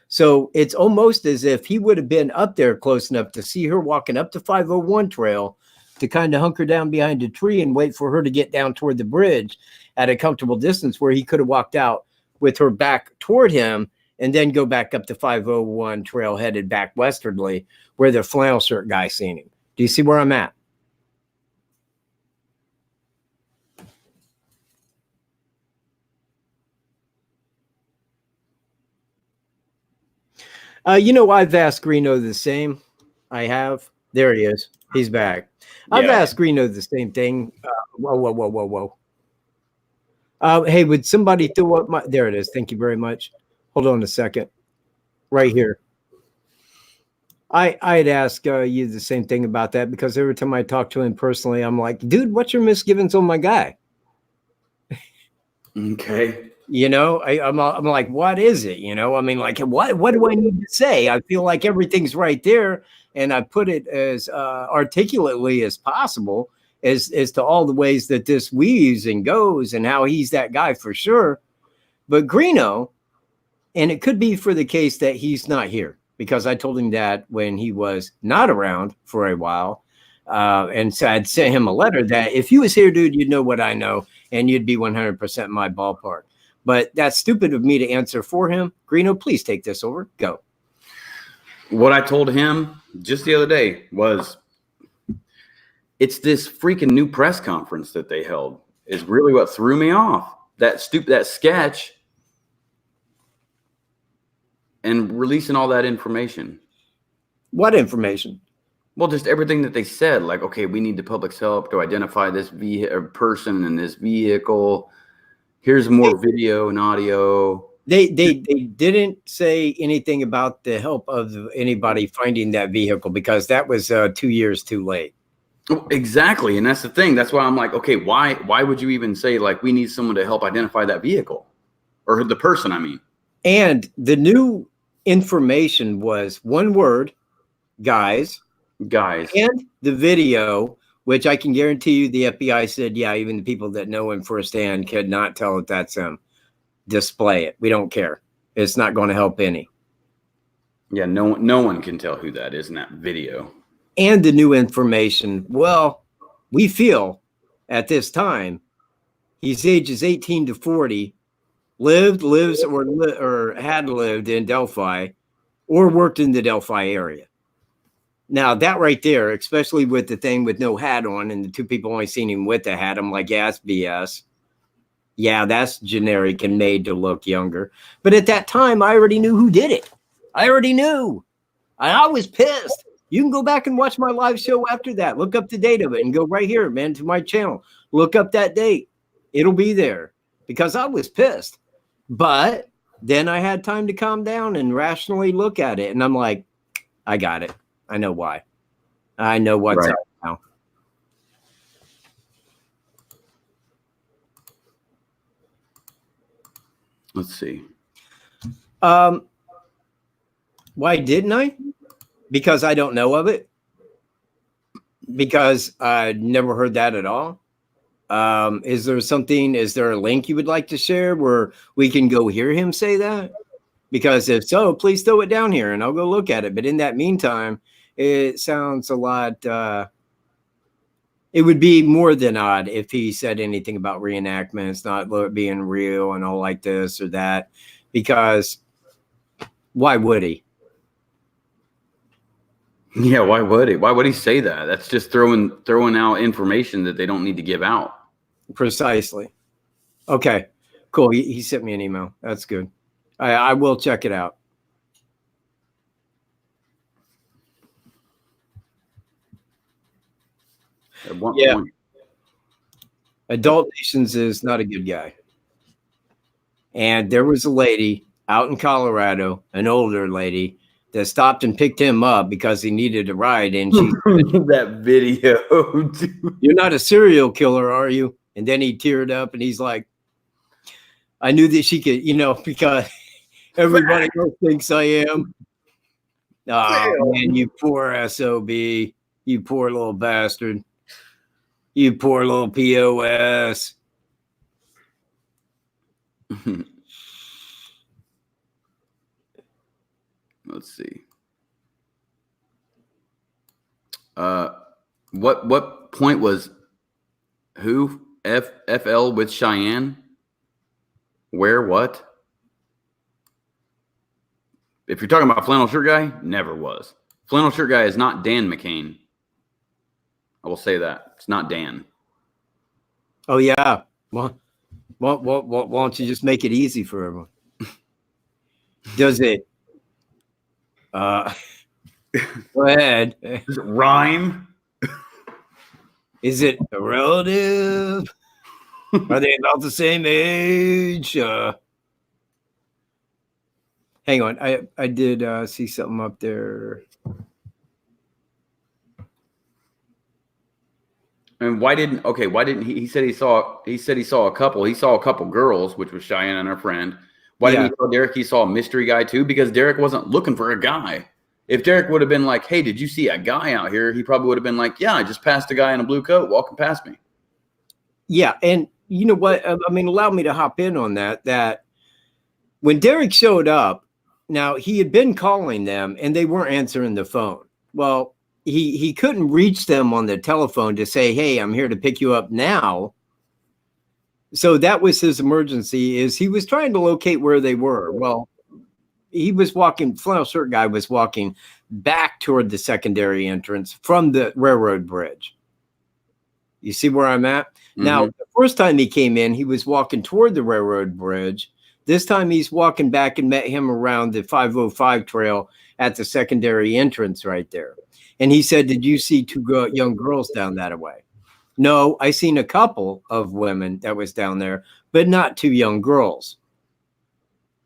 So it's almost as if he would have been up there close enough to see her walking up the 501 trail, to kind of hunker down behind a tree and wait for her to get down toward the bridge at a comfortable distance where he could have walked out with her back toward him and then go back up the 501 trail headed back westwardly where the flannel shirt guy seen him. Do you see where I'm at? I've asked Greeno the same. I have. There he is. He's back. I've asked Greeno the same thing. Whoa. Hey, would somebody throw up my... There it is. Thank you very much. Hold on a second. Right here. I'd ask you the same thing about that, because every time I talk to him personally, I'm like, dude, what's your misgivings on my guy? Okay. I'm like, what is it? I mean, like, what do I need to say? I feel like everything's right there. And I put it as articulately as possible as to all the ways that this weaves and goes and how he's that guy for sure. But Greeno, And it could be for the case that he's not here, because I told him that when he was not around for a while. And so I'd sent him a letter that if he was here, dude, you'd know what I know, and you'd be 100% my ballpark. But that's stupid of me to answer for him. Greeno, please take this over. Go. What I told him just the other day was, it's this freaking new press conference that they held is really what threw me off. That sketch and releasing all that information. What information? Well, just everything that they said, like, okay, we need the public's help to identify this person in this vehicle. Here's more video and audio. They didn't say anything about the help of anybody finding that vehicle, because that was 2 years too late. Exactly. And that's the thing. That's why I'm like, okay, why would you even say, like, we need someone to help identify that vehicle or the person, I mean. And the new information was one word, guys. And the video, which I can guarantee you the FBI said, yeah, even the people that know him firsthand could not tell if that's him. Display it. We don't care. It's not going to help any. Yeah, no one can tell who that is in that video. And the new information, well, we feel at this time he's ages 18 to 40, lives or had lived in Delphi or worked in the Delphi area. Now, that right there, especially with the thing with no hat on and the two people only seen him with the hat, I'm like, yeah, it's BS. Yeah, that's generic and made to look younger. But at that time, I already knew who did it. I already knew. I was pissed. You can go back and watch my live show after that. Look up the date of it and go right here, man, to my channel. Look up that date. It'll be there, because I was pissed. But then I had time to calm down and rationally look at it. And I'm like, I got it. I know why. I know what's up now. Let's see. Why didn't I? Because I don't know of it. Because I never heard that at all. Is there a link you would like to share where we can go hear him say that? Because if so, please throw it down here and I'll go look at it. But in that meantime, it sounds a lot, it would be more than odd if he said anything about reenactments, not being real and all like this or that, because why would he? Yeah, why would he? Why would he say that? That's just throwing out information that they don't need to give out. Precisely. Okay, cool. He sent me an email. That's good. I will check it out. At one Yeah. point. Adult Nations is not a good guy. And there was a lady out in Colorado, an older lady, that stopped and picked him up because he needed a ride. And she said, that video, dude. "You're not a serial killer, are you?" And then he teared up and he's like, I knew that she could, because everybody else thinks I am. Oh, man, you poor SOB. You poor little bastard. You poor little POS. Let's see. What point was who? FL with Cheyenne? Where? What? If you're talking about flannel shirt guy, never was. Flannel shirt guy is not Dan McCain. I will say that. It's not Dan. Oh, yeah. Well, why don't you just make it easy for everyone? Does it? Go ahead. Does it rhyme? Is it a relative? Are they about the same age? Hang on. I did see something up there. And why didn't he said he saw a couple girls, which was Cheyenne and her friend. Why didn't he tell Derek he saw a mystery guy too? Because Derek wasn't looking for a guy. If Derek would have been like, "Hey, did you see a guy out here?" He probably would have been like, "Yeah, I just passed a guy in a blue coat walking past me." Yeah, and you know what? I mean, allow me to hop in on that When Derek showed up, now he had been calling them and they weren't answering the phone. Well, he couldn't reach them on the telephone to say, hey, I'm here to pick you up now. So that was his emergency, is he was trying to locate where they were. Well, he was walking, flannel shirt guy was walking back toward the secondary entrance from the railroad bridge. You see where I'm at? Mm-hmm. Now, the first time he came in, he was walking toward the railroad bridge. This time he's walking back and met him around the 505 trail at the secondary entrance right there. And he said, did you see two young girls down that way? No, I seen a couple of women that was down there, but not two young girls.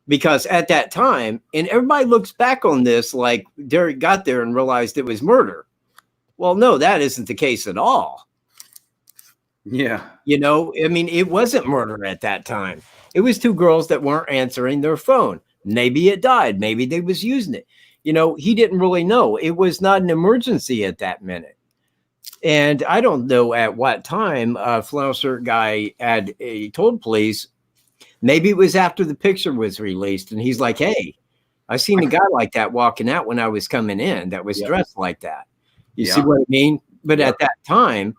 Because at that time, and everybody looks back on this like Derek got there and realized it was murder. Well, no, that isn't the case at all. Yeah. You know, I mean, it wasn't murder at that time. It was two girls that weren't answering their phone. Maybe it died. Maybe they was using it. You know, he didn't really know. It was not an emergency at that minute. And I don't know at what time flannel shirt guy had told police. Maybe it was after the picture was released. And he's like, hey, I seen a guy like that walking out when I was coming in that was dressed like that. You see what I mean? But at that time,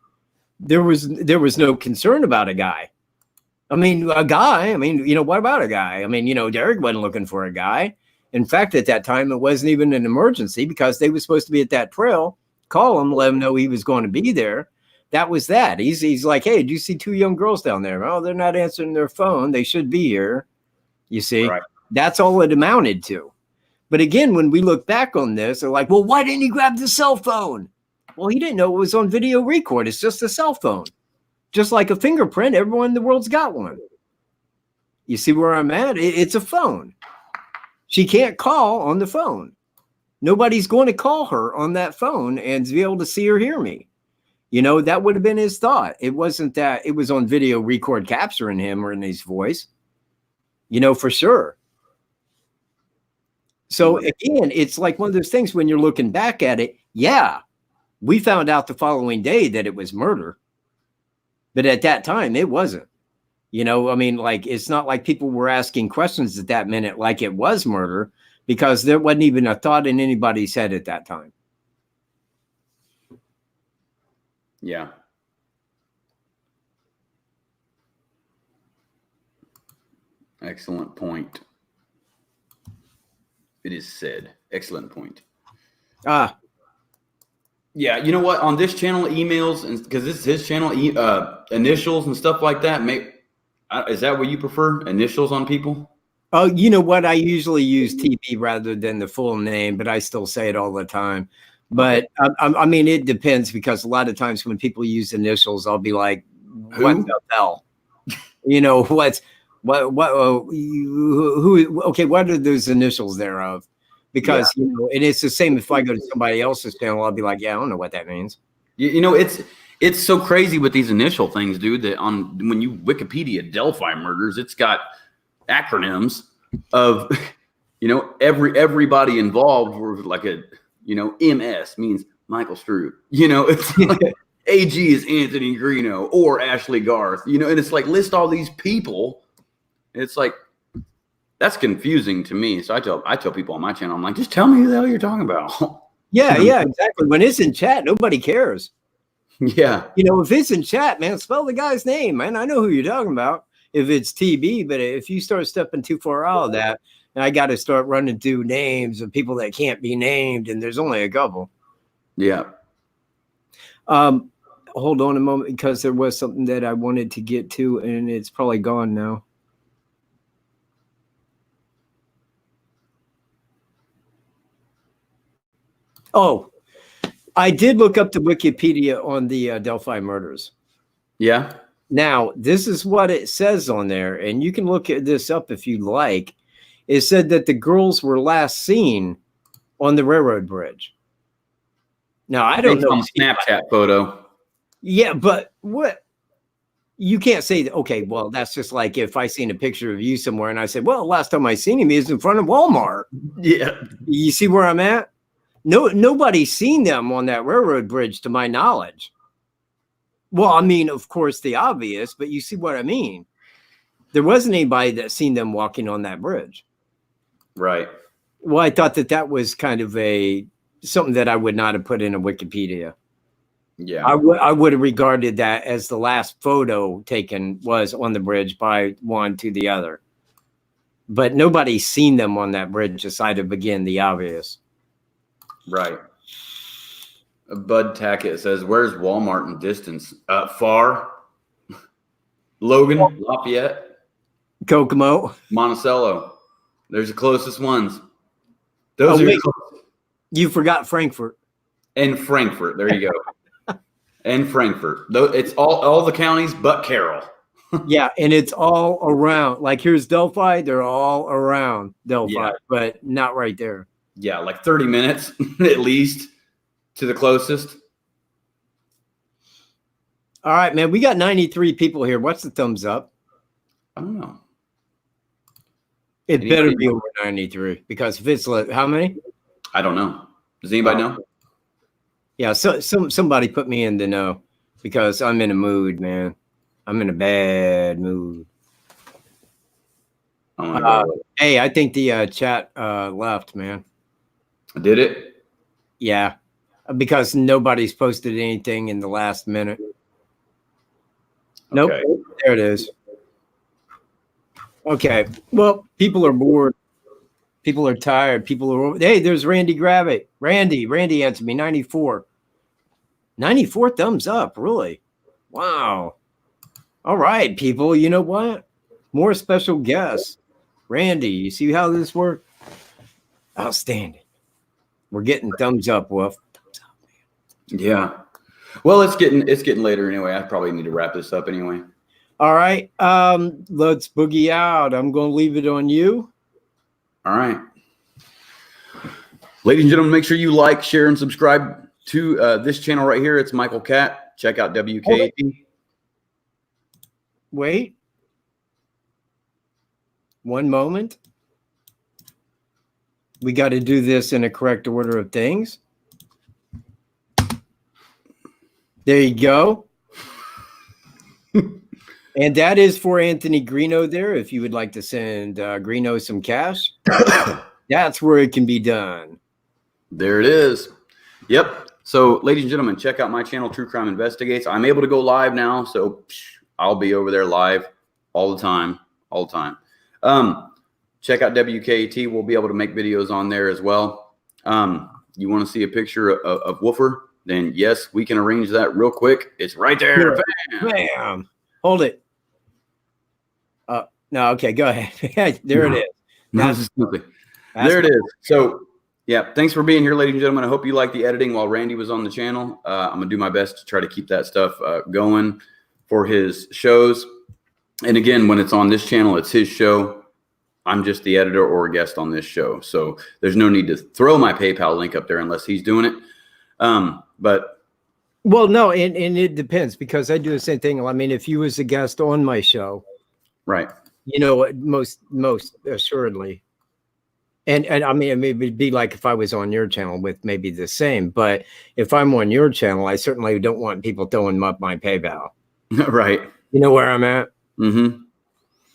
there was no concern about a guy. I mean, a guy, I mean, you know, what about a guy? I mean, you know, Derek wasn't looking for a guy. In fact, at that time, it wasn't even an emergency because they were supposed to be at that trail. Call him, let him know he was going to be there. That was that. He's like, hey, do you see two young girls down there? Oh, they're not answering their phone. They should be here. You see, right. That's all it amounted to. But again, when we look back on this, they're like, well, why didn't he grab the cell phone? Well, he didn't know it was on video record. It's just a cell phone. Just like a fingerprint, everyone in the world's got one. You see where I'm at? It's a phone. She can't call on the phone. Nobody's going to call her on that phone and be able to see or hear me. You know, that would have been his thought. It wasn't that it was on video record capturing him or in his voice, you know, for sure. So again, it's like one of those things when you're looking back at it. Yeah, we found out the following day that it was murder. But at that time, it wasn't. You know, I mean, like, it's not like people were asking questions at that minute like it was murder because there wasn't even a thought in anybody's head at that time. Yeah. Excellent point. It is said. Excellent point. Yeah, you know what? On this channel, emails, and because this is his channel, initials and stuff like that. Is that what you prefer? Initials on people? Oh, you know what? I usually use TB rather than the full name, but I still say it all the time. But I mean, it depends because a lot of times when people use initials, I'll be like, "What the hell?" You know, who? Okay, what are those initials thereof? Because you know, and it's the same if I go to somebody else's channel, I'll be like, yeah, I don't know what that means. You know, it's so crazy with these initial things, dude, that when you Wikipedia Delphi murders, it's got acronyms of, you know, everybody involved were like a, you know, MS means Michael Stroop. You know, it's like AG is Anthony Greeno or Ashley Garth, you know, and it's like list all these people. It's like, that's confusing to me. So I tell people on my channel, I'm like, just tell me who the hell you're talking about. Yeah, yeah, exactly. When it's in chat, nobody cares. Yeah. You know, if it's in chat, man, spell the guy's name, man. I know who you're talking about if it's TB, but if you start stepping too far out of that, and I got to start running through names of people that can't be named, and there's only a couple. Yeah. Hold on a moment, because there was something that I wanted to get to, and it's probably gone now. Oh, I did look up the Wikipedia on the Delphi murders. Yeah. Now, this is what it says on there, and you can look at this up if you like. It said that the girls were last seen on the railroad bridge. Now, I don't know. Snapchat photo. Yeah, but what? You can't say that, okay, well, that's just like if I seen a picture of you somewhere and I said, well, last time I seen him, he was in front of Walmart. Yeah. You see where I'm at? No, nobody's seen them on that railroad bridge, to my knowledge. Well, I mean, of course, the obvious, but you see what I mean. There wasn't anybody that seen them walking on that bridge. Right. Well, I thought that was kind of something that I would not have put in a Wikipedia. Yeah. I would have regarded that as the last photo taken was on the bridge by one to the other. But nobody's seen them on that bridge aside of, again, the obvious. Right. Bud Tackett says, where's Walmart in distance? Far. Logan, Lafayette, Kokomo. Monticello. There's the closest ones. Those are wait. You forgot Frankfurt. And Frankfurt. There you go. And Frankfurt. Though it's all the counties but Carroll. Yeah, and it's all around. Like here's Delphi. They're all around Delphi, but not right there. Yeah, like 30 minutes at least to the closest. All right, man. We got 93 people here. What's the thumbs up? I don't know. It better be over 93 because if it's how many? I don't know. Does anybody know? Yeah, so somebody put me in the know because I'm in a mood, man. I'm in a bad mood. Hey, I think the chat left, man. Did it? Yeah, because nobody's posted anything in the last minute. Nope. Okay. There it is. Okay. Well, people are bored. People are tired. People are over. Hey, there's Randy Gravitt. Randy answered me 94. 94 thumbs up. Really? Wow. All right, people. You know what? More special guests. Randy, you see how this works? Outstanding. We're getting thumbs up, Wolf. Yeah. Well, it's getting later anyway. I probably need to wrap this up anyway. All right. Let's boogie out. I'm going to leave it on you. All right. Ladies and gentlemen, make sure you like, share, and subscribe to this channel right here. It's Michael Katt. Check out WKAT. Wait. One moment. We got to do this in a correct order of things. There you go. And that is for Anthony Greeno there. If you would like to send Greeno some cash, that's where it can be done. There it is. Yep. So, ladies and gentlemen, check out my channel, True Crime Investigates. I'm able to go live now, so I'll be over there live all the time. Check out WKAT. We'll be able to make videos on there as well. You want to see a picture of Woofer? Then yes, we can arrange that real quick. It's right there. Sure. Bam. Hold it. No, okay, go ahead. There it is. There it is. So, yeah, thanks for being here, ladies and gentlemen. I hope you liked the editing while Randy was on the channel. I'm going to do my best to try to keep that stuff going for his shows. And again, when it's on this channel, it's his show. I'm just the editor or a guest on this show. So there's no need to throw my PayPal link up there unless he's doing it. Well, no, and it depends because I do the same thing. I mean, if you was a guest on my show, right, you know, most assuredly, and I mean, it would be like if I was on your channel with maybe the same. But if I'm on your channel, I certainly don't want people throwing up my PayPal. Right. You know where I'm at? Mm-hmm.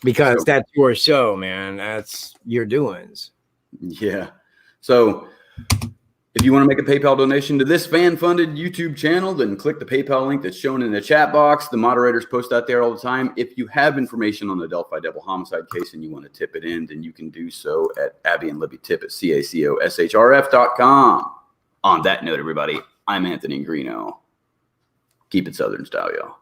Because that's your show, man. That's your doings. Yeah. So if you want to make a PayPal donation to this fan-funded YouTube channel, then click the PayPal link that's shown in the chat box. The moderators post out there all the time. If you have information on the Delphi Devil homicide case and you want to tip it in, then you can do so at Abby and Libby Tip at CACOSHRF.com. On that note, everybody, I'm Anthony Greeno. Keep it Southern style, y'all.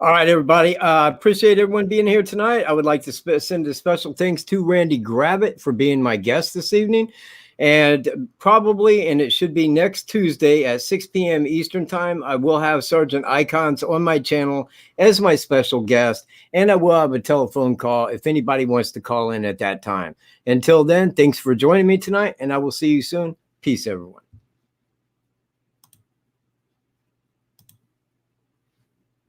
All right, everybody. Appreciate everyone being here tonight. I would like to send a special thanks to Randy Gravitt for being my guest this evening. And probably, and it should be next Tuesday at 6 p.m. Eastern time, I will have Sergeant Icons on my channel as my special guest. And I will have a telephone call if anybody wants to call in at that time. Until then, thanks for joining me tonight, and I will see you soon. Peace, everyone.